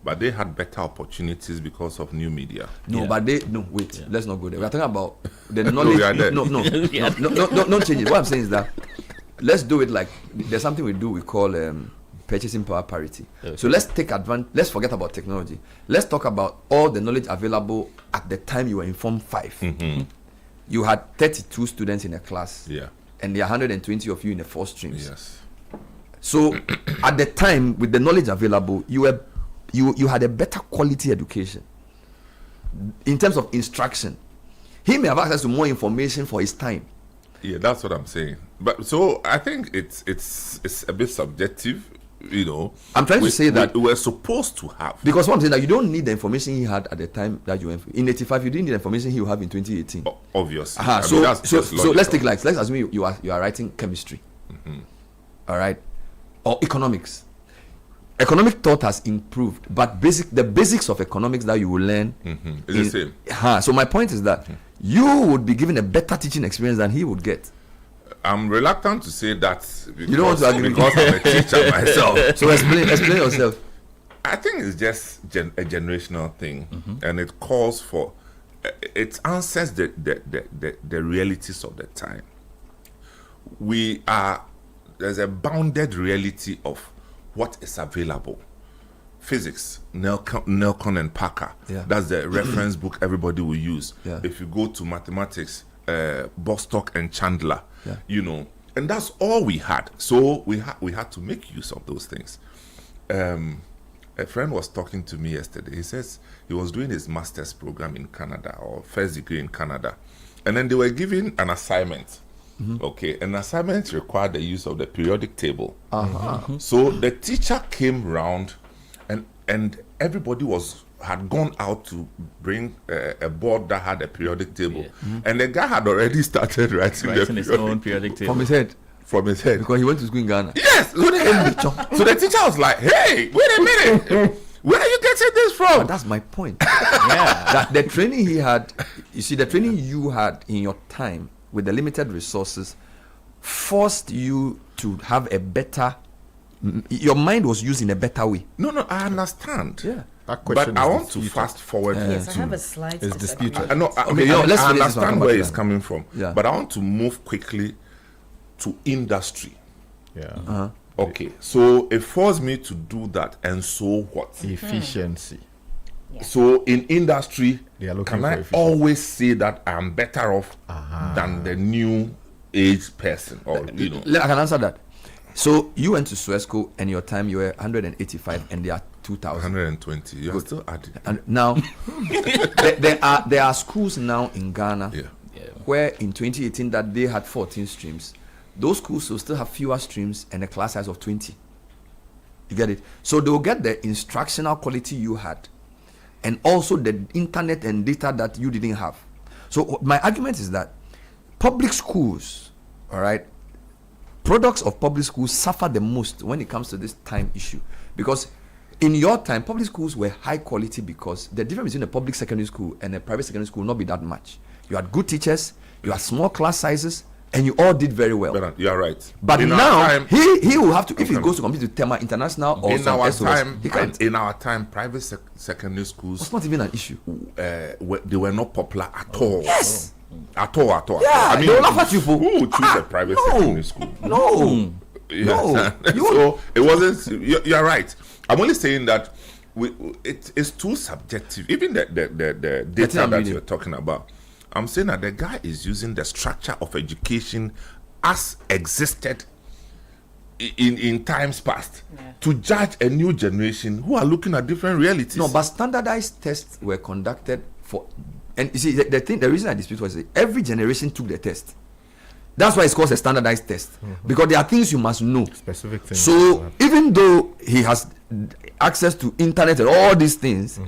but they had better opportunities because of new media. Let's not go there. We're talking about the knowledge. No, change it. What I'm saying is that let's do it like there's something we do, we call purchasing power parity. So let's take advantage, let's forget about technology. Let's talk about all the knowledge available at the time you were in Form 5. You had 32 students in a class, and there are 120 of you in the 4 streams. Yes. So at the time, with the knowledge available, you had a better quality education in terms of instruction. He may have access to more information for his time. Yeah, that's what I'm saying. But so I think it's a bit subjective. I'm trying to say that we were supposed to have, because what I'm saying that you don't need the information he had at the time that you were in 85. You didn't need the information he will have in 2018. Obviously. So let's take let's assume you are writing chemistry, all right, or economics. Economic thought has improved, but the basics of economics that you will learn is the same. So my point is that you would be given a better teaching experience than he would get. I'm reluctant to say that because, you don't want to agree because I'm a teacher myself. So explain yourself. I think it's just a generational thing, and it calls for it answers the realities of the time. There's a bounded reality of what is available. Physics, Nelcon and Parker. That's the reference book everybody will use. If you go to mathematics, Bostock and Chandler, and that's all we had. So we had to make use of those things. A friend was talking to me yesterday. He says he was doing his master's program in Canada, or first degree in Canada, and then they were giving an assignment. Okay, an assignment required the use of the periodic table. So the teacher came round, and everybody had gone out to bring a board that had a periodic table, and the guy had already started writing his own periodic table from his head because he went to school in Ghana. Yes, so the teacher was like, "Hey, wait a minute, where are you getting this from?" But that's my point. That the training he had, you see, the training you had in your time with the limited resources forced you to have a better. Your mind was used in a better way. No, I understand. Yeah. But I want to fast forward. Yes, I have a slight disagreement. I understand where it's coming from. But I want to move quickly to industry. Okay, so it forced me to do that, and so what? Efficiency. So in industry, can I always say that I'm better off than the new age person? Or I can answer that. So you went to Suesco, and your time you were 185, and they are 2,000. 120. You're still adding. And now there are schools now in Ghana where in 2018 that they had 14 streams. Those schools will still have fewer streams and a class size of 20. You get it? So they will get the instructional quality you had, and also the internet and data that you didn't have. So my argument is that public schools, all right, products of public schools suffer the most when it comes to this time issue, because in your time public schools were high quality because the difference between a public secondary school and a private secondary school will not be that much. You had good teachers, you had small class sizes, and you all did very well. You are right. But in now time, he will have to, if he goes to compete with Tema International or in our time, in our time, private secondary schools was not even an issue. They were not popular at all. Yes. At all. Yeah, I mean, they will laugh at you. Who would choose a private secondary school? No. So it wasn't. You're right. I'm only saying that it's too subjective. Even the data that you're talking about. I'm saying that the guy is using the structure of education as existed in times past to judge a new generation who are looking at different realities. No, but standardized tests were conducted for, and you see the reason I dispute was every generation took the test. That's why it's called a standardized test, because there are things you must know. Specific things. So even though he has access to internet and all these things,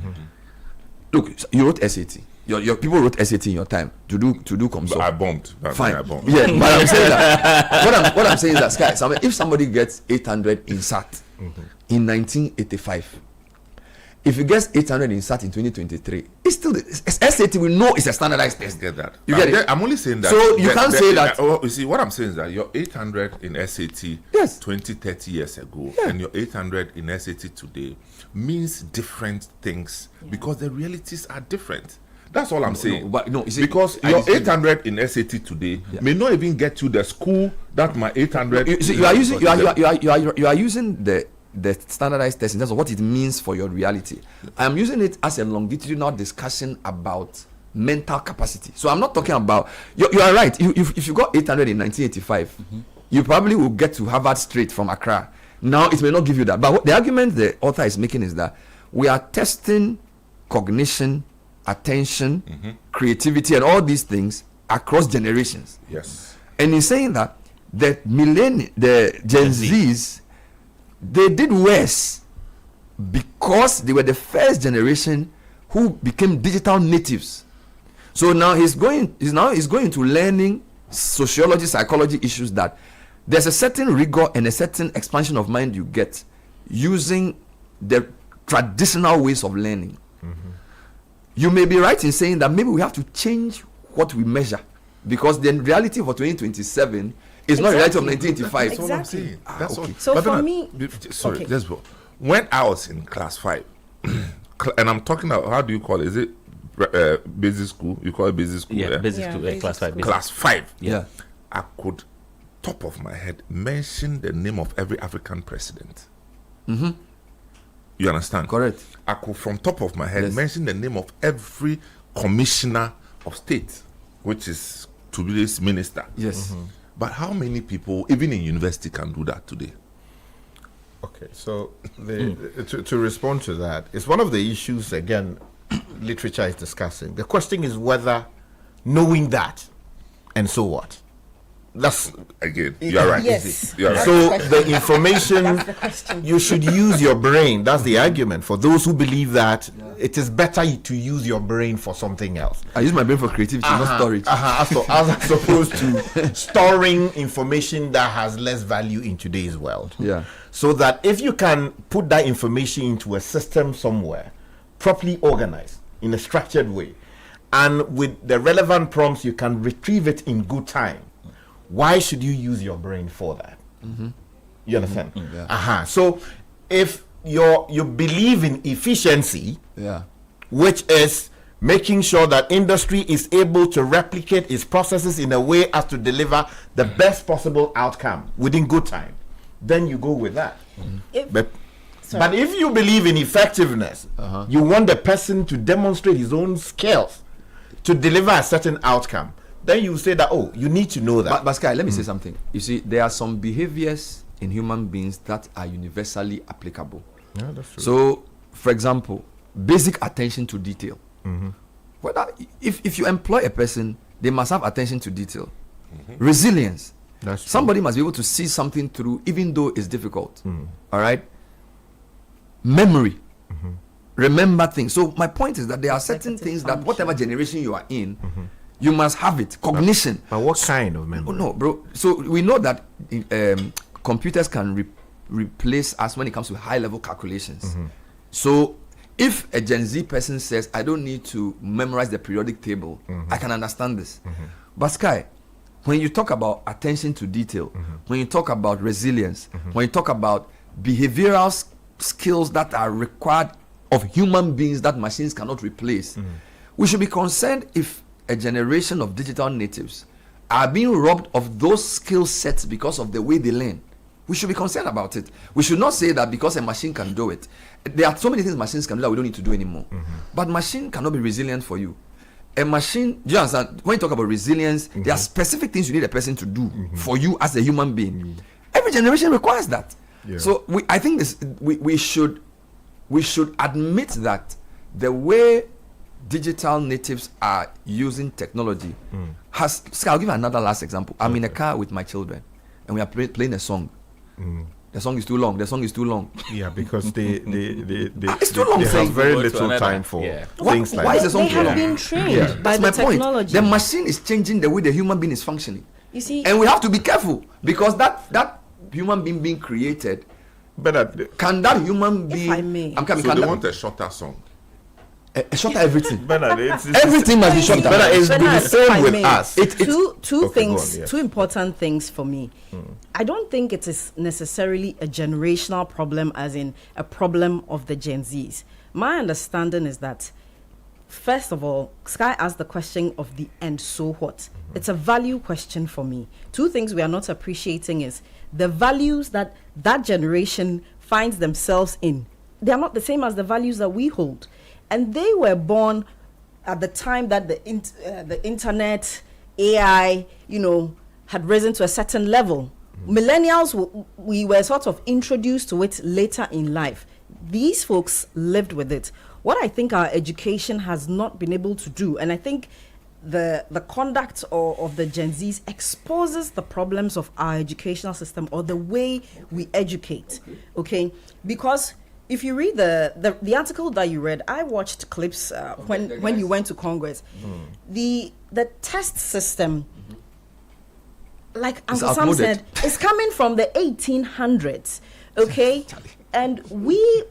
look, you wrote SAT. Your people wrote SAT in your time to do COMSOL. I bombed. Fine. I bombed. Yeah, but I'm saying that what I'm saying is that, Sky, if somebody gets 800 in SAT in 1985, if you get 800 in SAT in 2023, it's still SAT. We know it's a standardized test. Get that? You get it? I'm only saying that. So you can't say that. You see, what I'm saying is that your 800 in SAT 20, 30 years ago and your 800 in SAT today means different things because the realities are different. That's all I'm saying. No, because your 800 in SAT today may not even get you the school that my 800. You are using the standardized test in terms of what it means for your reality. I am using it as a longitudinal discussion about mental capacity. So I'm not talking about. You are right. If you got 800 in 1985, you probably will get to Harvard straight from Accra. Now it may not give you that. But the argument the author is making is that we are testing cognition, attention, creativity, and all these things across generations. Yes. And he's saying that the Gen Zs, they did worse because they were the first generation who became digital natives. So now he's going to learning sociology, psychology issues that there's a certain rigor and a certain expansion of mind you get using the traditional ways of learning. You may be right in saying that maybe we have to change what we measure, because the reality for 2027 is not the reality of 1985. That's what I'm saying. That's okay. So for me, sorry, just when I was in class 5, and I'm talking about, how do you call it? Is it basic school? You call it basic school? Yeah, basic school. Class 5. Class 5. Yeah. I could, top of my head, mention the name of every African president. You understand? Correct. I could, from top of my head, mention the name of every commissioner of state, which is today's minister. Yes. But how many people, even in university, can do that today? Okay, so to respond to that, it's one of the issues, again, literature is discussing. The question is whether knowing that, and so what? That's again, you're right. Yes. You're right. So the information, you should use your brain. That's the argument for those who believe that it is better to use your brain for something else. I use my brain for creativity, not storage. As opposed to storing information that has less value in today's world. Yeah. So that if you can put that information into a system somewhere, properly organized in a structured way, and with the relevant prompts, you can retrieve it in good time. Why should you use your brain for that? You understand? Yeah. So if you believe in efficiency, which is making sure that industry is able to replicate its processes in a way as to deliver the best possible outcome within good time, then you go with that. But if you believe in effectiveness, you want the person to demonstrate his own skills to deliver a certain outcome, then you say that, you need to know that. But Sky, let me say something. You see, there are some behaviors in human beings that are universally applicable. Yeah, that's true. So, for example, basic attention to detail. Whether if you employ a person, they must have attention to detail. Resilience. Somebody must be able to see something through, even though it's difficult. All right. Memory. Remember things. So my point is that there are certain things that whatever generation you are in, you must have it. Cognition. But what kind of memory? No, bro. So we know that computers can replace us when it comes to high-level calculations. So if a Gen Z person says, I don't need to memorize the periodic table, I can understand this. But Sky, when you talk about attention to detail, when you talk about resilience, when you talk about behavioral skills that are required of human beings that machines cannot replace, we should be concerned if a generation of digital natives are being robbed of those skill sets because of the way they learn. We should be concerned about it. We should not say that because a machine can do it. There are so many things machines can do that we don't need to do anymore. But machine cannot be resilient for you. A machine, do you understand? When you talk about resilience, there are specific things you need a person to do for you as a human being. Every generation requires that. So I think we should admit that the way digital natives are using technology I'll give you another last example. I'm in a car with my children, and we are playing a song. The song is too long. Yeah, because it's too long. They have very little time for things like that. Why is the song too long? They have been trained by the technology. The machine is changing the way the human being is functioning. You see, and we have to be careful because that human being created. But can that human being? If I may, so they want a shorter song. A shorter everything. Everything must be shorter. It's the same with us. Two important things for me. I don't think it is necessarily a generational problem, as in a problem of the Gen Zs. My understanding is that, first of all, Sky asked the question of the end, so what? It's a value question for me. Two things we are not appreciating is the values that generation finds themselves in. They are not the same as the values that we hold. And they were born at the time that the internet, AI, had risen to a certain level. Millennials, we were sort of introduced to it later in life. These folks lived with it. What I think our education has not been able to do, and I think the conduct of the Gen Zs exposes the problems of our educational system or the way we educate, okay? Because if you read the article that you read, I watched clips when you went to Congress. The test system, like Uncle Sam said, is coming from the 1800s, okay? And we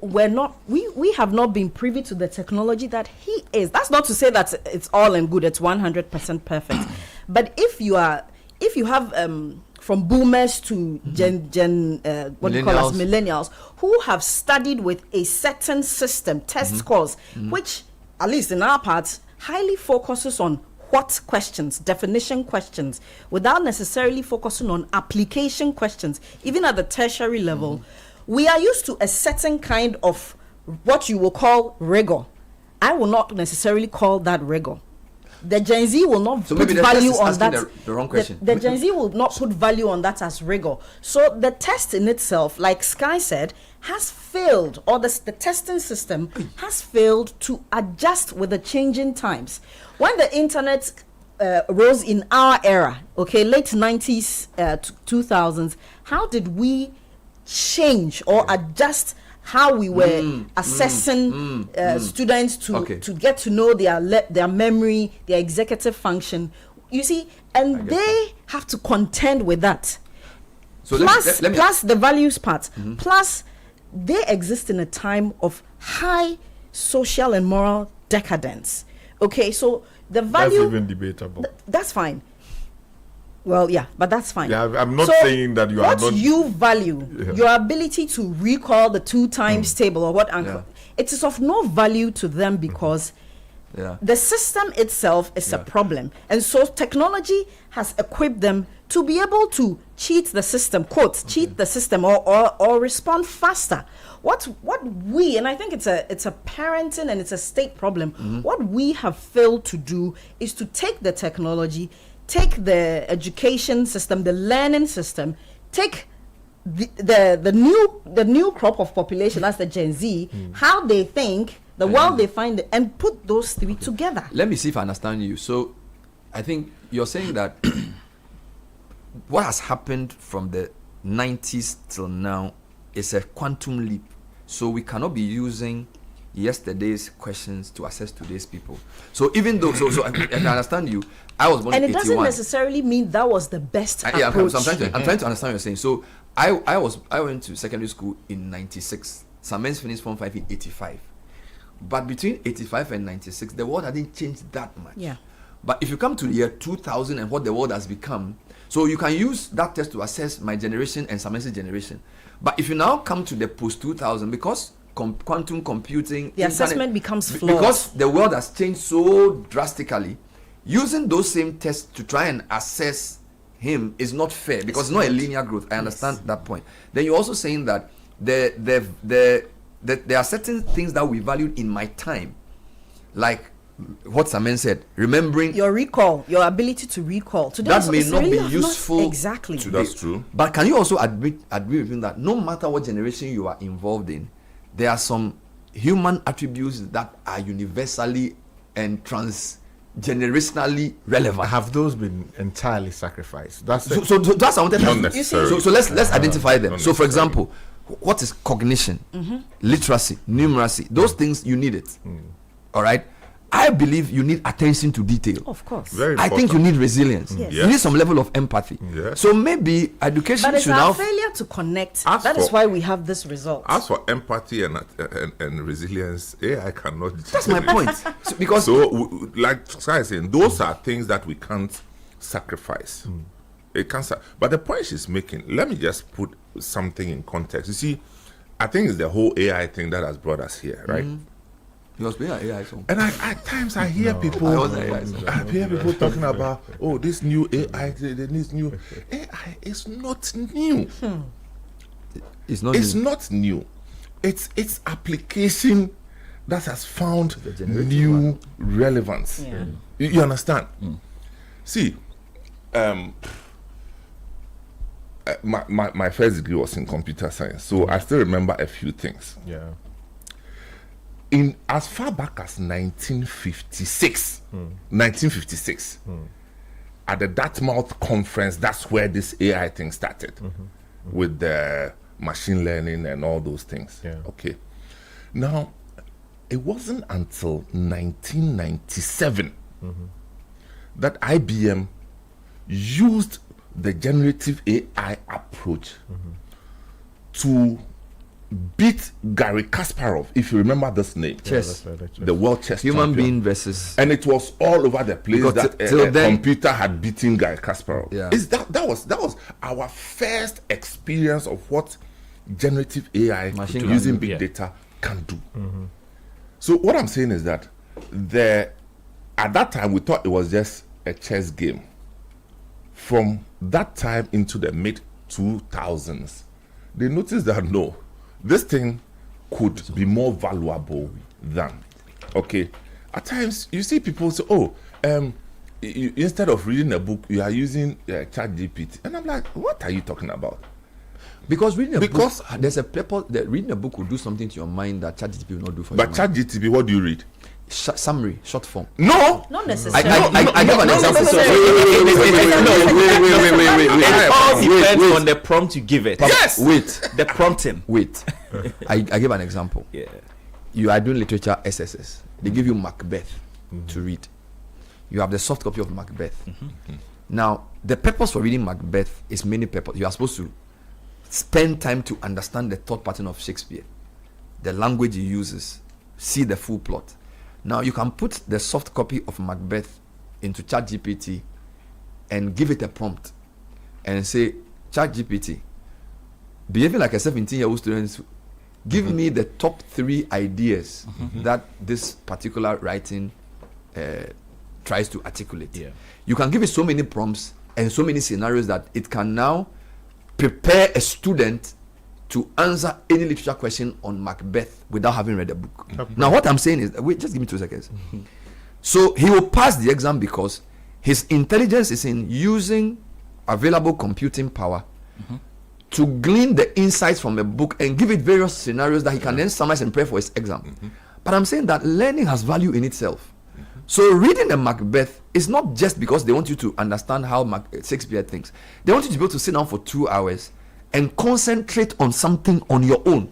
have not been privy to the technology that he is. That's not to say that it's all and good, it's 100% perfect. But if you have from boomers to millennials who have studied with a certain system, test scores, which, at least in our parts, highly focuses on what questions, definition questions, without necessarily focusing on application questions, even at the tertiary level. We are used to a certain kind of what you will call rigor. I will not necessarily call that rigor. The Gen Z will not put value on that. The wrong question. The Gen Z will not put value on that as rigor. So the test in itself, like Sky said, has failed, or the testing system has failed to adjust with the changing times. When the internet rose in our era, okay, late 90s, 2000s, how did we change or adjust how we were assessing students to get to know their memory, their executive function? You see, and they have to contend with that. So plus the values part, plus they exist in a time of high social and moral decadence. Okay, so the value, that's even debatable. That's fine. Well, yeah, but that's fine. Yeah, I'm not saying that you are not. What you value, your ability to recall the 2 times table or what, it is of no value to them because the system itself is a problem. And so technology has equipped them to be able to cheat the system, quote, cheat the system or respond faster. What we, and I think it's a parenting and it's a state problem, what we have failed to do is to take the technology, take the education system, the learning system, take the new crop of population as the Gen Z, how they think, the world they find, and put those three together. Let me see if I understand you. So I think you're saying that what has happened from the 90s till now is a quantum leap. So we cannot be using yesterday's questions to assess today's people. So even though, so I understand you, I was born in 81. And it doesn't necessarily mean that was the best approach. I'm trying to understand what you're saying. So I went to secondary school in 96. Some men finished Form 5 in 85. But between 85 and 96, the world hadn't changed that much. Yeah. But if you come to the year 2000 and what the world has become, so you can use that test to assess my generation and Samen's generation. But if you now come to the post-2000, because quantum computing, the assessment becomes flawed. Because the world has changed so drastically, using those same tests to try and assess him is not fair because it's not a linear growth. I understand that point. Then you're also saying that there are certain things that we valued in my time, like what Samen said, remembering your recall, your ability to recall. Today that may not be useful. Exactly. That's true. But can you also agree with me that no matter what generation you are involved in, there are some human attributes that are universally and generationally relevant. Have those been entirely sacrificed? That's so that's I wanted to so let's identify them. So for example, what is cognition, literacy, numeracy? Those things you need it. All right. I believe you need attention to detail. Of course. Very I think you need resilience. Yes. You need some level of empathy. Yes. So maybe education But it's should our now failure to connect. As That is for- why we have this result. As for empathy and resilience, AI cannot. That's my point. Because like Sky is saying, those are things that we can't sacrifice. It can't. But the point she's making, let me just put something in context. You see, I think it's the whole AI thing that has brought us here, right? Because we are AI song. And at times I hear people, I hear people talking about, oh, this new AI, this new AI is not new. It's not. It's not new. It's application that has found new relevance. Yeah. You understand? See, my first degree was in computer science, so I still remember a few things. Yeah. In as far back as 1956, at the Dartmouth conference, that's where this AI thing started, with the machine learning and all those things. Yeah. Okay. Now, it wasn't until 1997 that IBM used the generative AI approach to beat Garry Kasparov, if you remember this name. Chess. The world chess Human champion. being versus. And it was all over the place Because that till a then- computer had beaten Garry Kasparov. Yeah. That was our first experience of what generative AI Machine using learning, big data can do. So what I'm saying is that at that time we thought it was just a chess game. From that time into the mid 2000s, they noticed that no, this thing could be more valuable than. Okay, at times you see people say, oh, instead of reading a book, you are using ChatGPT, and I'm like, what are you talking about? Because reading a book, there's a purpose that reading a book will do something to your mind that ChatGPT will not do for you. But ChatGPT, what do you read? Summary, short form. No, Not necessarily. I give an example. It all depends on the prompt you give it. Yes. Wait. The prompting. Wait. I give an example. Yeah. You are doing literature SSS. They give you Macbeth to read. You have the soft copy of Macbeth. Now, the purpose for reading Macbeth is many purpose. You are supposed to spend time to understand the thought pattern of Shakespeare, the language he uses, see the full plot. Now you can put the soft copy of Macbeth into ChatGPT and give it a prompt and say, ChatGPT, behaving like a 17-year-old student, give me the top 3 ideas that this particular writing tries to articulate. Yeah. You can give it so many prompts and so many scenarios that it can now prepare a student to answer any literature question on Macbeth without having read a book. Now, what I'm saying is, wait, just give me 2 seconds. So he will pass the exam because his intelligence is in using available computing power to glean the insights from a book and give it various scenarios that he can then summarize and prepare for his exam. But I'm saying that learning has value in itself. So reading a Macbeth is not just because they want you to understand how Shakespeare thinks. They want you to be able to sit down for 2 hours and concentrate on something on your own.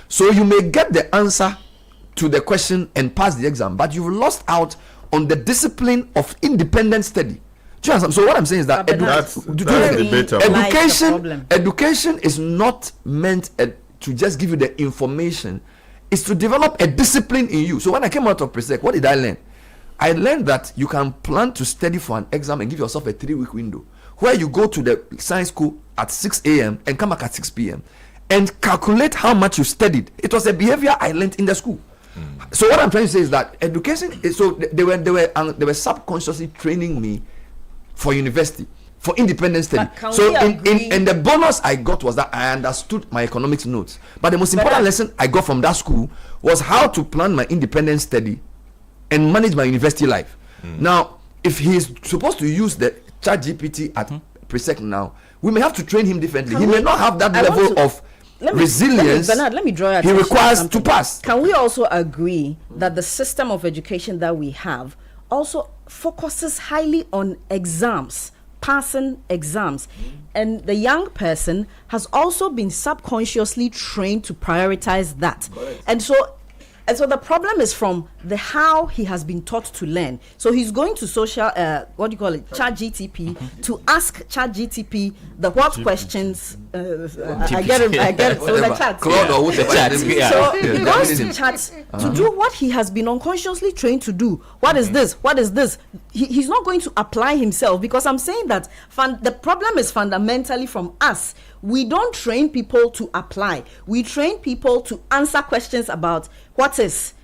So you may get the answer to the question and pass the exam, but you've lost out on the discipline of independent study. Do you understand? So what I'm saying is that education is not meant to just give you the information. It's to develop a discipline in you. So when I came out of Presec, what did I learn? I learned that you can plan to study for an exam and give yourself a 3-week window where you go to the science school at 6 a.m. and come back at 6 p.m. and calculate how much you studied. It was a behavior I learned in the school. So what I'm trying to say is that education is, so they were subconsciously training me for university, for independent study. So in the bonus I got was that I understood my economics notes. But the most important lesson I got from that school was how to plan my independent study and manage my university life. Now, if he's supposed to use the ChatGPT at Presec now, we may have to train him differently. He may not have that level of resilience let me draw your he attention requires to to pass. Can we also agree that the system of education that we have also focuses highly on exams, passing exams. And the young person has also been subconsciously trained to prioritize that. And so the problem is from the how he has been taught to learn. So he's going to social, ChatGTP, to ask ChatGTP the what questions. I get it. So the chat. So he goes to chat to do what he has been unconsciously trained to do. What is this? What is this? He's not going to apply himself, because I'm saying that the problem is fundamentally from us. We don't train people to apply. We train people to answer questions about what is,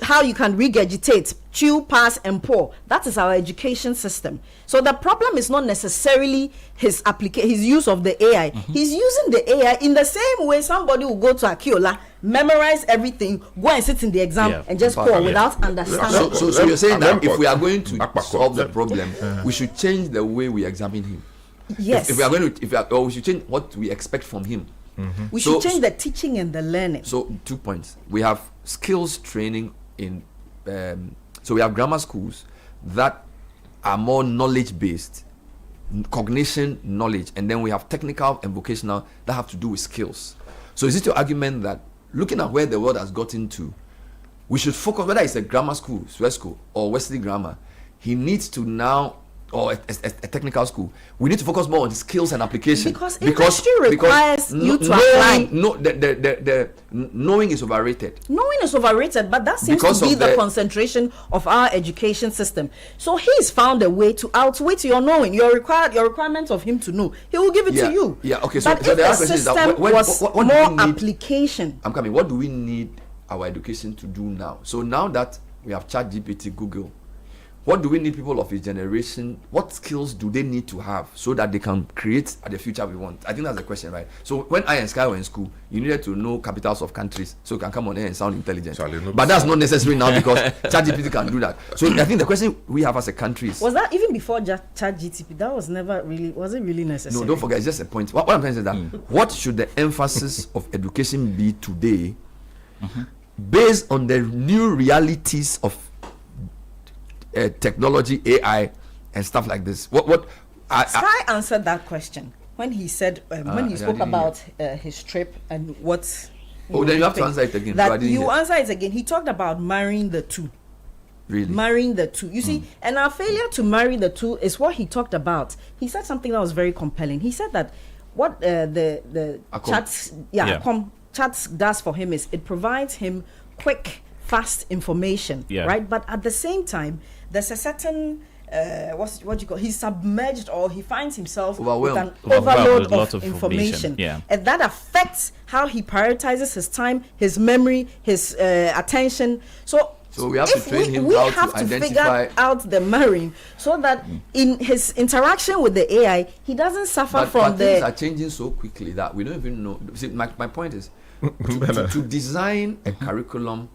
how you can regurgitate, chew, pass, and pour. That is our education system. So the problem is not necessarily his use of the AI. He's using the AI in the same way somebody will go to Akiola, memorize everything, go and sit in the exam and just pour without understanding. So you're saying that if we are going to solve the problem, we should change the way we examine him. Yes. If we are going to, or we should change what we expect from him. We should change the teaching and the learning. So 2 points. We have skills training in, so we have grammar schools that are more knowledge based, cognition, knowledge, and then we have technical and vocational that have to do with skills. So is it your argument that looking at where the world has gotten to, we should focus, whether it's a grammar school, Swiss school, or Wesley Grammar, he needs to now, or a technical school, we need to focus more on skills and application. Because industry requires you to apply. The knowing is overrated. Knowing is overrated, but that seems to be the concentration of our education system. So he's found a way to outwit your knowing, your requirement of him to know. He will give it to you. Yeah, okay. But if the system was more application. I'm coming. What do we need our education to do now? So now that we have ChatGPT, Google, what do we need people of his generation? What skills do they need to have so that they can create the future we want? I think that's the question, right? So when I and Sky were in school, you needed to know capitals of countries so you can come on air and sound intelligent. But that's not necessary now because ChatGPT can do that. So I think the question we have as a country is... Was that even before ChatGPT? That was never really... Was it really necessary? No, don't forget. It's just a point. What I'm trying to say is that what should the emphasis of education be today based on the new realities of technology, AI, and stuff like this? Sky answered that question when he said when he spoke about his trip and what. Then you have to answer it again. Answer it again. He talked about marrying the two. Really? Marrying the two. You see, and our failure to marry the two is what he talked about. He said something that was very compelling. He said that what the chats does for him is it provides him quick, fast information, right? But at the same time, there's a certain he's submerged, or he finds himself with an overload of information. And that affects how he prioritizes his time, his memory, his attention. So we have to train him how to identify, figure out the marrying so that in his interaction with the AI, he doesn't suffer from things are changing so quickly that we don't even know. See, my point is to design a curriculum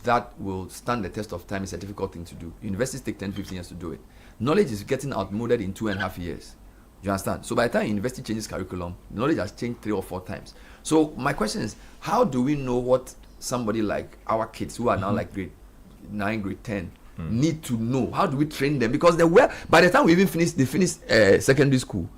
that will stand the test of time is a difficult thing to do. Universities take 10-15 years to do it. Knowledge is getting outmoded in 2.5 years. You understand? So by the time university changes curriculum, knowledge has changed 3 or 4 times. So my question is, how do we know what somebody like our kids who are now like grade 9, grade 10 need to know? How do we train them? Because by the time we even finish secondary school,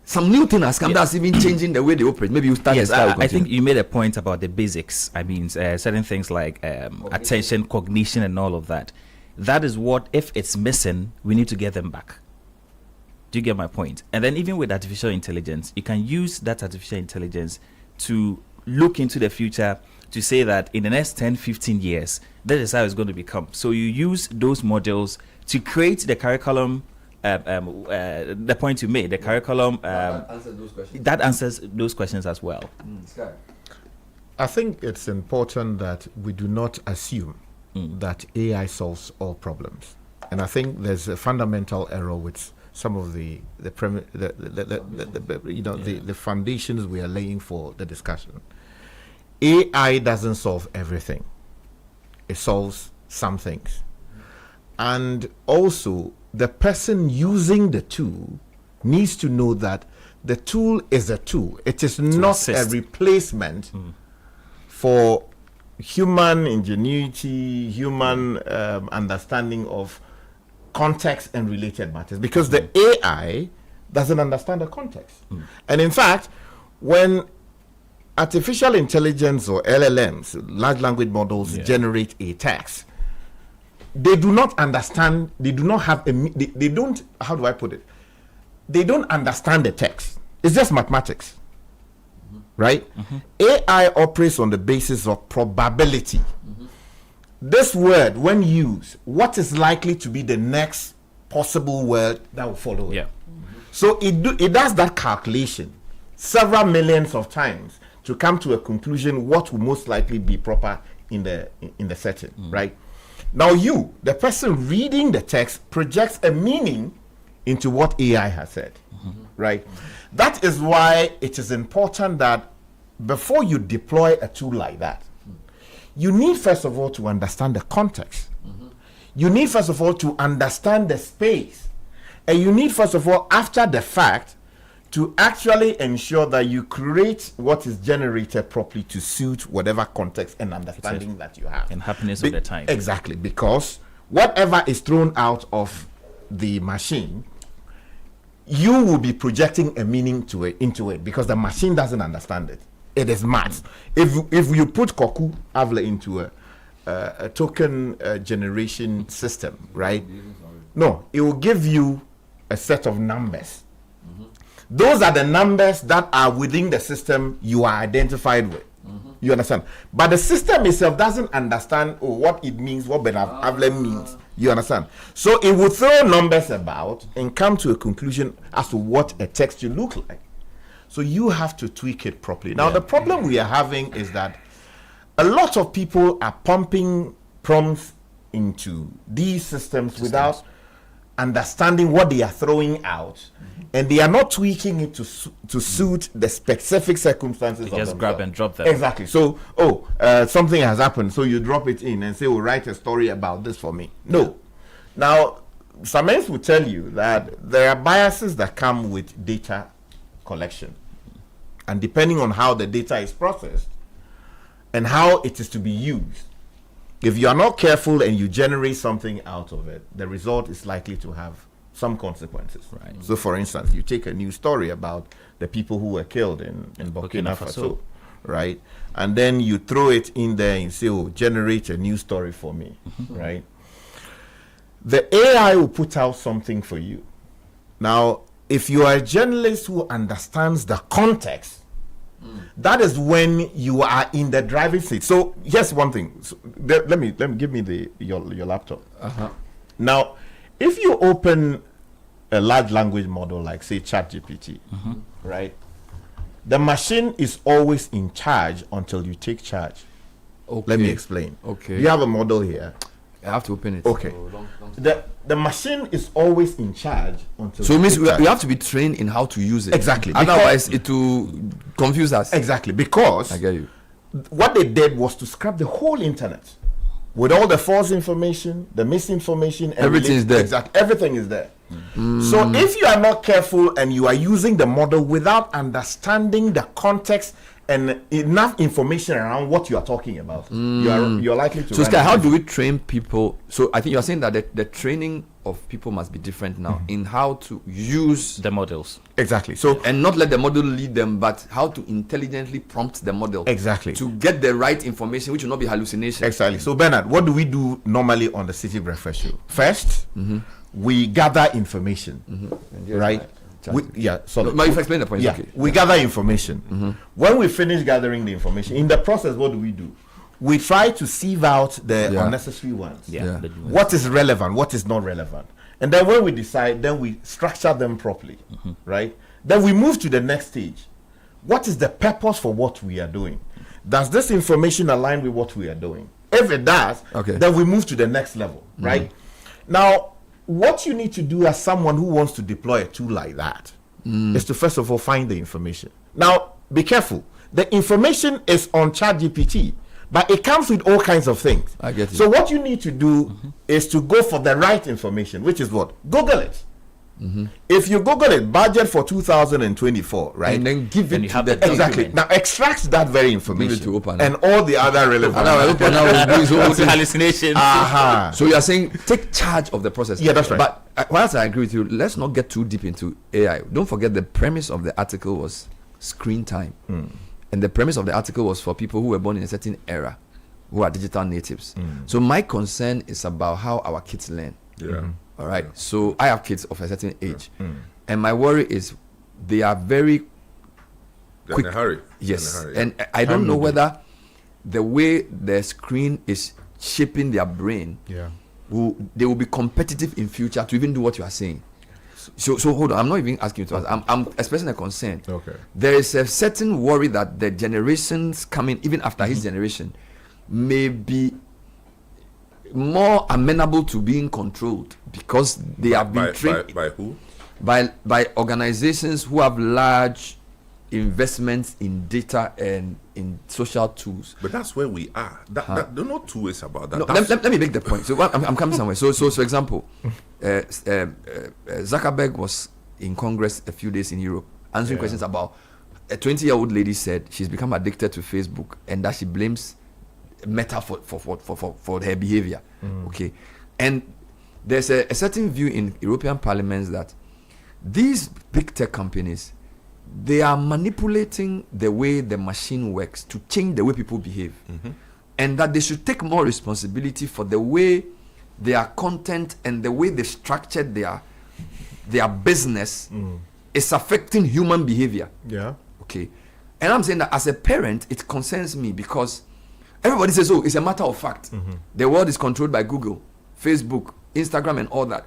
some new thing has come that's even changing the way they operate. Maybe you start. Yes, I think you made a point about the basics. I mean, certain things like attention, cognition, and all of that. That is what, if it's missing, we need to get them back. Do you get my point? And then even with artificial intelligence, you can use that artificial intelligence to look into the future to say that in the next 10, 15 years, that is how it's going to become. So you use those modules to create the curriculum. The point you made, the curriculum that answers those questions as well. I think it's important that we do not assume that AI solves all problems, and I think there's a fundamental error with some of the foundations we are laying for the discussion. AI doesn't solve everything; it solves some things, and also the person using the tool needs to know that the tool is a tool. It is not a replacement for human ingenuity, human understanding of context and related matters, because the AI doesn't understand the context. And in fact, when artificial intelligence or LLMs, large language models, generate a text, they do not understand, they do not have they don't, how do I put it? They don't understand the text. It's just mathematics. Right? AI operates on the basis of probability. This word, when used, what is likely to be the next possible word that will follow it? So it does that calculation several millions of times to come to a conclusion what will most likely be proper in the setting, right? Now you, the person reading the text, projects a meaning into what AI has said, right? That is why it is important that before you deploy a tool like that, you need first of all to understand the context. You need first of all to understand the space. And you need first of all, after the fact, to actually ensure that you create what is generated properly to suit whatever context and understanding that you have. And happiness of the time. Exactly, because whatever is thrown out of the machine, you will be projecting a meaning into it because the machine doesn't understand it. It is maths. If you put Koku Avle into a token generation system, right? No, it will give you a set of numbers. Those are the numbers that are within the system you are identified with. You understand? But the system itself doesn't understand what it means, what Ben Avle means. You understand? So it will throw numbers about and come to a conclusion as to what a text should look like. So you have to tweak it properly. Now, the problem we are having is that a lot of people are pumping prompts into these systems without understanding what they are throwing out, and they are not tweaking it to suit the specific circumstances. They just grab and drop them. Exactly. So, something has happened, so you drop it in and say, write a story about this for me. No. Now, Samens will tell you that there are biases that come with data collection. And depending on how the data is processed and how it is to be used, if you are not careful and you generate something out of it, the result is likely to have some consequences. Right. So, for instance, you take a news story about the people who were killed in Burkina Faso, right? And then you throw it in there and say, generate a news story for me, right? The AI will put out something for you. Now, if you are a journalist who understands the context, that is when you are in the driving seat. So, yes, one thing. So, let me give me your laptop. Now, if you open a large language model like, say, ChatGPT, right? The machine is always in charge until you take charge. Okay. Let me explain. Okay. You have a model here. I have to open it. Okay. The machine is always in charge until. So it means we have to be trained in how to use it. Exactly. Otherwise, it will confuse us. Exactly. Because I get you. What they did was to scrap the whole internet with all the false information, the misinformation. Everything is there. Exactly. Everything is there. So if you are not careful and you are using the model without understanding the context and enough information around what you are talking about, you're likely to. So, Sky, how do we train people? So, I think you are saying that the training of people must be different now in how to use the models. Exactly. So, and not let the model lead them, but how to intelligently prompt the model. Exactly. To get the right information, which will not be hallucination. Exactly. So, Bernard, what do we do normally on the Citi Breakfast Show? First, we gather information, right? But if I explain the point, okay. We gather information. When we finish gathering the information, in the process, what do? We try to sieve out the unnecessary ones. What is relevant, what is not relevant. And then when we decide, then we structure them properly, right? Then we move to the next stage. What is the purpose for what we are doing? Does this information align with what we are doing? If it does, then we move to the next level, right? Now, what you need to do as someone who wants to deploy a tool like that is to first of all find the information. Now, be careful. The information is on ChatGPT, but it comes with all kinds of things. I get it. So what you need to do is to go for the right information, which is what? Google it. If you Google it, budget for 2024, right? And then give it to the exactly. Now extract that very information to open and all the other relevant hallucinations. So you are saying take charge of the process. Yeah, that's right. But whilst I agree with you, let's not get too deep into AI. Don't forget the premise of the article was screen time, and the premise of the article was for people who were born in a certain era, who are digital natives. So my concern is about how our kids learn. All right. So I have kids of a certain age, and my worry is they are very quick. In a hurry. Yes, and I don't know whether the way the screen is shaping their brain, they will be competitive in future to even do what you are saying. So hold on. I'm not even asking you to ask. I'm expressing a concern. Okay. There is a certain worry that the generations coming, even after his generation, may be more amenable to being controlled because they have been trained by who? By organizations who have large investments in data and in social tools. But that's where we are. There are no two ways about that. No, let me make the point. So I'm coming somewhere. So for example, Zuckerberg was in Congress a few days in Europe answering questions about a 20-year-old lady said she's become addicted to Facebook and that she blames Meta for her behavior. Okay, and there's a certain view in European parliaments that these big tech companies, they are manipulating the way the machine works to change the way people behave, and that they should take more responsibility for the way their content and the way they structured their business is affecting human behavior. Yeah. Okay, and I'm saying that as a parent, it concerns me because everybody says, oh, it's a matter of fact. The world is controlled by Google, Facebook, Instagram, and all that.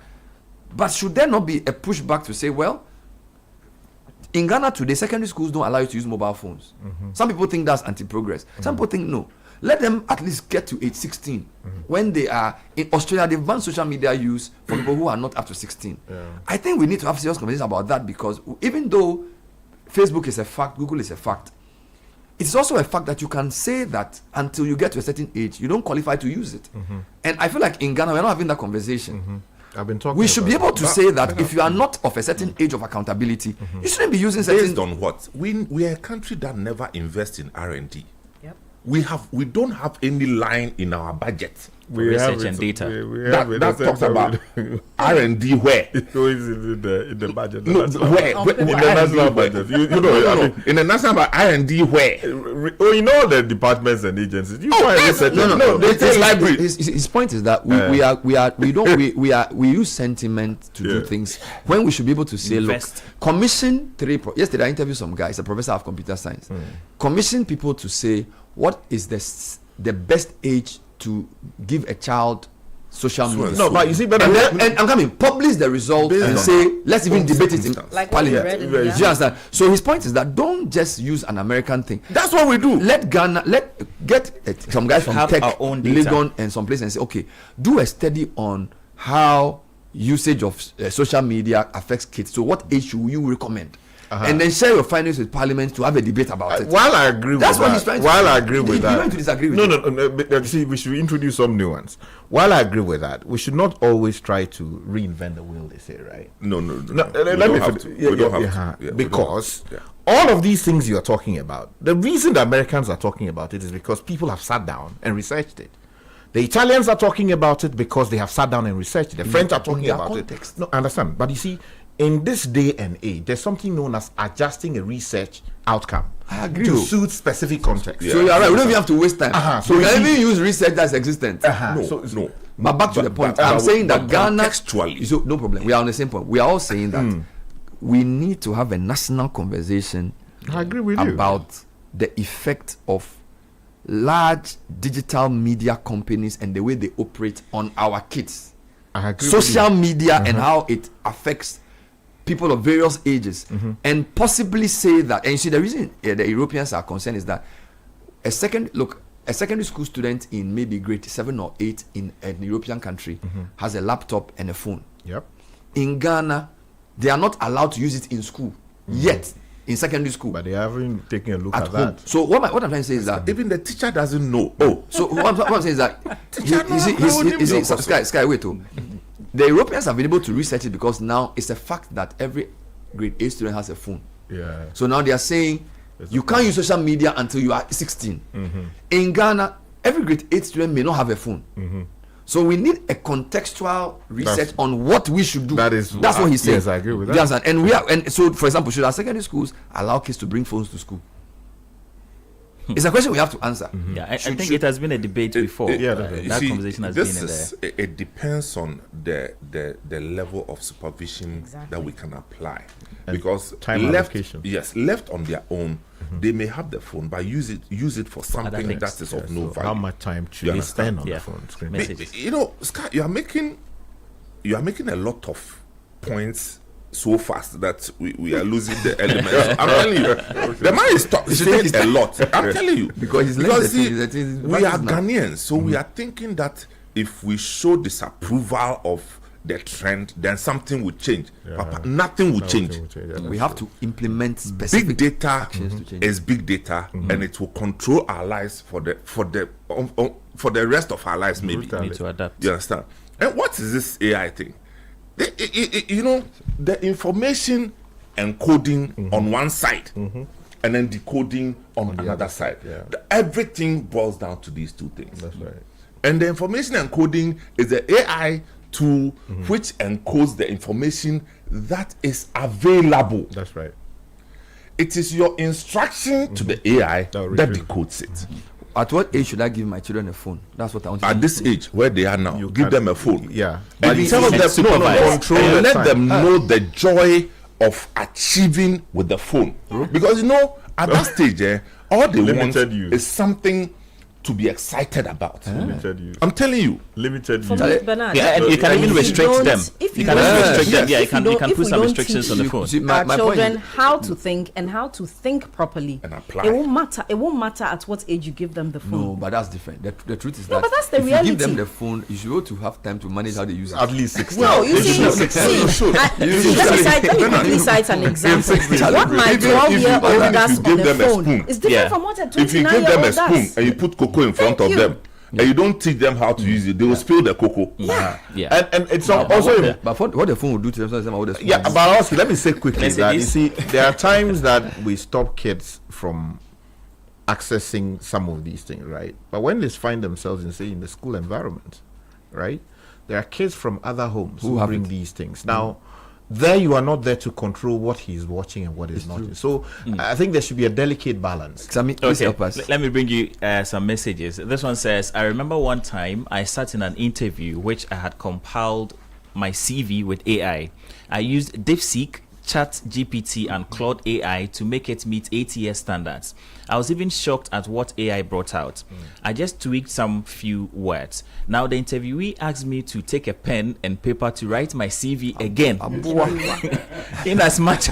But should there not be a pushback to say, well, in Ghana today, secondary schools don't allow you to use mobile phones. Some people think that's anti-progress. Some people think no. Let them at least get to age 16. When they are in Australia, they've banned social media use for people who are not up to 16. I think we need to have serious conversation about that because even though Facebook is a fact, Google is a fact, it's also a fact that you can say that until you get to a certain age, you don't qualify to use it. And I feel like in Ghana, we're not having that conversation. I've been talking. We should be able to say that if you are not of a certain age of accountability, you shouldn't be using certain. Based on what? We are a country that never invests in R&D. Yep. We don't have any line in our budget for research and data. That talks about R&D where? It goes in the budget. No, where? In the national budget. You know, I mean, in the national budget, R&D where? Oh, you know the departments and agencies. You no. They say library. His point is that we use sentiment to do things when we should be able to say, invest. Look, commission 3. Yesterday I interviewed some guys, a professor of computer science. Commission people to say what is the best age to give a child social media. No, but you see, but and I'm coming, publish the result and say, let's even debate it in like parliament. Do you understand? So his point is that don't just use an American thing. That's what we do. Let Ghana, get some guys from Tech, Legon, and some place and say, okay, do a study on how usage of social media affects kids. So what age should you recommend? And then share your findings with Parliament to have a debate about it. While I agree That's with what that, he's trying to while I agree with that, you don't disagree with no. But, see, we should introduce some nuance. While I agree with that, we should not always try to reinvent the wheel. They say, right? No. Let me finish. We don't have to. Because all of these things you are talking about, the reason the Americans are talking about it is because people have sat down and researched it. The Italians are talking about it because they have sat down and researched it. The French are talking about it. No, I understand. But you see, in this day and age, there's something known as adjusting a research outcome to suit specific context. So you're right. We don't even have to waste time. So we can even use research that's existent. No. But back to the point. I'm saying that Ghana. So no problem. We are on the same point. We are all saying that we need to have a national conversation. I agree with you about the effect of large digital media companies and the way they operate on our kids. I agree Social media and how it affects people of various ages, and possibly say that. And you see, the reason the Europeans are concerned is that a secondary school student in maybe grade 7 or 8 in an European country has a laptop and a phone. Yep. In Ghana, they are not allowed to use it in school yet. In secondary school, but they haven't taken a look at home. that. So what I'm trying to say is that even the teacher doesn't know. So what I'm saying is that Sky, wait. the Europeans have been able to research it because now it's a fact that every grade 8 student has a phone. Yeah. So now they are saying you can't use social media until you are 16. In Ghana, every grade 8 student may not have a phone. So we need a contextual research on what we should do. That's what he's saying. Yes, I agree with that. And so, for example, should our secondary schools allow kids to bring phones to school? It's a question we have to answer. Yeah, I think it has been a debate before. That conversation has been in there. It depends on the level of supervision that we can apply. And because time allocation. Yes, left on their own, they may have the phone, but use it for something that is of no value. How much time should they spend on the phone screen? You know, Scott, you are making a lot of points so fast that we are losing the elements. I'm telling you, the man is saying a lot. I'm telling you, because we are Ghanaians, so we are thinking that if we show disapproval of the trend, then something will change. Papa, nothing will change. We have to implement specific big data. Is big data, and it will control our lives for the rest of our lives. Maybe we need to adapt. You understand? And what is this AI thing? You know, the information encoding on one side and then decoding on another side. Everything boils down to these two things. That's right. And the information encoding is the AI tool which encodes the information that is available. That's right. It is your instruction to the AI that decodes it. At what age should I give my children a phone? That's what I want to At this age, where they are now, you give them a phone. Yeah. And tell them, and let them know the joy of achieving with the phone. Because, you know, at that stage, all they want is something to be excited about. Limited use. I'm telling you. Limited use. Yeah, and you can even restrict them. You can restrict them. Yeah, you can put some restrictions on the phone. Our children how to think and how to think properly. And apply. It won't matter at what age you give them the phone. No, but that's different. The truth is no, that but that's the if reality. you give them the phone, you should be able to have time to manage how they use it. At least 16. No, you see, let me quickly cite an example. What my 12-year-old does on the phone is different from what a 29-year-old does. If you give them a spoon and you put cocoa in front of them, and you don't teach them how to use it, they will spill the cocoa. And it's also but what the phone will do to themselves. But also let me say quickly that you see there are times that we stop kids from accessing some of these things, right? But when they find themselves in the school environment, right, there are kids from other homes who bring these things. Now there you are not there to control what he's watching and what is not. So I think there should be a delicate balance. Let me bring you some messages. This one says, I remember one time I sat in an interview which I had compiled my CV with AI. I used DeepSeek, ChatGPT and Claude AI to make it meet ATS standards. I was even shocked at what AI brought out. I just tweaked some few words. Now the interviewee asked me to take a pen and paper to write my CV again. In as much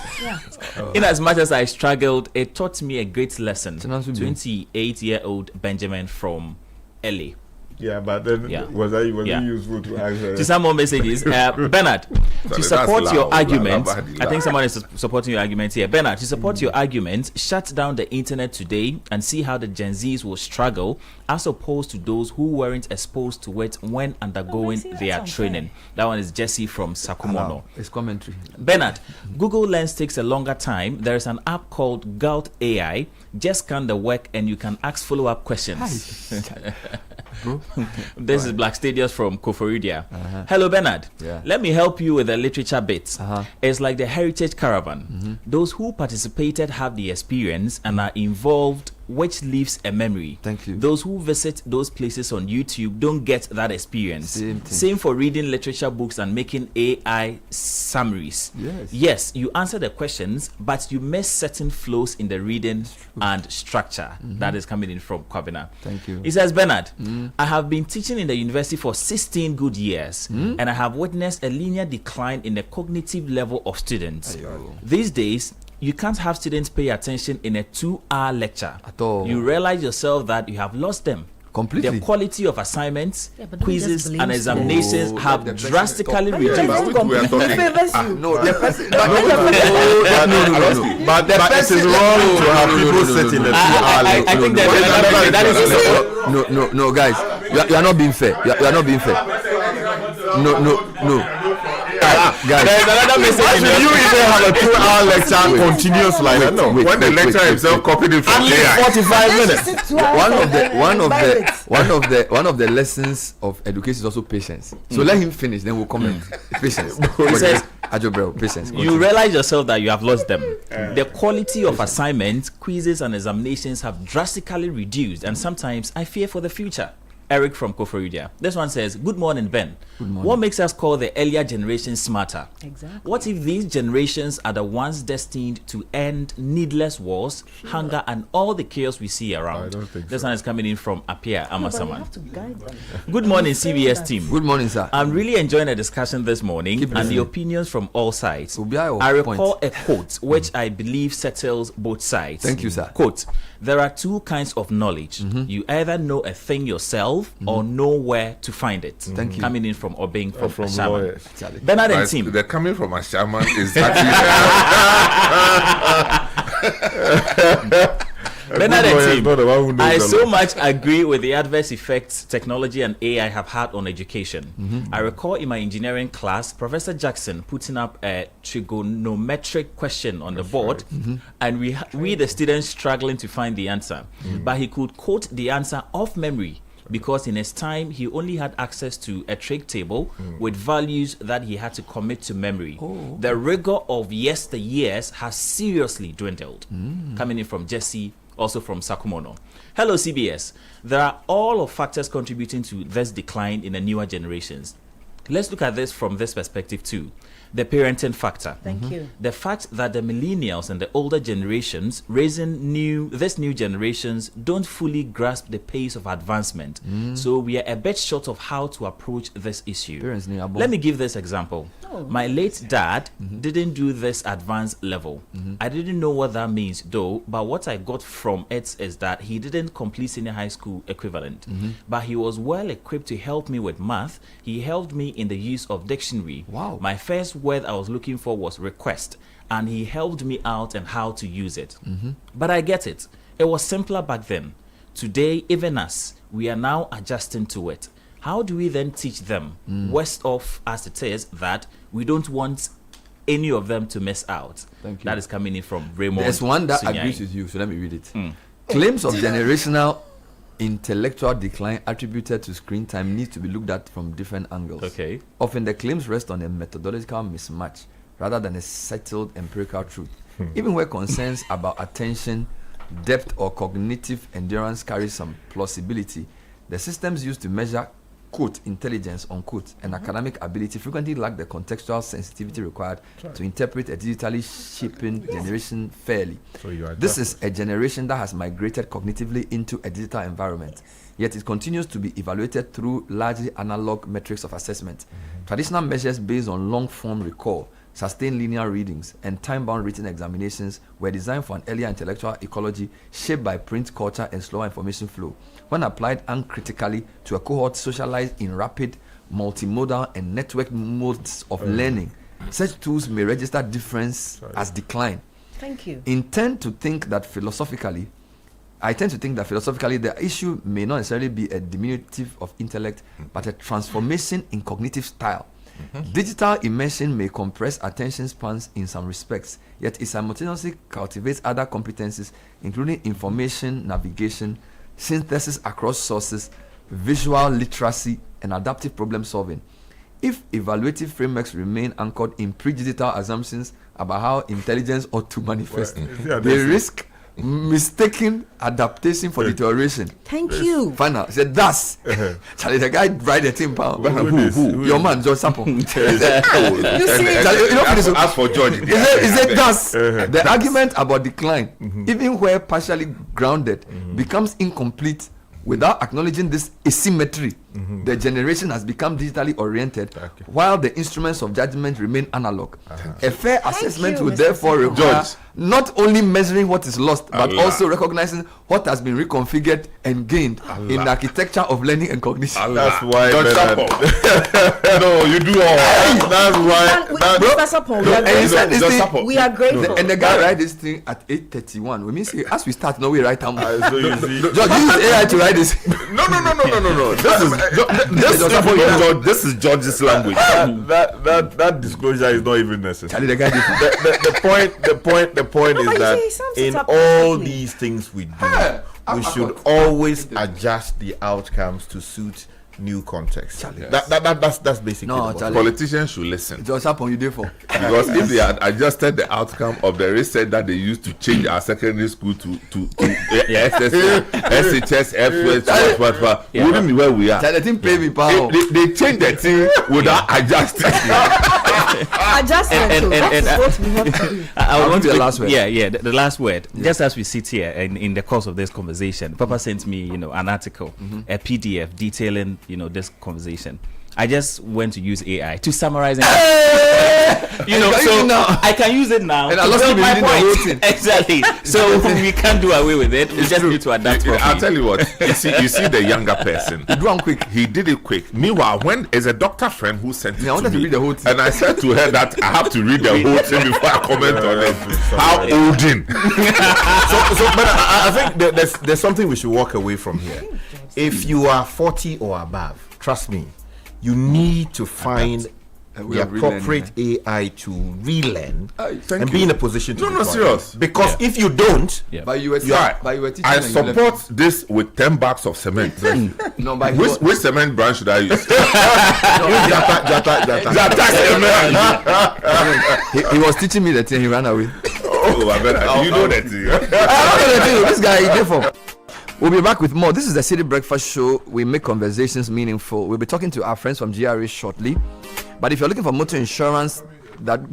as I struggled, it taught me a great lesson. 28-year-old Benjamin from LA. Yeah, but then was it useful to ask her? To some more messages. Bernard, to support your argument, I think someone is supporting your argument here. Bernard, to support your argument, shut down the internet today and see how the Gen Zs will struggle as opposed to those who weren't exposed to it when undergoing their training. That one is Jesse from Sakumono. It's commentary. Bernard, Google Lens takes a longer time. There is an app called Galt AI. Just scan the work and you can ask follow-up questions. This is Black Stadius from Koforidia. Hello, Bernard. Let me help you with the literature bit. It's like the Heritage Caravan. Those who participated have the experience and are involved, which leaves a memory. Thank you. Those who visit those places on YouTube don't get that experience. Same for reading literature books and making AI summaries. Yes, you answer the questions, but you miss certain flows in the reading and structure. That is coming in from Kwabena. Thank you. He says, Bernard, I have been teaching in the university for 16 good years, and I have witnessed a linear decline in the cognitive level of students. These days, you can't have students pay attention in a 2-hour lecture at all. You realize yourself that you have lost them completely. The quality of assignments, quizzes, and examinations have drastically reduced. But it is wrong to have people sit in the 2-hour. I think that no, guys, you are not being fair. You are not being fair. No. Guys, there's another message. Why should you even have a 2-hour lecture continuous like that? No. When the lecturer himself copied it from AI. 45 minutes. One of the lessons of education is also patience. So let him finish, then we'll comment. Patience. He says, patience. You realize yourself that you have lost them. The quality of assignments, quizzes, and examinations have drastically reduced, and sometimes I fear for the future. Eric from Koforidua. This one says, good morning, Ben. Good morning. What makes us call the earlier generation smarter? Exactly. What if these generations are the ones destined to end needless wars, hunger, and all the chaos we see around? I don't think this so. one is coming in from Apia Amasaman. You have to guide them. Good morning, CBS team. Good morning, sir. I'm really enjoying the discussion this morning and the opinions from all sides. I recall a quote which I believe settles both sides. Thank you, sir. Quote, there are two kinds of knowledge. You either know a thing yourself or know where to find it. Thank you. Coming in from Obeng from Ashaman. lawyers. Bernard and team. They're coming from Ashaman is actually Bernard and team, I so much agree with the adverse effects technology and AI have had on education. I recall in my engineering class, Professor Jackson putting up a trigonometric question on the board, and we the students struggling to find the answer. But he could quote the answer off memory, because in his time he only had access to a trig table with values that he had to commit to memory. The rigor of yesteryears has seriously dwindled. Coming in from Jesse, also from Sakumono. Hello CBS. There are all of factors contributing to this decline in the newer generations. Let's look at this from this perspective too. The parenting factor. Thank you. The fact that the millennials and the older generations raising these new generations don't fully grasp the pace of advancement. So we are a bit short of how to approach this issue. Let me give this example. My late dad didn't do this advanced level. I didn't know what that means though, but what I got from it is that he didn't complete senior high school equivalent. But he was well equipped to help me with math. He helped me in the use of dictionary. Wow. My first word I was looking for was request, and he helped me out and how to use it. But I get it. It was simpler back then. Today, even us, we are now adjusting to it. How do we then teach them, worst off as it is, that we don't want any of them to miss out? Thank you. That is coming in from Raymond. There's one that Sunyai. agrees with you, so let me read it. Claims of generational intellectual decline attributed to screen time needs to be looked at from different angles. Okay. Often the claims rest on a methodological mismatch rather than a settled empirical truth. Even where concerns about attention, depth, or cognitive endurance carry some plausibility, the systems used to measure quote intelligence unquote and academic ability frequently lack the contextual sensitivity required to interpret a digitally shaping generation fairly. This is a generation that has migrated cognitively into a digital environment, yet it continues to be evaluated through largely analog metrics of assessment. Traditional measures based on long-form recall, sustained linear readings, and time-bound written examinations were designed for an earlier intellectual ecology shaped by print culture and slower information flow. When applied uncritically to a cohort socialized in rapid, multimodal, and networked modes of learning, such tools may register difference as decline. Thank you. I tend to think that philosophically, the issue may not necessarily be a diminutive of intellect, but a transformation in cognitive style. Digital immersion may compress attention spans in some respects, yet it simultaneously cultivates other competencies, including information, navigation, synthesis across sources, visual literacy, and adaptive problem solving. If evaluative frameworks remain anchored in pre-digital assumptions about how intelligence ought to manifest, they risk mistaking adaptation for deterioration. Thank you. Final said thus. Charlie, the guy write the thing pound. Who? Your man George Sapo. Ask for George. Is it thus? The argument about decline, even where partially grounded, becomes incomplete without acknowledging this asymmetry. The generation has become digitally oriented, while the instruments of judgment remain analog. A fair assessment will therefore require not only measuring what is lost, but also recognizing what has been reconfigured and gained in the architecture of learning and cognition. That's why. No, you do all. That's why. We are grateful. And the guy write this thing at 8:31. We mean, as we start, no, we write down. So you see, George, you use AI to write this. No. This is This is George's language. That disclosure is not even necessary. The point is that in all these things we do, we should always adjust the outcomes to suit new context. That's basically politicians should listen. It was happened you did for because if they had adjusted the outcome of the research that they used to change our secondary school to SHS, we wouldn't be where we are. They changed the thing without adjusting. I want the last word. The last word. Just as we sit here and in the course of this conversation, Papa sent me, an article, a PDF detailing, this conversation. I just went to use AI to summarize it. I can use it now. And I lost my point. Exactly. So we can't do away with it. We just need to adapt. I'll tell you what. You see the younger person. He do one quick. He did it quick. Meanwhile, when there's a doctor friend who sent it I wanted to read the whole thing. And I said to her that I have to read the whole thing before I comment on it. How olden. But I think there's something we should walk away from here. If you are 40 or above, trust me, you need to find the appropriate AI to relearn and be in a position to serious. Because if you don't, I support this with 10 bags of cement. Which cement brand should I use? He was teaching me the thing, he ran away. Oh, I bet you know that thing. This guy he did for. We'll be back with more. This is the City Breakfast Show. We make conversations meaningful. We'll be talking to our friends from GRA shortly. But if you're looking for motor insurance that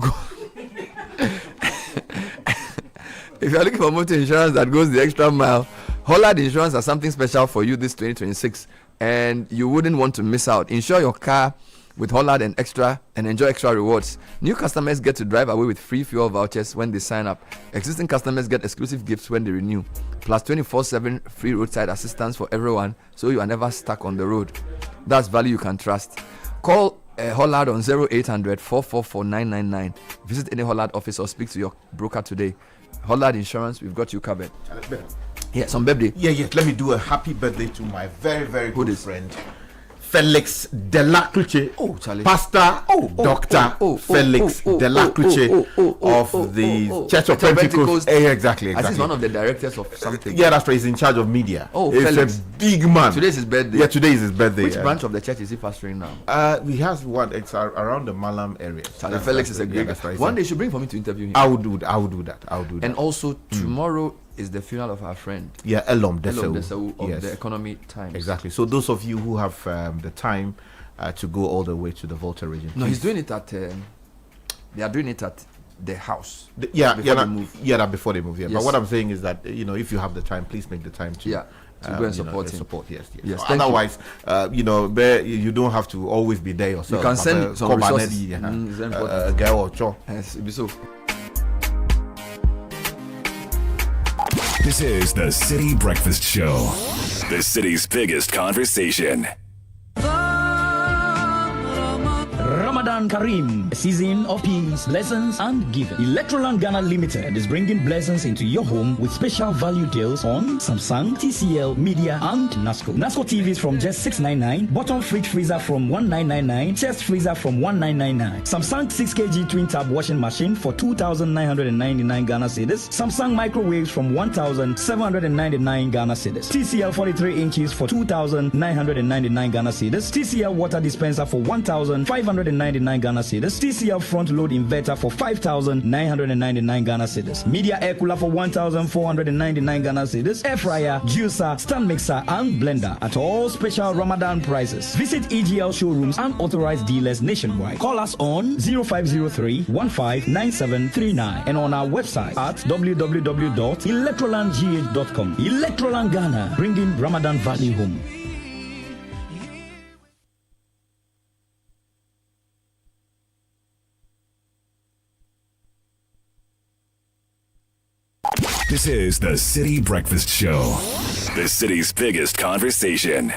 goes the extra mile, Hollard Insurance has something special for you this 2026, and you wouldn't want to miss out. Insure your car with Hollard and enjoy extra rewards. New customers get to drive away with free fuel vouchers when they sign up. Existing customers get exclusive gifts when they renew. Plus 24/7 free roadside assistance for everyone, so you are never stuck on the road. That's value you can trust. Call Hollard on 0800 444 999. Visit any Hollard office or speak to your broker today. Hollard Insurance, we've got you covered. Yeah, some birthday. Yeah. Let me do a happy birthday to my very, very good friend, Felix Delacruche, Pastor Dr. Felix Delacruche of the Church of Pentecost. Exactly. As he's one of the directors of something. Yeah, that's right. He's in charge of media. He's Felix. a big man. Today's his birthday. Yeah, today is his birthday. Which branch of the church is he pastoring now? He has one. It's around the Malam area. Felix is a great guy. One day you should bring for me to interview him. I will do that. And also tomorrow is the funeral of our friend. Yeah, Elom Desau of the Economy Times. Exactly. So those of you who have the time to go all the way to the Volta region. No, he's doing it at. They are doing it at the house. Before they move. Yes. But what I'm saying is that if you have the time, please make the time to. To go and support him. Yes. Otherwise, you don't have to always be there yourself. You can send some resources. A girl or chore. Yes, it'll be so. This is the City Breakfast Show, the city's biggest conversation. Ramadan Kareem, a season of peace, blessings, and giving. Electroland Ghana Limited is bringing blessings into your home with special value deals on Samsung, TCL, Media, and NASCO. NASCO TVs from just $699, bottom fridge freezer from $1999, chest freezer from $1999, Samsung 6kg twin tap washing machine for 2,999 Ghana cedis, Samsung microwaves from 1,799 Ghana cedis, TCL 43 inches for 2,999 Ghana cedis, TCL water dispenser for 1,599 Ghana cedis, TCL front load inverter for 5,999 Ghana cedis, Media air cooler for 1,499 Ghana cedis, air fryer, juicer, stand mixer, and blender at all special Ramadan prices. Visit EGL showrooms and authorized dealers nationwide. Call us on 0503-159739 and on our website at www.electrolandgh.com. Electroland Ghana, bringing Ramadan value home. This is the City Breakfast Show, the city's biggest conversation.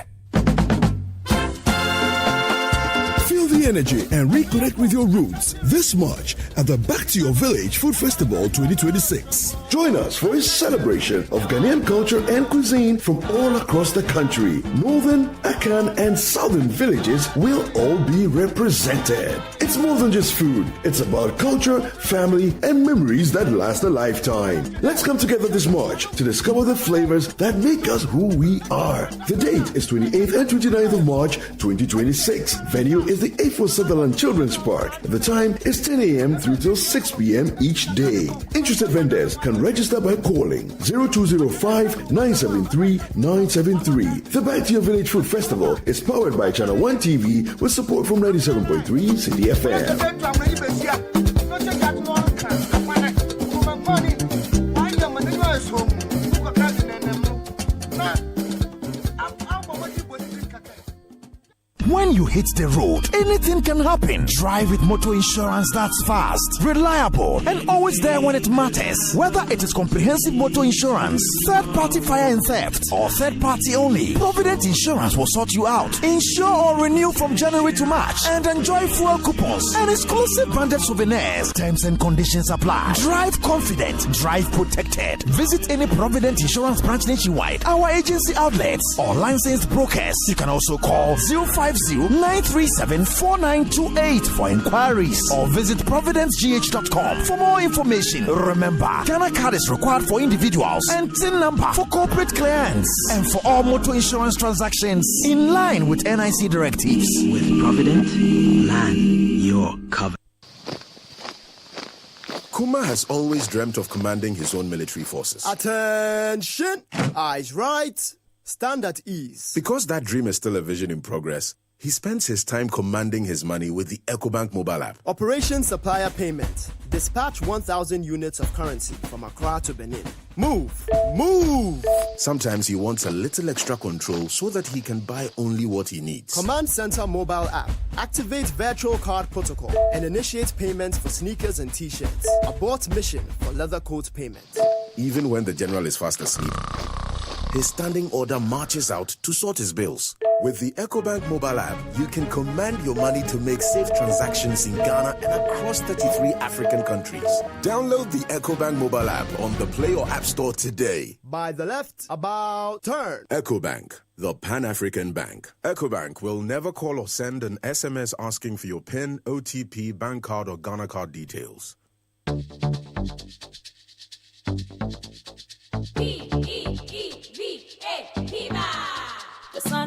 Feel the re-energy and reconnect with your roots this March at the Back to Your Village Food Festival 2026. Join us for a celebration of Ghanaian culture and cuisine from all across the country. Northern, Akan, and Southern villages will all be represented. It's more than just food. It's about culture, family, and memories that last a lifetime. Let's come together this March to discover the flavors that make us who we are. The date is 28th and 29th of March 2026. Venue is the 8th Sutherland Children's Park. The time is 10 a.m. through till 6 p.m. each day. Interested vendors can register by calling 0205-973-973. The Back to Your Village Food Festival is powered by Channel 1 TV with support from 97.3 Citi FM. When you hit the road, anything can happen. Drive with motor insurance that's fast, reliable, and always there when it matters. Whether it is comprehensive motor insurance, third-party fire and theft, or third-party only, Provident Insurance will sort you out. Insure or renew from January to March and enjoy fuel coupons and exclusive branded souvenirs. Terms and conditions apply. Drive confident, drive protected. Visit any Provident Insurance branch nationwide, our agency outlets, or licensed brokers. You can also call 050-937-4928 for inquiries or visit providencegh.com for more information. Remember, Ghana card is required for individuals and TIN number for corporate clients and for all motor insurance transactions in line with NIC directives. With Provident, plan your cover. Kuma has always dreamt of commanding his own military forces. Attention! Eyes right, stand at ease. Because that dream is still a vision in progress, he spends his time commanding his money with the EcoBank mobile app. Operation Supplier Payment. Dispatch 1,000 units of currency from Accra to Benin. Move! Move! Sometimes he wants a little extra control so that he can buy only what he needs. Command Center mobile app. Activate virtual card protocol and initiate payments for sneakers and t-shirts. Abort mission for leather coat payment. Even when the general is fast asleep, his standing order marches out to sort his bills. With the EcoBank mobile app, you can command your money to make safe transactions in Ghana and across 33 African countries. Download the EcoBank mobile app on the Play or App Store today. By the left, about turn. EcoBank, the Pan-African Bank. EcoBank will never call or send an SMS asking for your PIN, OTP, bank card, or Ghana card details.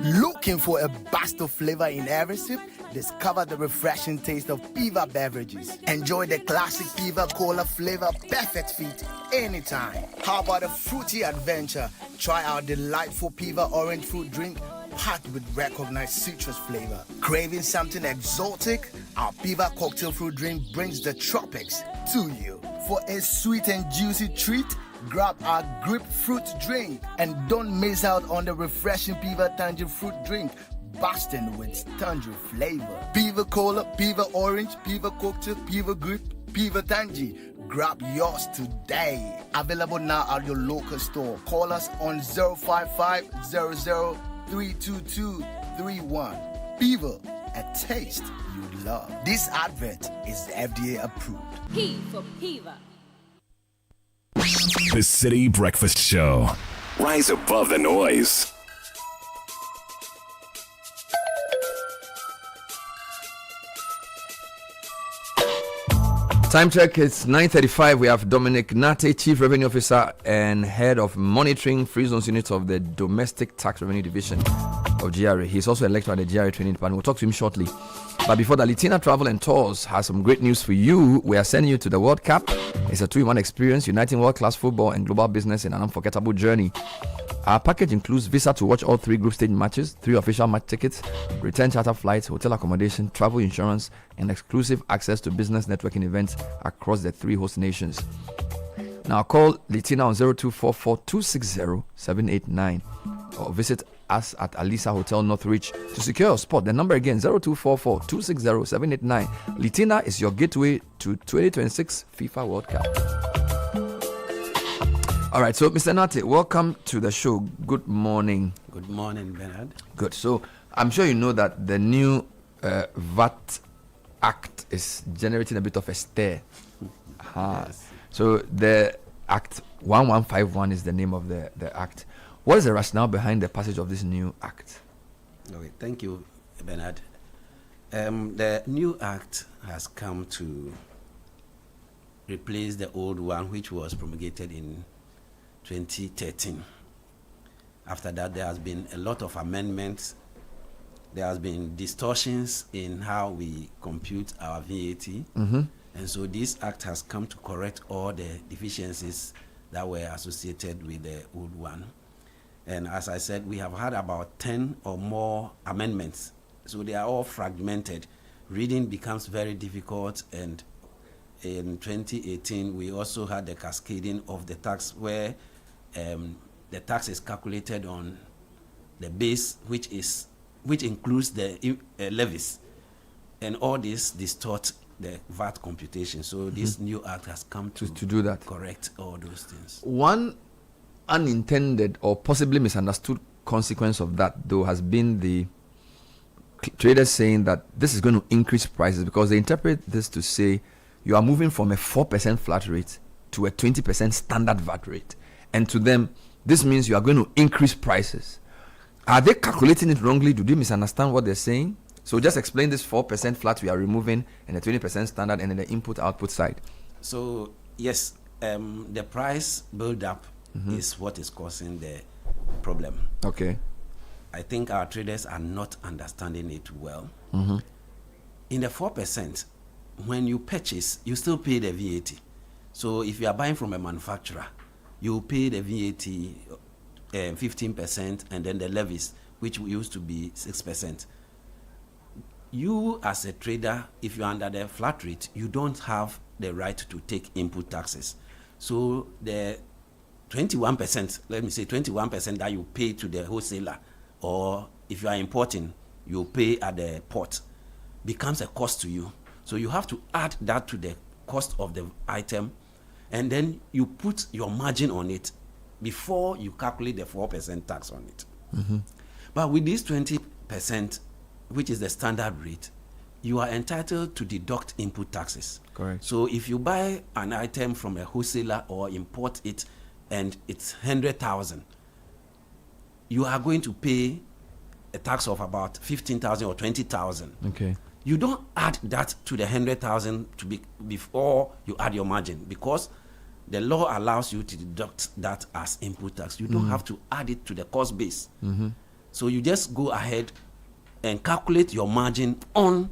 Looking for a burst of flavor in every sip? Discover the refreshing taste of Piva beverages. Enjoy the classic Piva Cola flavor, perfect fit anytime. How about a fruity adventure? Try our delightful Piva orange fruit drink packed with recognized citrus flavor. Craving something exotic? Our Piva cocktail fruit drink brings the tropics to you. For a sweet and juicy treat, grab our grapefruit drink and don't miss out on the refreshing Piva Tangerine fruit drink, bursting with tangerine flavor. Piva Cola, Piva Orange, Piva Cocktail, Piva Grape, Piva Tangerine. Grab yours today. Available now at your local store. Call us on 055-00-322-31. Piva, a taste you love. This advert is FDA approved. P for Piva. The City Breakfast Show. Rise above the noise. Time check, it's 9:35. We have Dominic Nate, Chief Revenue Officer and Head of Monitoring Free Zones Unit of the Domestic Tax Revenue Division of GRA. He's also a lecturer at the GRA Training Department. We'll talk to him shortly. But before that, Litina Travel and Tours has some great news for you. We are sending you to the World Cup. It's a 2-in-1 experience uniting world-class football and global business in an unforgettable journey. Our package includes visa to watch all 3 group stage matches, 3 official match tickets, return charter flights, hotel accommodation, travel insurance, and exclusive access to business networking events across the 3 host nations. Now call Litina on 0244-260-789 or visit us at Alisa Hotel Northridge to secure your spot. The number again, 0244-260-789. Litina is your gateway to 2026 FIFA World Cup. All right, so Mr. Nate, welcome to the show. Good morning. Good morning, Bernard. Good. So I'm sure you know that the new VAT act is generating a bit of a stir. Yes. So the Act 1151 is the name of the act. What is the rationale behind the passage of this new act? Okay, thank you, Bernard. The new act has come to replace the old one, which was promulgated in 2013. After that, there has been a lot of amendments. There has been distortions in how we compute our VAT. Mm-hmm. And so this act has come to correct all the deficiencies that were associated with the old one. And as I said, we have had about 10 or more amendments. So they are all fragmented. Reading becomes very difficult. And in 2018, we also had the cascading of the tax where the tax is calculated on the base, which includes the levies. And all this distort the VAT computation. So this new act has come to do that, correct all those things. One unintended or possibly misunderstood consequence of that, though, has been the traders saying that this is going to increase prices because they interpret this to say you are moving from a 4% flat rate to a 20% standard VAT rate. And to them, this means you are going to increase prices. Are they calculating it wrongly? Do they misunderstand what they're saying? So just explain this 4% flat we are removing and the 20% standard and then the input-output side. So, yes, the price build-up is what is causing the problem. Okay. I think our traders are not understanding it well. Mm-hmm. In the 4%, when you purchase, you still pay the VAT. So if you are buying from a manufacturer, you pay the VAT 15% and then the levies, which used to be 6%. You as a trader, if you're under the flat rate, you don't have the right to take input taxes. So the 21%, let me say 21% that you pay to the wholesaler, or if you are importing, you pay at the port, becomes a cost to you. So you have to add that to the cost of the item, and then you put your margin on it before you calculate the 4% tax on it. Mm-hmm. But with this 20%, which is the standard rate, you are entitled to deduct input taxes. Correct. So if you buy an item from a wholesaler or import it and it's 100,000, you are going to pay a tax of about 15,000 or 20,000. Okay. You don't add that to the 100,000 to be before you add your margin, because the law allows you to deduct that as input tax. You don't have to add it to the cost base. Mm-hmm. So you just go ahead and calculate your margin on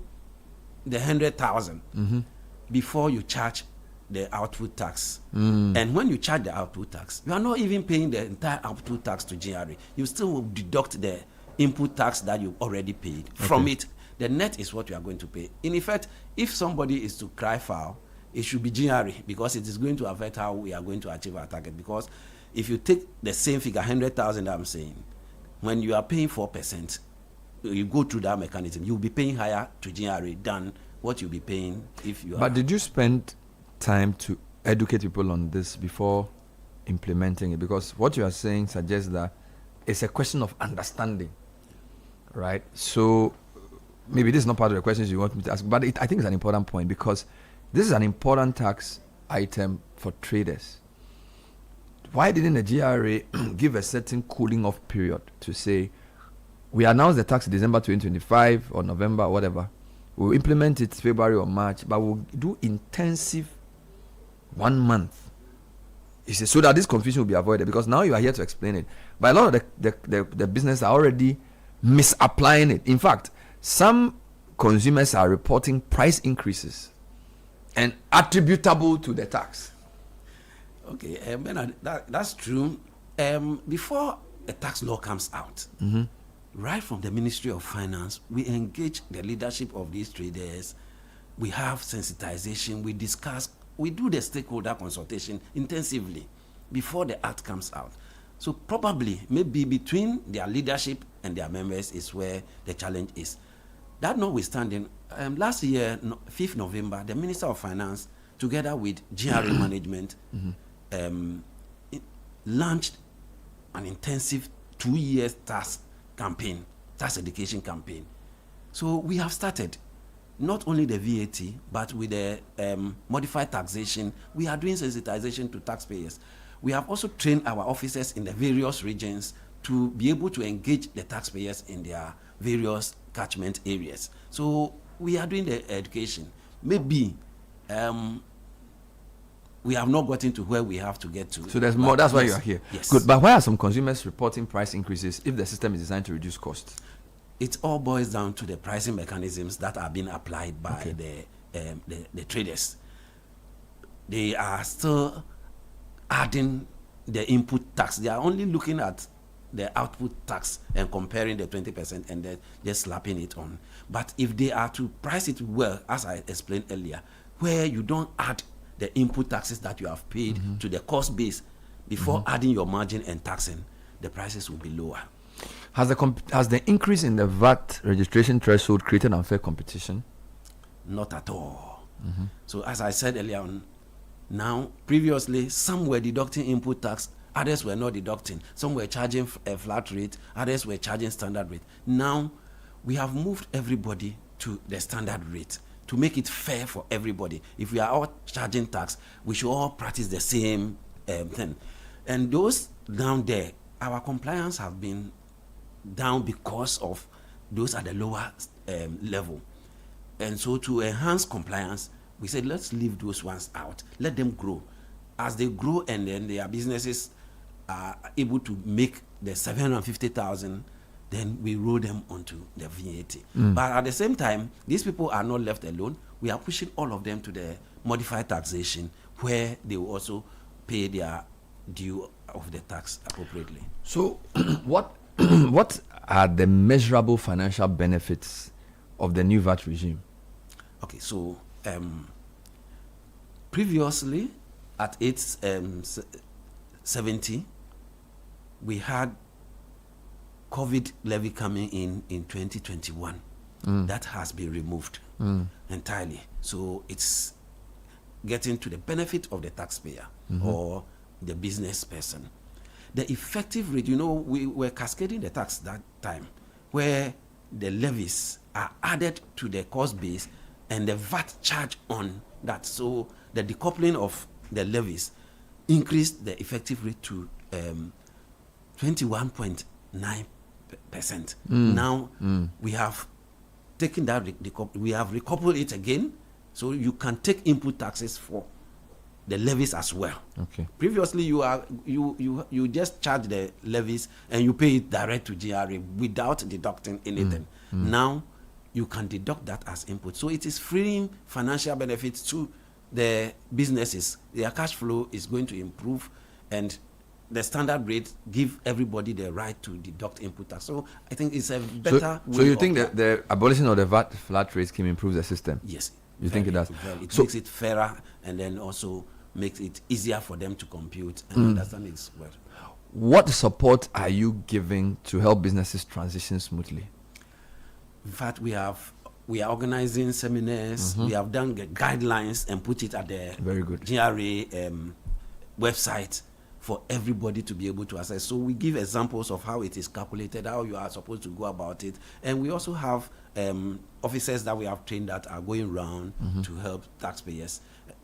the 100,000 before you charge the output tax. And when you charge the output tax, you are not even paying the entire output tax to GRA. You still will deduct the input tax that you already paid from it. The net is what you are going to pay. In effect, if somebody is to cry foul, it should be GRA, because it is going to affect how we are going to achieve our target. Because if you take the same figure, 100,000 I'm saying, when you are paying 4%, you go through that mechanism, you'll be paying higher to GRA than what you'll be paying if you are. But did you spend time to educate people on this before implementing it? Because what you are saying suggests that it's a question of understanding, right? So maybe this is not part of the questions you want me to ask, but I think it's an important point, because this is an important tax item for traders. Why didn't the GRA give a certain cooling off period to say, we announce the tax in December 2025 or November or whatever, we'll implement it February or March, but we'll do intensive 1 month. You see, so that this confusion will be avoided, because now you are here to explain it. But a lot of the business are already misapplying it. In fact, some consumers are reporting price increases and attributable to the tax. Okay, Bernard, that's true. Before a tax law comes out, right from the Ministry of Finance, we engage the leadership of these traders. We have sensitization, we discuss, we do the stakeholder consultation intensively before the act comes out. So probably, maybe between their leadership and their members is where the challenge is. That notwithstanding, last year, 5th November, the Minister of Finance, together with GRA management, launched an intensive 2-year tax education campaign. So we have started. not only the VAT, but with the modified taxation, we are doing sensitization to taxpayers. We have also trained our officers in the various regions to be able to engage the taxpayers in their various catchment areas. So we are doing the education. Maybe we have not gotten to where we have to get to. So there's more. That's why you are here. Yes. Good. But why are some consumers reporting price increases if the system is designed to reduce costs? It all boils down to the pricing mechanisms that are being applied by the traders. They are still adding the input tax. They are only looking at the output tax and comparing the 20% and then just slapping it on. But if they are to price it well, as I explained earlier, where you don't add the input taxes that you have paid to the cost base before adding your margin and taxing, the prices will be lower. Has the increase in the VAT registration threshold created unfair competition? Not at all. So as I said earlier on, now previously some were deducting input tax, others were not deducting. Some were charging a flat rate, others were charging standard rate. Now we have moved everybody to the standard rate to make it fair for everybody. If we are all charging tax, we should all practice the same thing. And those down there, our compliance have been down because of those at the lower level. And so to enhance compliance, we said, let's leave those ones out. Let them grow. As they grow and then their businesses are able to make the 750,000, then we roll them onto the VAT. But at the same time, these people are not left alone. We are pushing all of them to the modified taxation, where they will also pay their due of the tax appropriately. So what are the measurable financial benefits of the new VAT regime? Okay, so previously at 870, we had COVID levy coming in 2021. That has been removed entirely. So it's getting to the benefit of the taxpayer or the business person. The effective rate, we were cascading the tax that time, where the levies are added to the cost base and the VAT charge on that. So the decoupling of the levies increased the effective rate to 21.9%. Now we have taken that, we have recoupled it again, so you can take input taxes for the levies as well. Okay. Previously, you just charge the levies and you pay it direct to GRA without deducting anything. Now you can deduct that as input, so it is freeing financial benefits to the businesses. Their cash flow is going to improve, and the standard rate give everybody the right to deduct input tax. So I think it's a better way. So you think that the abolition of the VAT flat rate scheme improves the system? Yes. You think it does? It makes it fairer, and then also makes it easier for them to compute and understand its worth. What support are you giving to help businesses transition smoothly? In fact, we are organizing seminars. We have done guidelines and put it at the GRA website for everybody to be able to access. So we give examples of how it is calculated, how you are supposed to go about it. And we also have officers that we have trained that are going around to help taxpayers.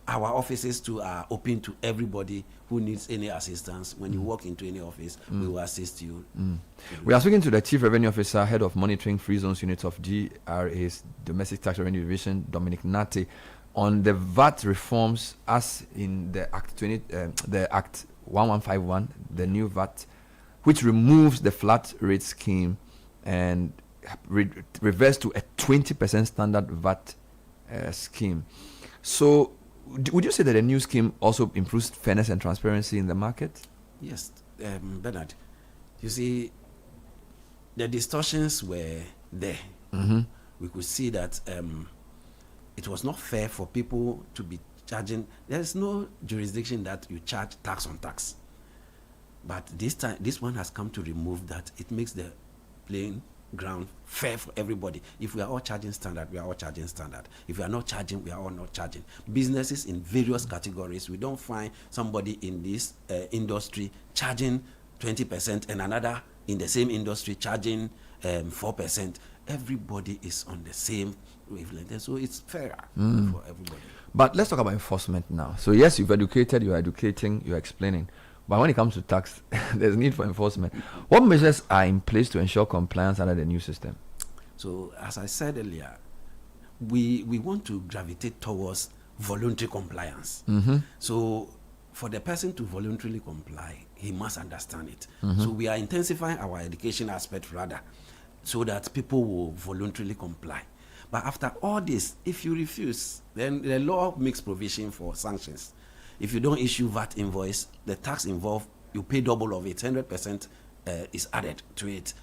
Our offices too are open to everybody who needs any assistance. When you walk into any office, we will assist you. We are speaking to the Chief Revenue Officer, Head of Monitoring Free Zones Unit of GRA's Domestic Tax Revenue Division, Dominic Nate, on the VAT reforms as in the Act 1151, the new VAT, which removes the flat rate scheme and reverts to a 20% standard VAT scheme. So would you say that the new scheme also improves fairness and transparency in the market? Yes, Bernard. You see, the distortions were there. We could see that it was not fair for people to be charging. There's no jurisdiction that you charge tax on tax. But this time, this one has come to remove that. It makes the playing ground fair for everybody. If we are all charging standard, we are all charging standard. If we are not charging, we are all not charging. Businesses in various categories, we don't find somebody in this industry charging 20% and another in the same industry charging 4%. Everybody is on the same wavelength, and so it's fairer for everybody. But let's talk about enforcement now. So yes, you're educating, you're explaining. But when it comes to tax, there's need for enforcement. What measures are in place to ensure compliance under the new system? So as I said earlier, we want to gravitate towards voluntary compliance. So for the person to voluntarily comply, he must understand it. So we are intensifying our education aspect rather, so that people will voluntarily comply. But after all this, if you refuse, then the law makes provision for sanctions. If you don't issue VAT invoice, the tax involved, you pay double of it, 100% is added to it.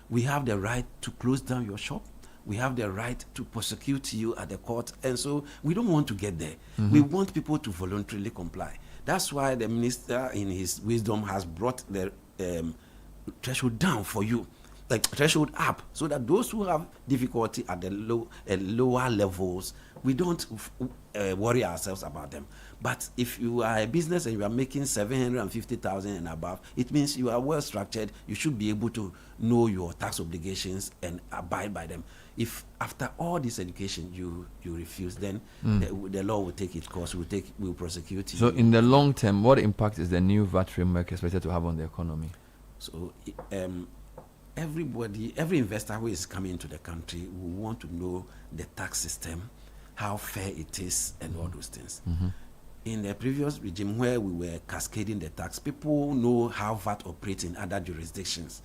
We have the right to close down your shop. We have the right to prosecute you at the court. And so we don't want to get there. We want people to voluntarily comply. That's why the minister, in his wisdom, has brought the threshold down for you, like threshold up, so that those who have difficulty at the lower levels, we don't worry ourselves about them. But if you are a business and you are making 750,000 and above, it means you are well structured. You should be able to know your tax obligations and abide by them. If after all this education you refuse, then the law will take its course. Will prosecute you. So in the long term, what impact is the new VAT framework expected to have on the economy? So every investor who is coming into the country will want to know the tax system, how fair it is, and all those things. In the previous regime where we were cascading the tax, people know how VAT operates in other jurisdictions.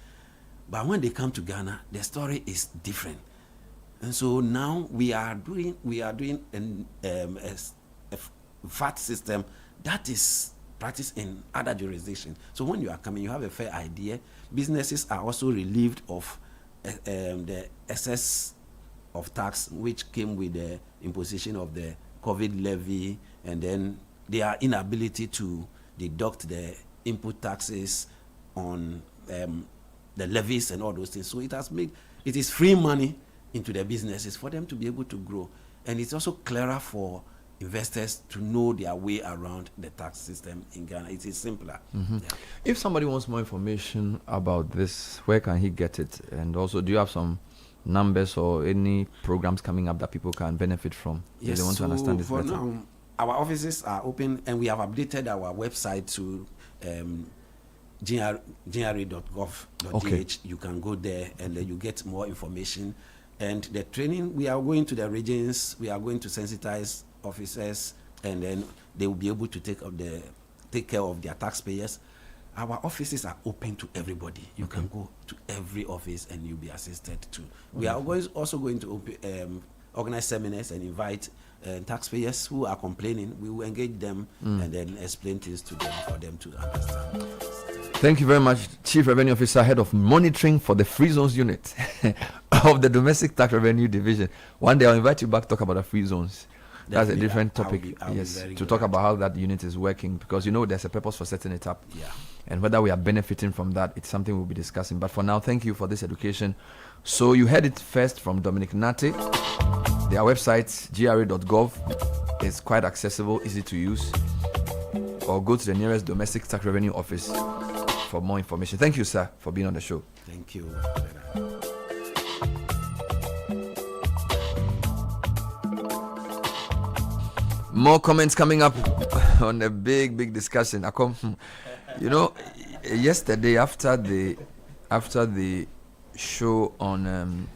But when they come to Ghana, the story is different. And so now we are doing a VAT system that is practiced in other jurisdictions. So when you are coming, you have a fair idea. Businesses are also relieved of the excess of tax which came with the imposition of the COVID levy, and then their inability to deduct the input taxes on the levies and all those things. So it is free money into the businesses for them to be able to grow. And it's also clearer for investors to know their way around the tax system in Ghana. It is simpler. Yeah. If somebody wants more information about this, where can he get it? And also, do you have some numbers or any programs coming up that people can benefit from? Yes, they want to understand this for better. now, our offices are open, and we have updated our website to gnra.gov.gh. Okay. You can go there and then you get more information. And the training, we are going to the regions, we are going to sensitize officers, and then they will be able to take care of their taxpayers. Our offices are open to everybody. You can go to every office and you'll be assisted too. We are also going to organize seminars and invite taxpayers who are complaining. We will engage them and then explain things to them for them to understand. Thank you very much, Chief Revenue Officer, Head of Monitoring for the Free Zones Unit of the Domestic Tax Revenue Division. One day I'll invite you back to talk about the free zones. That's a different topic, to talk about how that unit is working, because there's a purpose for setting it up. Yeah. And whether we are benefiting from that, it's something we'll be discussing. But for now, thank you for this education. So you heard it first from Dominic Nate. Their website, gra.gov, is quite accessible, easy to use. Or go to the nearest Domestic Tax Revenue Office for more information. Thank you, sir, for being on the show. Thank you. More comments coming up on the big discussion. Yesterday after the show on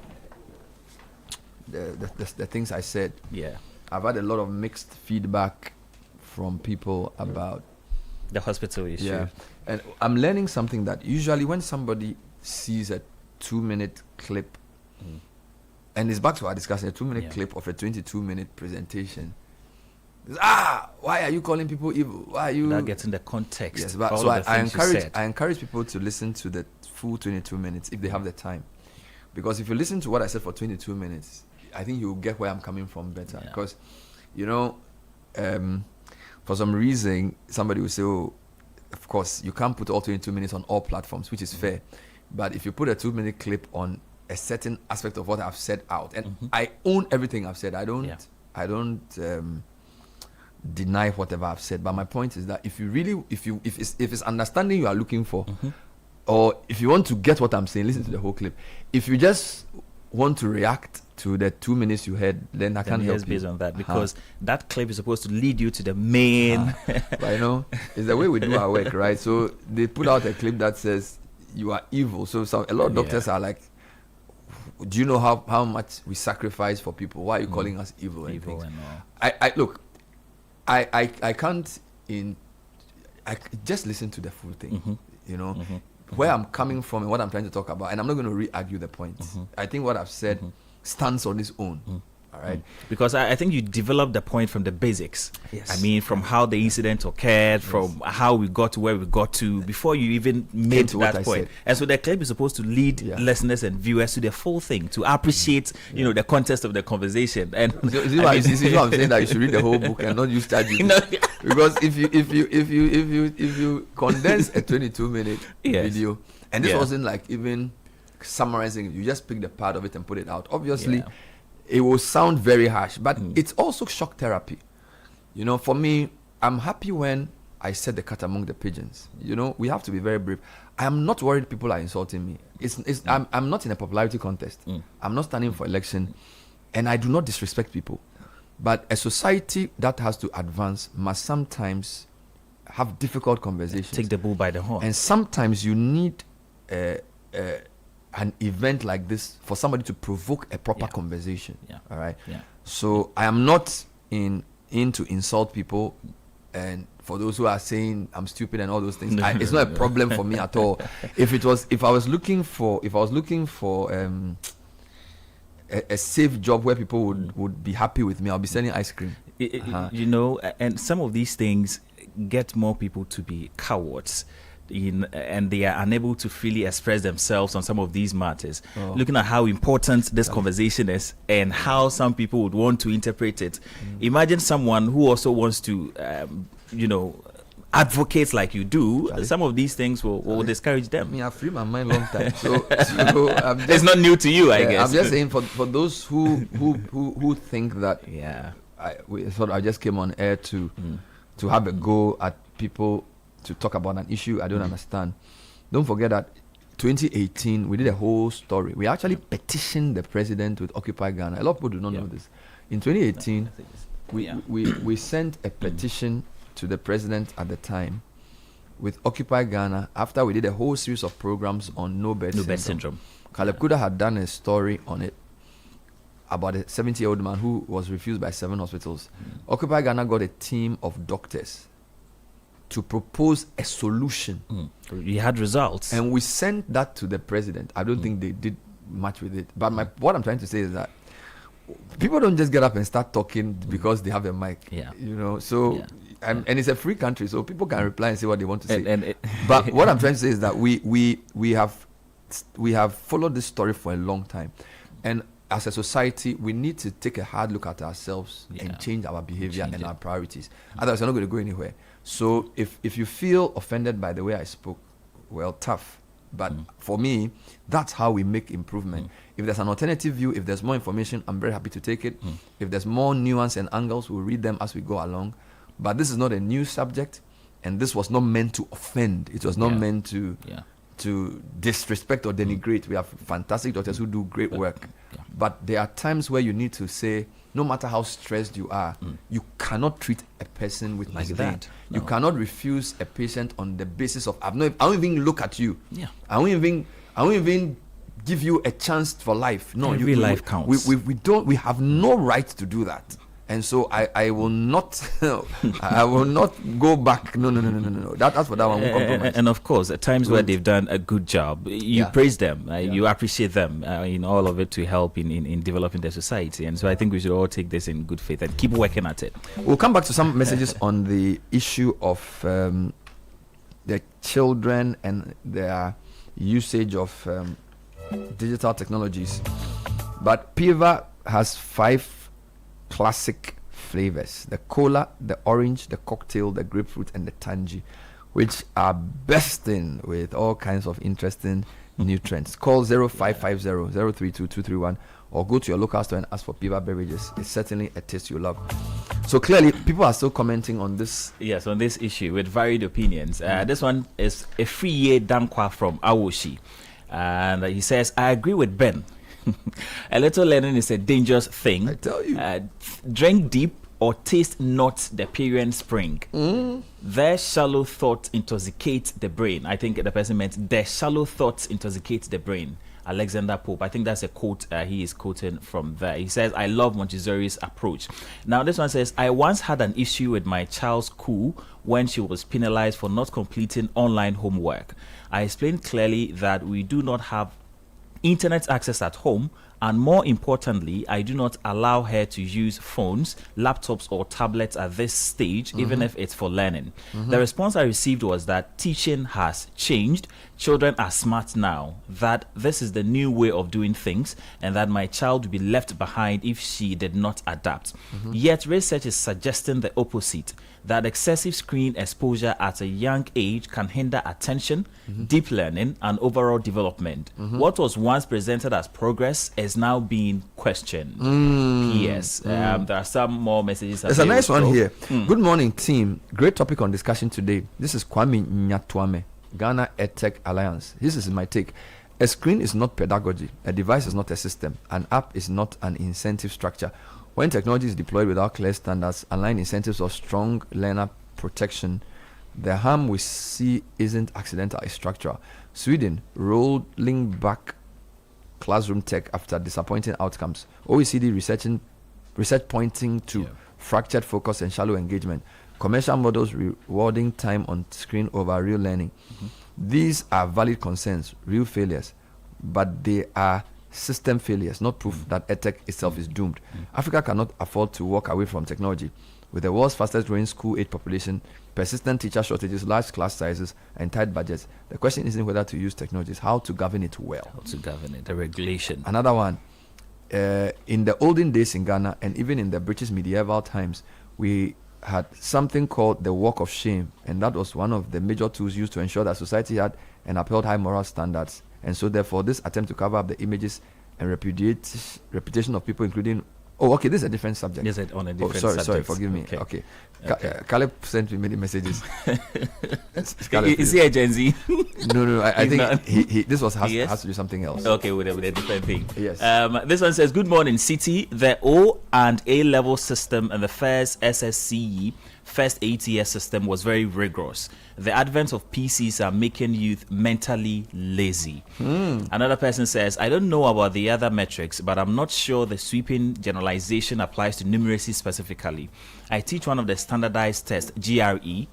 the things I said, I've had a lot of mixed feedback from people about the hospital issue. Yeah, and I'm learning something, that usually when somebody sees a 2-minute clip, and it's back to our discussion, a 2-minute clip of a 22-minute presentation. Why are you calling people evil? Why are you not getting the context? Yes, but so I encourage people to listen to the full 22 minutes if they have the time, because if you listen to what I said for 22 minutes, I think you'll get where I'm coming from better. Because for some reason somebody will say, of course you can't put all 22 minutes on all platforms, which is fair, but if you put a 2-minute clip on a certain aspect of what I've said out, and I own everything I've said, I don't deny whatever I've said, but my point is that if it's understanding you are looking for, or if you want to get what I'm saying, listen to the whole clip. If you just want to react to the 2 minutes you heard, then I can't help you. Based on that, because that clip is supposed to lead you to the main. But you know, it's the way we do our work, right? So they put out a clip that says you are evil. So a lot of doctors are like, do you know how much we sacrifice for people? Why are you calling us evil? And things? I look, I can't I just listen to the full thing, you know, where I'm coming from and what I'm trying to talk about, and I'm not going to re-argue the points. I think what I've said stands on its own. All right. Because I think you developed the point from the basics. Yes. I mean, from how the incident occurred, from how we got to where we got to before you even made to that point. And so the clip is supposed to lead listeners and viewers to the full thing, to appreciate, you know, the context of the conversation. And this is why I'm saying that you should read the whole book and not use ChatGPT. Because if you condense a 22-minute video, and this wasn't like even summarizing it, you just pick the part of it and put it out. Obviously, it will sound very harsh, but it's also shock therapy. You know, for me, I'm happy when I set the cat among the pigeons. You know, we have to be very brave. I am not worried people are insulting me. I'm not in a popularity contest. I'm not standing for election, and I do not disrespect people. But a society that has to advance must sometimes have difficult conversations. Take the bull by the horn. And sometimes you need an event like this for somebody to provoke a proper conversation. All right. So I am not in to insult people, and for those who are saying I'm stupid and all those things, it's not a problem for me at all. If I was looking for a safe job where people would be happy with me, I'll be selling ice cream. You know, and some of these things get more people to be cowards. And they are unable to freely express themselves on some of these matters. Looking at how important this conversation is and how some people would want to interpret it. Imagine someone who also wants to, you know, advocate like you do. Some of these things will discourage them. I mean, I've freed my mind long time. So it's not new to you, I guess. I'm just saying for those who think that I just came on air to have a go at people to talk about an issue I don't understand. Don't forget that 2018 we did a whole story. We actually petitioned the president with Occupy Ghana. A lot of people do not know this. In 2018, we sent a petition to the president at the time with Occupy Ghana after we did a whole series of programs on no bed syndrome. Caleb Kuda had done a story on it about a 70-year-old man who was refused by 7 hospitals. Occupy Ghana got a team of doctors to propose a solution. We had results. And we sent that to the president. I don't think they did much with it. But what I'm trying to say is that people don't just get up and start talking because they have a mic. You know, so and it's a free country, so people can reply and say what they want to say. But what I'm trying to say is that we have followed this story for a long time. And as a society, we need to take a hard look at ourselves and change our behavior and our priorities. Otherwise, we're not going to go anywhere. So if you feel offended by the way I spoke, well, tough. But for me, that's how we make improvement. If there's an alternative view, if there's more information, I'm very happy to take it. If there's more nuance and angles, we'll read them as we go along. But this is not a new subject, and this was not meant to offend. It was not meant to disrespect or denigrate. We have fantastic doctors who do great work. But there are times where you need to say, no matter how stressed you are, you cannot treat a person with like that. No. You cannot refuse a patient on the basis of I won't even look at you. I won't even give you a chance for life. No, every life counts. We have no right to do that. And so I will not I will not go back. No. That's what that one will compromise. And of course, at times where they've done a good job, you praise them, you appreciate them in all of it to help in developing the society. And so I think we should all take this in good faith and keep working at it. We'll come back to some messages on the issue of the children and their usage of digital technologies. But Piva has 5 classic flavors: the cola, the orange, the cocktail, the grapefruit, and the tangy, which are bursting with all kinds of interesting nutrients. Call 0550-032-231 or go to your local store and ask for Piva beverages. It's certainly a taste you love. So clearly people are still commenting on this. Yes, on this issue with varied opinions. This one is a free Dankwa from Awoshi, and he says, I agree with Ben A little learning is a dangerous thing. I tell you. Drink deep or taste not the Pyrenean spring. Their shallow thoughts intoxicate the brain. I think the person meant their shallow thoughts intoxicate the brain. Alexander Pope. I think that's a quote he is quoting from there. He says, I love Montessori's approach. Now, this one says, I once had an issue with my child's school when she was penalized for not completing online homework. I explained clearly that we do not have internet access at home, and more importantly, I do not allow her to use phones, laptops, or tablets at this stage, even if it's for learning. The response I received was that teaching has changed. Children are smart now, that this is the new way of doing things, and that my child would be left behind if she did not adapt. Yet research is suggesting the opposite, that excessive screen exposure at a young age can hinder attention, deep learning, and overall development. What was once presented as progress is now being questioned. P.S. There are some more messages. There's a nice one here. Good morning, team. Great topic on discussion today. This is Kwame Nyatwame, Ghana EdTech Alliance. This is my take. A screen is not pedagogy. A device is not a system. An app is not an incentive structure. When technology is deployed without clear standards, aligned incentives, or strong learner protection, the harm we see isn't accidental, it's structural. Sweden rolling back classroom tech after disappointing outcomes. OECD research pointing to fractured focus and shallow engagement. Commercial models rewarding time on screen over real learning. These are valid concerns, real failures, but they are system failures, not proof that EdTech itself is doomed. Africa cannot afford to walk away from technology. With the world's fastest growing school age population, persistent teacher shortages, large class sizes, and tight budgets, the question isn't whether to use technologies, how to govern it well. How to govern it, the regulation. Another one, in the olden days in Ghana, and even in the British medieval times, we had something called the walk of shame, and that was one of the major tools used to ensure that society had and upheld high moral standards. And so therefore this attempt to cover up the images and reputation of people, including this is a different subject. Yes, on a different subject. Sorry, forgive me. Okay. Caleb sent me many messages. Is he a Gen Z? No. I think he this has to do something else. Okay, with a different thing. Yes. This one says, good morning, Citi. The O and A level system and the first SSCE, first ATS system was very rigorous. The advent of PCs are making youth mentally lazy. Another person says, I don't know about the other metrics, but I'm not sure the sweeping generalization applies to numeracy specifically. I teach one of the standardized tests, GRE,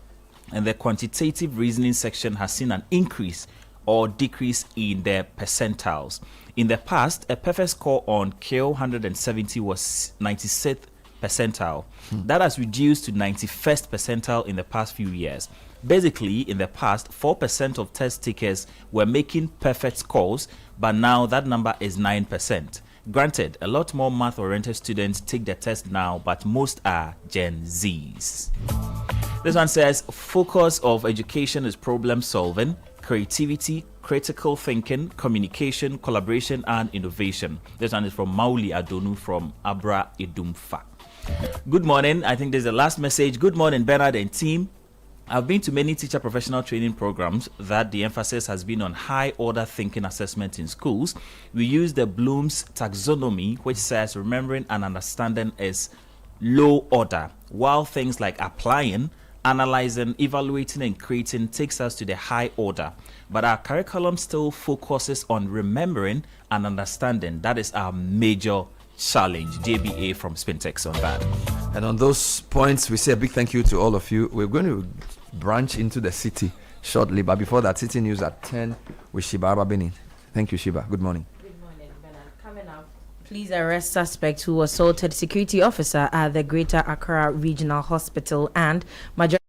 and the quantitative reasoning section has seen an increase or decrease in the percentiles. In the past, a perfect score on KO 170 was 96th percentile. That has reduced to 91st percentile in the past few years. Basically, in the past, 4% of test takers were making perfect scores, but now that number is 9%. Granted, a lot more math-oriented students take the test now, but most are Gen Zs. This one says, focus of education is problem solving, creativity, critical thinking, communication, collaboration, and innovation. This one is from Mauli Adonu from Abra Idumfa. Good morning. I think this is the last message. Good morning, Bernard and team. I've been to many teacher professional training programs that the emphasis has been on high order thinking assessment in schools. We use the Bloom's taxonomy, which says remembering and understanding is low order, while things like applying, analyzing, evaluating, and creating takes us to the high order. But our curriculum still focuses on remembering and understanding. That is our major challenge. JBA from Spintex on that. And on those points, we say a big thank you to all of you. We're going to branch into the city shortly, but before that, City News at 10 with Shiba Ababini. Thank you, Shiba. Good morning. Good morning, Bernard. Coming up, please arrest suspect who assaulted security officer at the Greater Accra Regional Hospital and majority